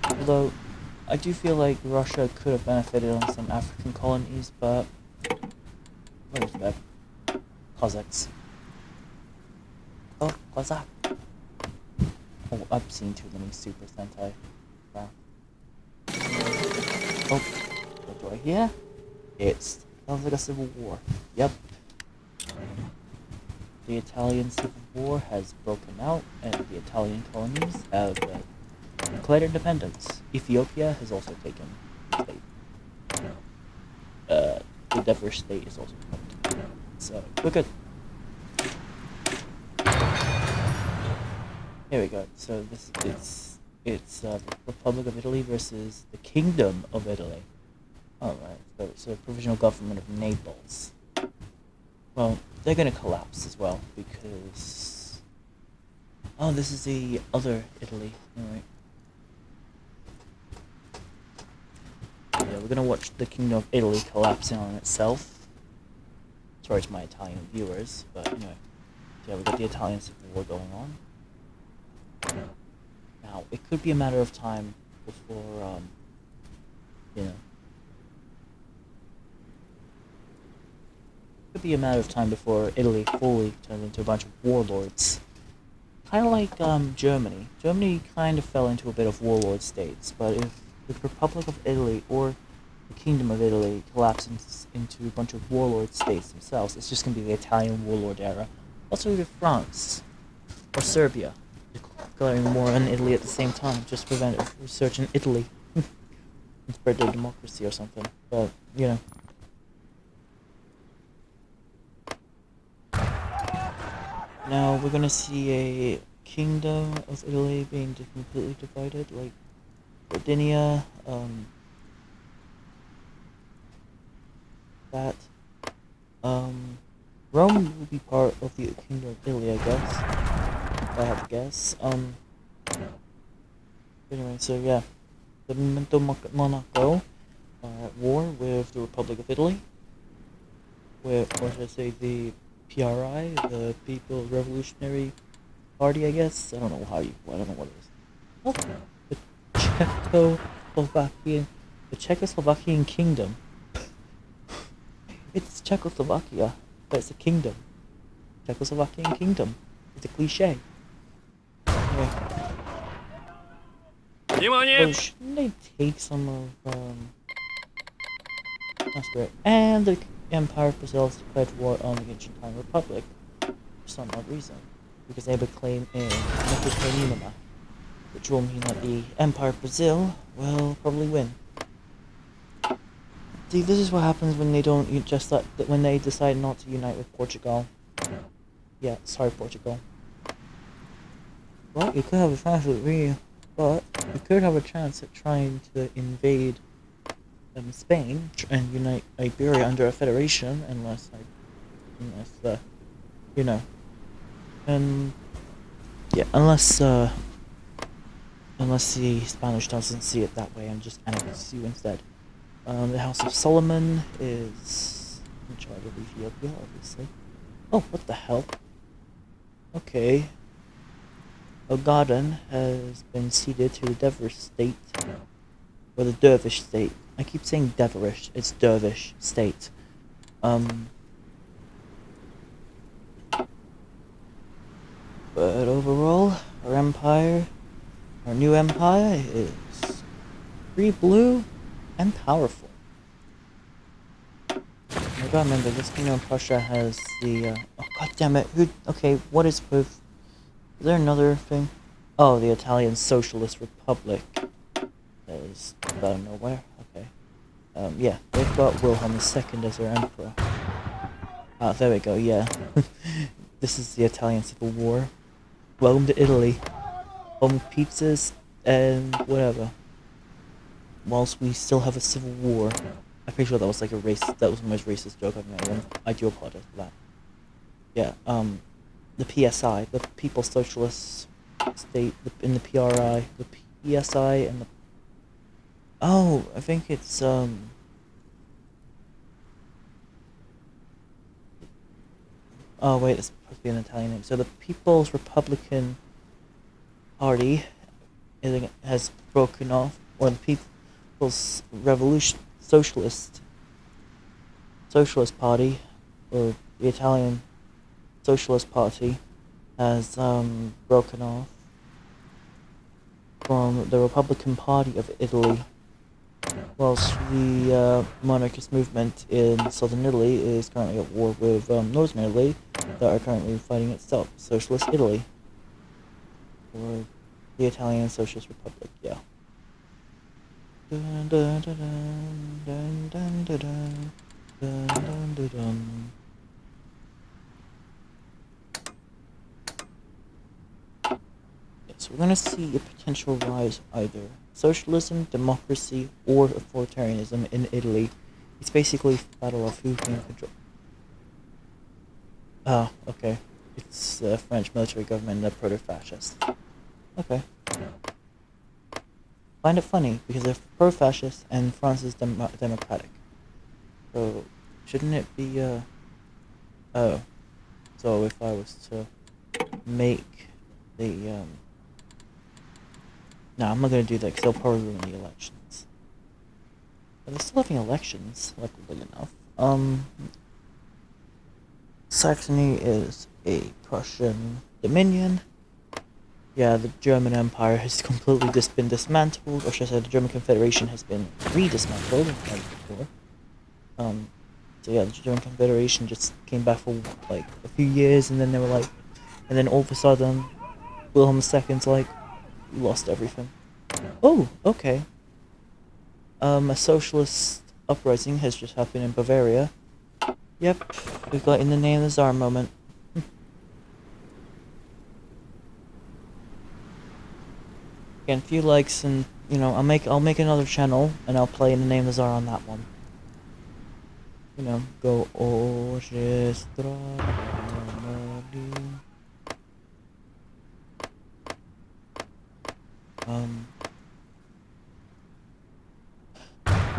Although, I do feel like Russia could have benefited on some African colonies, but... What is that? Cossacks. Oh, Cossack! Oh, I've seen too many Super Sentai. Wow. Oh, what do I hear? It's... sounds like a civil war. Yep. The Italian Civil War has broken out, and the Italian colonies have... declared independence. Ethiopia has also taken the state. The Deverish state is also coming. So, we're good. Here we go. So it's the Republic of Italy versus the Kingdom of Italy. Alright, so it's a provisional government of Naples. Well, they're gonna collapse as well, because... Oh, this is the other Italy. Alright. Yeah, we're gonna watch the Kingdom of Italy collapsing on itself. Sorry to my Italian viewers, but anyway. Yeah, we got the Italian Civil War going on. Now, it could be a matter of time before, you know... It could be a matter of time before Italy fully turns into a bunch of warlords. Kind of like, Germany. Germany kind of fell into a bit of warlord states, but if the Republic of Italy or the Kingdom of Italy collapses into a bunch of warlord states themselves, it's just going to be the Italian warlord era. Also with France or Serbia declaring war on Italy at the same time, just to prevent research in Italy and spread their democracy or something. But, you know. Now we're gonna see a Kingdom of Italy being completely divided, like Sardinia, that. Rome will be part of the Kingdom of Italy, I guess. If I had to guess. Anyway, so yeah. The Memento Monaco are at war with the Republic of Italy. With, or should I say, the PRI, the People's Revolutionary Party, I guess. I don't know I don't know what it is. Oh, the Czechoslovakian Kingdom. It's Czechoslovakia, but it's a kingdom. Czechoslovakian Kingdom. It's a cliche. Anyway. Внимание! Oh, shouldn't they take some of, that's great. And the Empire of Brazil has declared war on the Argentine Republic for some odd reason. Because they would claim a Metropolitana, which will mean that the Empire of Brazil will probably win. See, this is what happens when they don't when they decide not to unite with Portugal. Yeah, sorry, Portugal. Well, you could have a chance at but you could have a chance at trying to invade Spain and unite Iberia under a federation, unless you know, and yeah, unless the Spanish doesn't see it that way and just annex you instead. The House of Solomon is in charge of Ethiopia, obviously. Oh, what the hell? Okay. Ogaden has been ceded to the Dervish state, or the Dervish state. I keep saying Dervish, it's Dervish state. But overall, our new empire is free, blue, and powerful. I gotta remember, this Kingdom of Prussia has the, oh god damn it, okay, what is with... Is there another thing? Oh, the Italian Socialist Republic. That is out of nowhere. Okay. Yeah, they've got Wilhelm II as their emperor. Ah, there we go, yeah. This is the Italian Civil War. Welcome to Italy. Home with pizzas and whatever. Whilst we still have a civil war. I'm pretty sure that was like that was the most racist joke I've made. I do apologize for that. Yeah, the PSI, the People's Socialist State, in the PRI, the PSI, and the... Oh, I think it's, Oh, wait, it's supposed to be an Italian name. So the People's Republican Party has broken off, or the People's Socialist Party, or the Italian Socialist Party, has broken off from the Republican Party of Italy, whilst the monarchist movement in southern Italy is currently at war with northern Italy, that are currently fighting itself, Socialist Italy, or the Italian Socialist Republic, yeah. Dun, dun, dun, dun, dun, dun, dun, dun, dun, dun, dun. So we're gonna see a potential rise either socialism, democracy, or authoritarianism in Italy. It's basically a battle of who can control. Ah, okay. It's the French military government and the proto-fascist. Okay. Find it funny because they're pro-fascist and France is democratic. So, shouldn't it be, oh. So if I was to make the, no, I'm not gonna do that because they'll probably ruin the elections. But they're still having elections, luckily enough. Saxony is a Prussian dominion. Yeah, the German Empire has completely been dismantled, or should I say the German Confederation has been re-dismantled, like before. So yeah, the German Confederation just came back for like a few years, and then they were like, and then all of a sudden, Wilhelm II's like, we lost everything. Oh, okay. A socialist uprising has just happened in Bavaria. Yep, we got in the name of the Tsar moment. Again, a few likes, and you know, I'll make another channel, and I'll play in the name of the Tsar on that one. You know, go orchestra.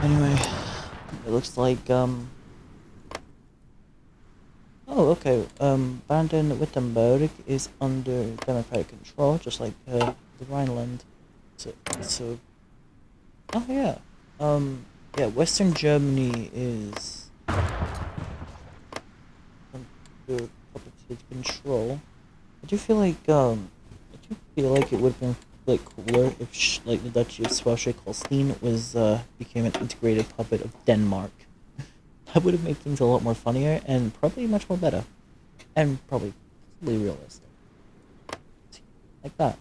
Anyway, it looks like oh, okay. Baden-Württemberg is under democratic control, just like the Rhineland. So, oh yeah. Yeah. Western Germany is under puppet control. I do feel like it would have been like cooler if like the Duchy of Schleswig-Holstein was became an integrated puppet of Denmark. That would have made things a lot more funnier and probably much more better. And probably realistic. Like that.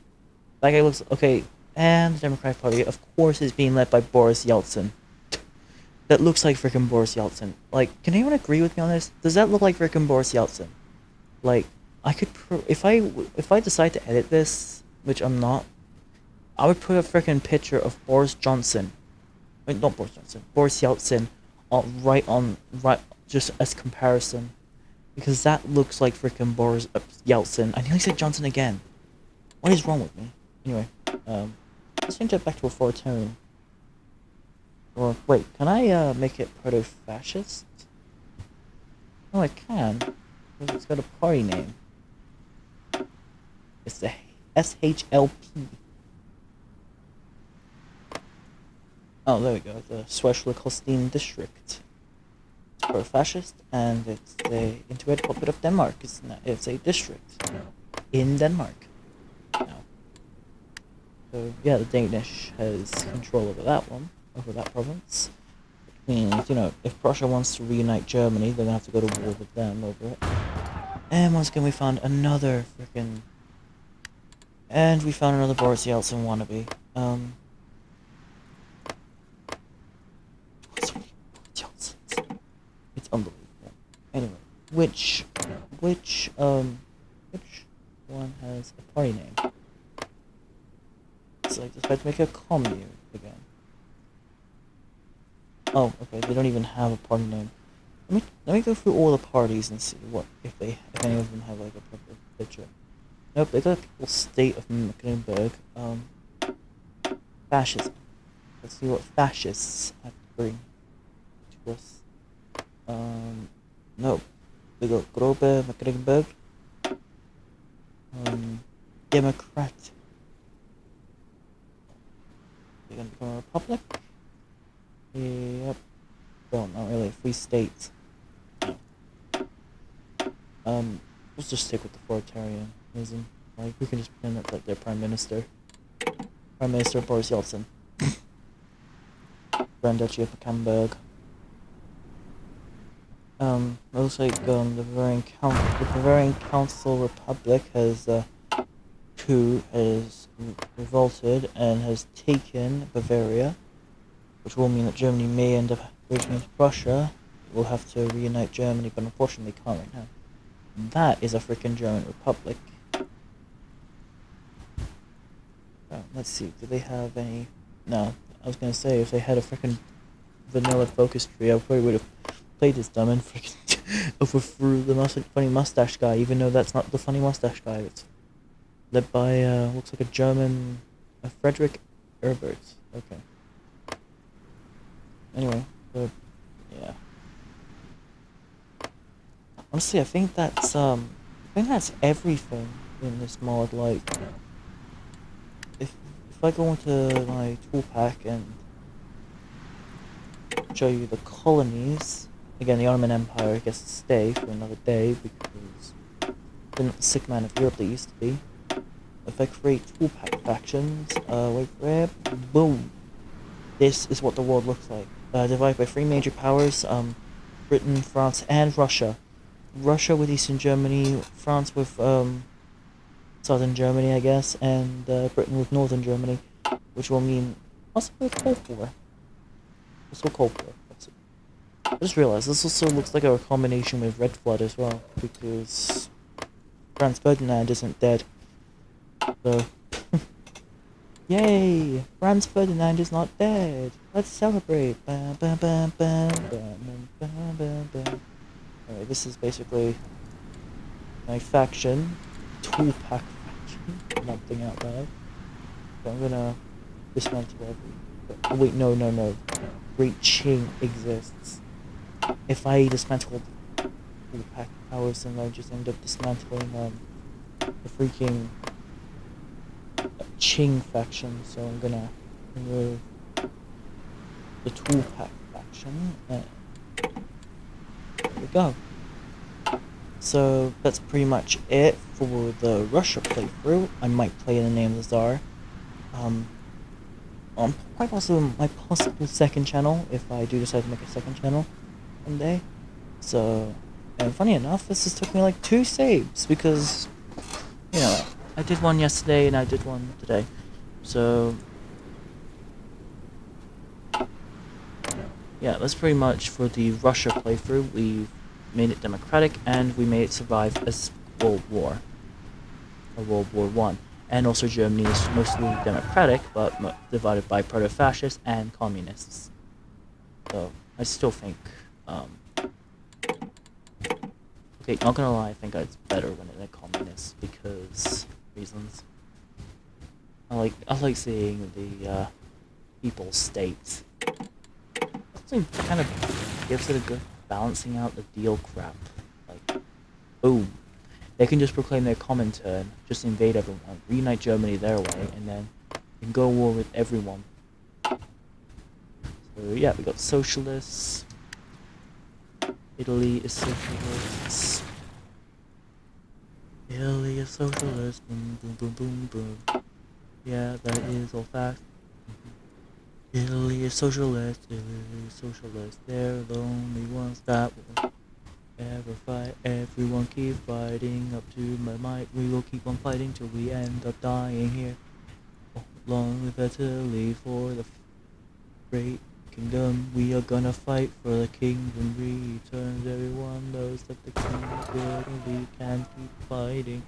That guy looks okay, and the Democratic Party, of course, is being led by Boris Yeltsin. That looks like frickin' Boris Yeltsin. Like, can anyone agree with me on this? Does that look like frickin' Boris Yeltsin? Like, I could if I decide to edit this, which I'm not, I would put a frickin' picture of Boris Johnson. Wait, not Boris Johnson. Boris Yeltsin right just as comparison, because that looks like freaking Boris Yeltsin. I nearly said Johnson again. What is wrong with me? Anyway, let's change it back to authoritarian. Or wait, can I make it proto-fascist? Oh, I can, because it's got a party name. It's the SHLP. Oh, there we go. The Schleswig-Holstein district. It's pro-fascist, and it's the integrated puppet of Denmark. It's a district in Denmark now. So yeah, the Danish has control over that one, over that province. Which means, you know, if Prussia wants to reunite Germany, they're gonna have to go to war with them over it. And once again, we found another freaking. And we found another Boris Yeltsin wannabe. It's unbelievable. Anyway, which one has a party name? So I decided to make a commune again. Oh, okay, they don't even have a party name. Let me go through all the parties and see if any of them have like a proper picture. Nope, they got a People's State of Mecklenburg. Fascism. Let's see what fascists have to bring to us. No. We got Grobe, Mecklenburg. Democrat. They're gonna become a republic? Yep. Well, not really. Free state. No. Let's just stick with authoritarianism. Like, we can just pretend that's like their prime minister. Prime Minister Boris Yeltsin. Grand Duchy of Mecklenburg. It looks like the Bavarian Council Republic has revolted and has taken Bavaria, which will mean that Germany may end up merging into Prussia. We'll have to reunite Germany, but unfortunately can't right now. That is a freaking German Republic. let's see. Do they have any? No. I was gonna say if they had a freaking vanilla focus tree, I probably would have played this dumb and freaking overthrew the funny mustache guy, even though that's not the funny mustache guy. It's led by looks like a German, Frederick Herbert. Okay. Anyway, but yeah. Honestly, I think that's everything in this mod. Like, if I go into my tool pack and show you the colonies, again, the Ottoman Empire gets to stay for another day because they're not the sick man of Europe they used to be. If I create tool pack factions, wait for it, boom. This is what the world looks like. Divided by 3 major powers, Britain, France, and Russia. Russia with Eastern Germany, France with Southern Germany, I guess, and Britain with Northern Germany, which will mean possibly a Cold War. Also a Cold War. I just realized this also looks like a combination with Red Flood as well, because Franz Ferdinand isn't dead. So, yay! Franz Ferdinand is not dead. Let's celebrate. Anyway, this is basically my faction, tool pack faction, nothing out loud. So I'm gonna dismantle every. Oh, wait, no. Great Qing exists. If I dismantle tool pack powers, then I just end up dismantling the freaking Qing faction. So I'm gonna remove the tool pack faction. And there we go. So that's pretty much it for the Russia playthrough. I might play in the name of the Tsar. On quite possibly my possible second channel if I do decide to make a second channel one day. So, and funny enough, this has took me like 2 saves because, you know, I did one yesterday and I did one today. So, yeah, that's pretty much for the Russia playthrough. We've made it democratic and we made it survive as World War. Or World War One. And also Germany is mostly democratic, but divided by proto-fascists and communists. So, I still think, okay, not gonna lie, I think it's better when it's communists, because reasons. I like seeing the, people's states. It kind of gives it a good balancing out the deal crap. Like, boom. They can just proclaim their common turn, just invade everyone, reunite Germany their way, and then you can go to war with everyone. So yeah, we got socialists. Italy is socialists. Italy is socialist. Boom, boom, boom, boom, boom. Yeah, that is all fact. Italy is socialist. Italy is socialist. They're the only ones that will ever fight. Everyone keep fighting up to my might. We will keep on fighting till we end up dying here. Long live Italy for the great kingdom. We are gonna fight for the kingdom returns. Everyone knows that the king is good and we can keep fighting.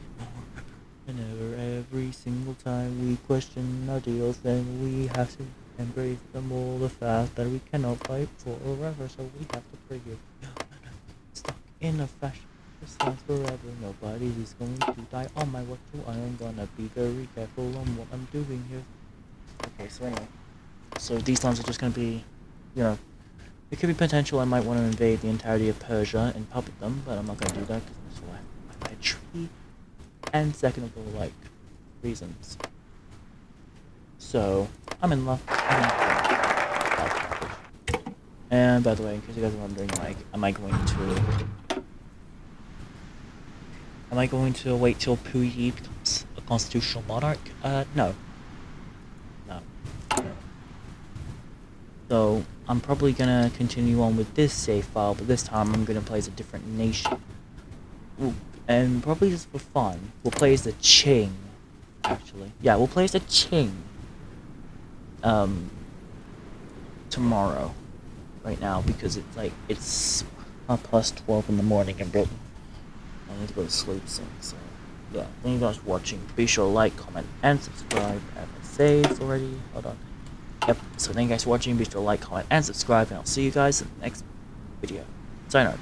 Whenever every single time we question our deals, then we have to embrace them all the fact that we cannot fight forever, so we have to forgive. Stuck in a fashion, this lasts forever. Nobody is going to die on my watch, so I am gonna be very careful on what I'm doing here. Okay, so anyway, so these times are just gonna be, you know, it could be potential I might want to invade the entirety of Persia and puppet them, but I'm not gonna do that because that's why I buy a tree. And second of all, like, reasons. So, I'm in love. And by the way, in case you guys are wondering, like, am I going to wait till Puyi becomes a constitutional monarch? No. No. So, I'm probably gonna continue on with this save file, but this time I'm gonna play as a different nation. Ooh. And probably just for fun, we'll play as the Qing, actually. Yeah, we'll play as the Qing. Tomorrow. Right now, because it's plus 12 in the morning in Britain. I need to go to sleep soon, so yeah. Thank you guys for watching. Be sure to like, comment, and subscribe, and saved already. Hold on. Yep. So thank you guys for watching. Be sure to like, comment, and subscribe, and I'll see you guys in the next video. Sayonara.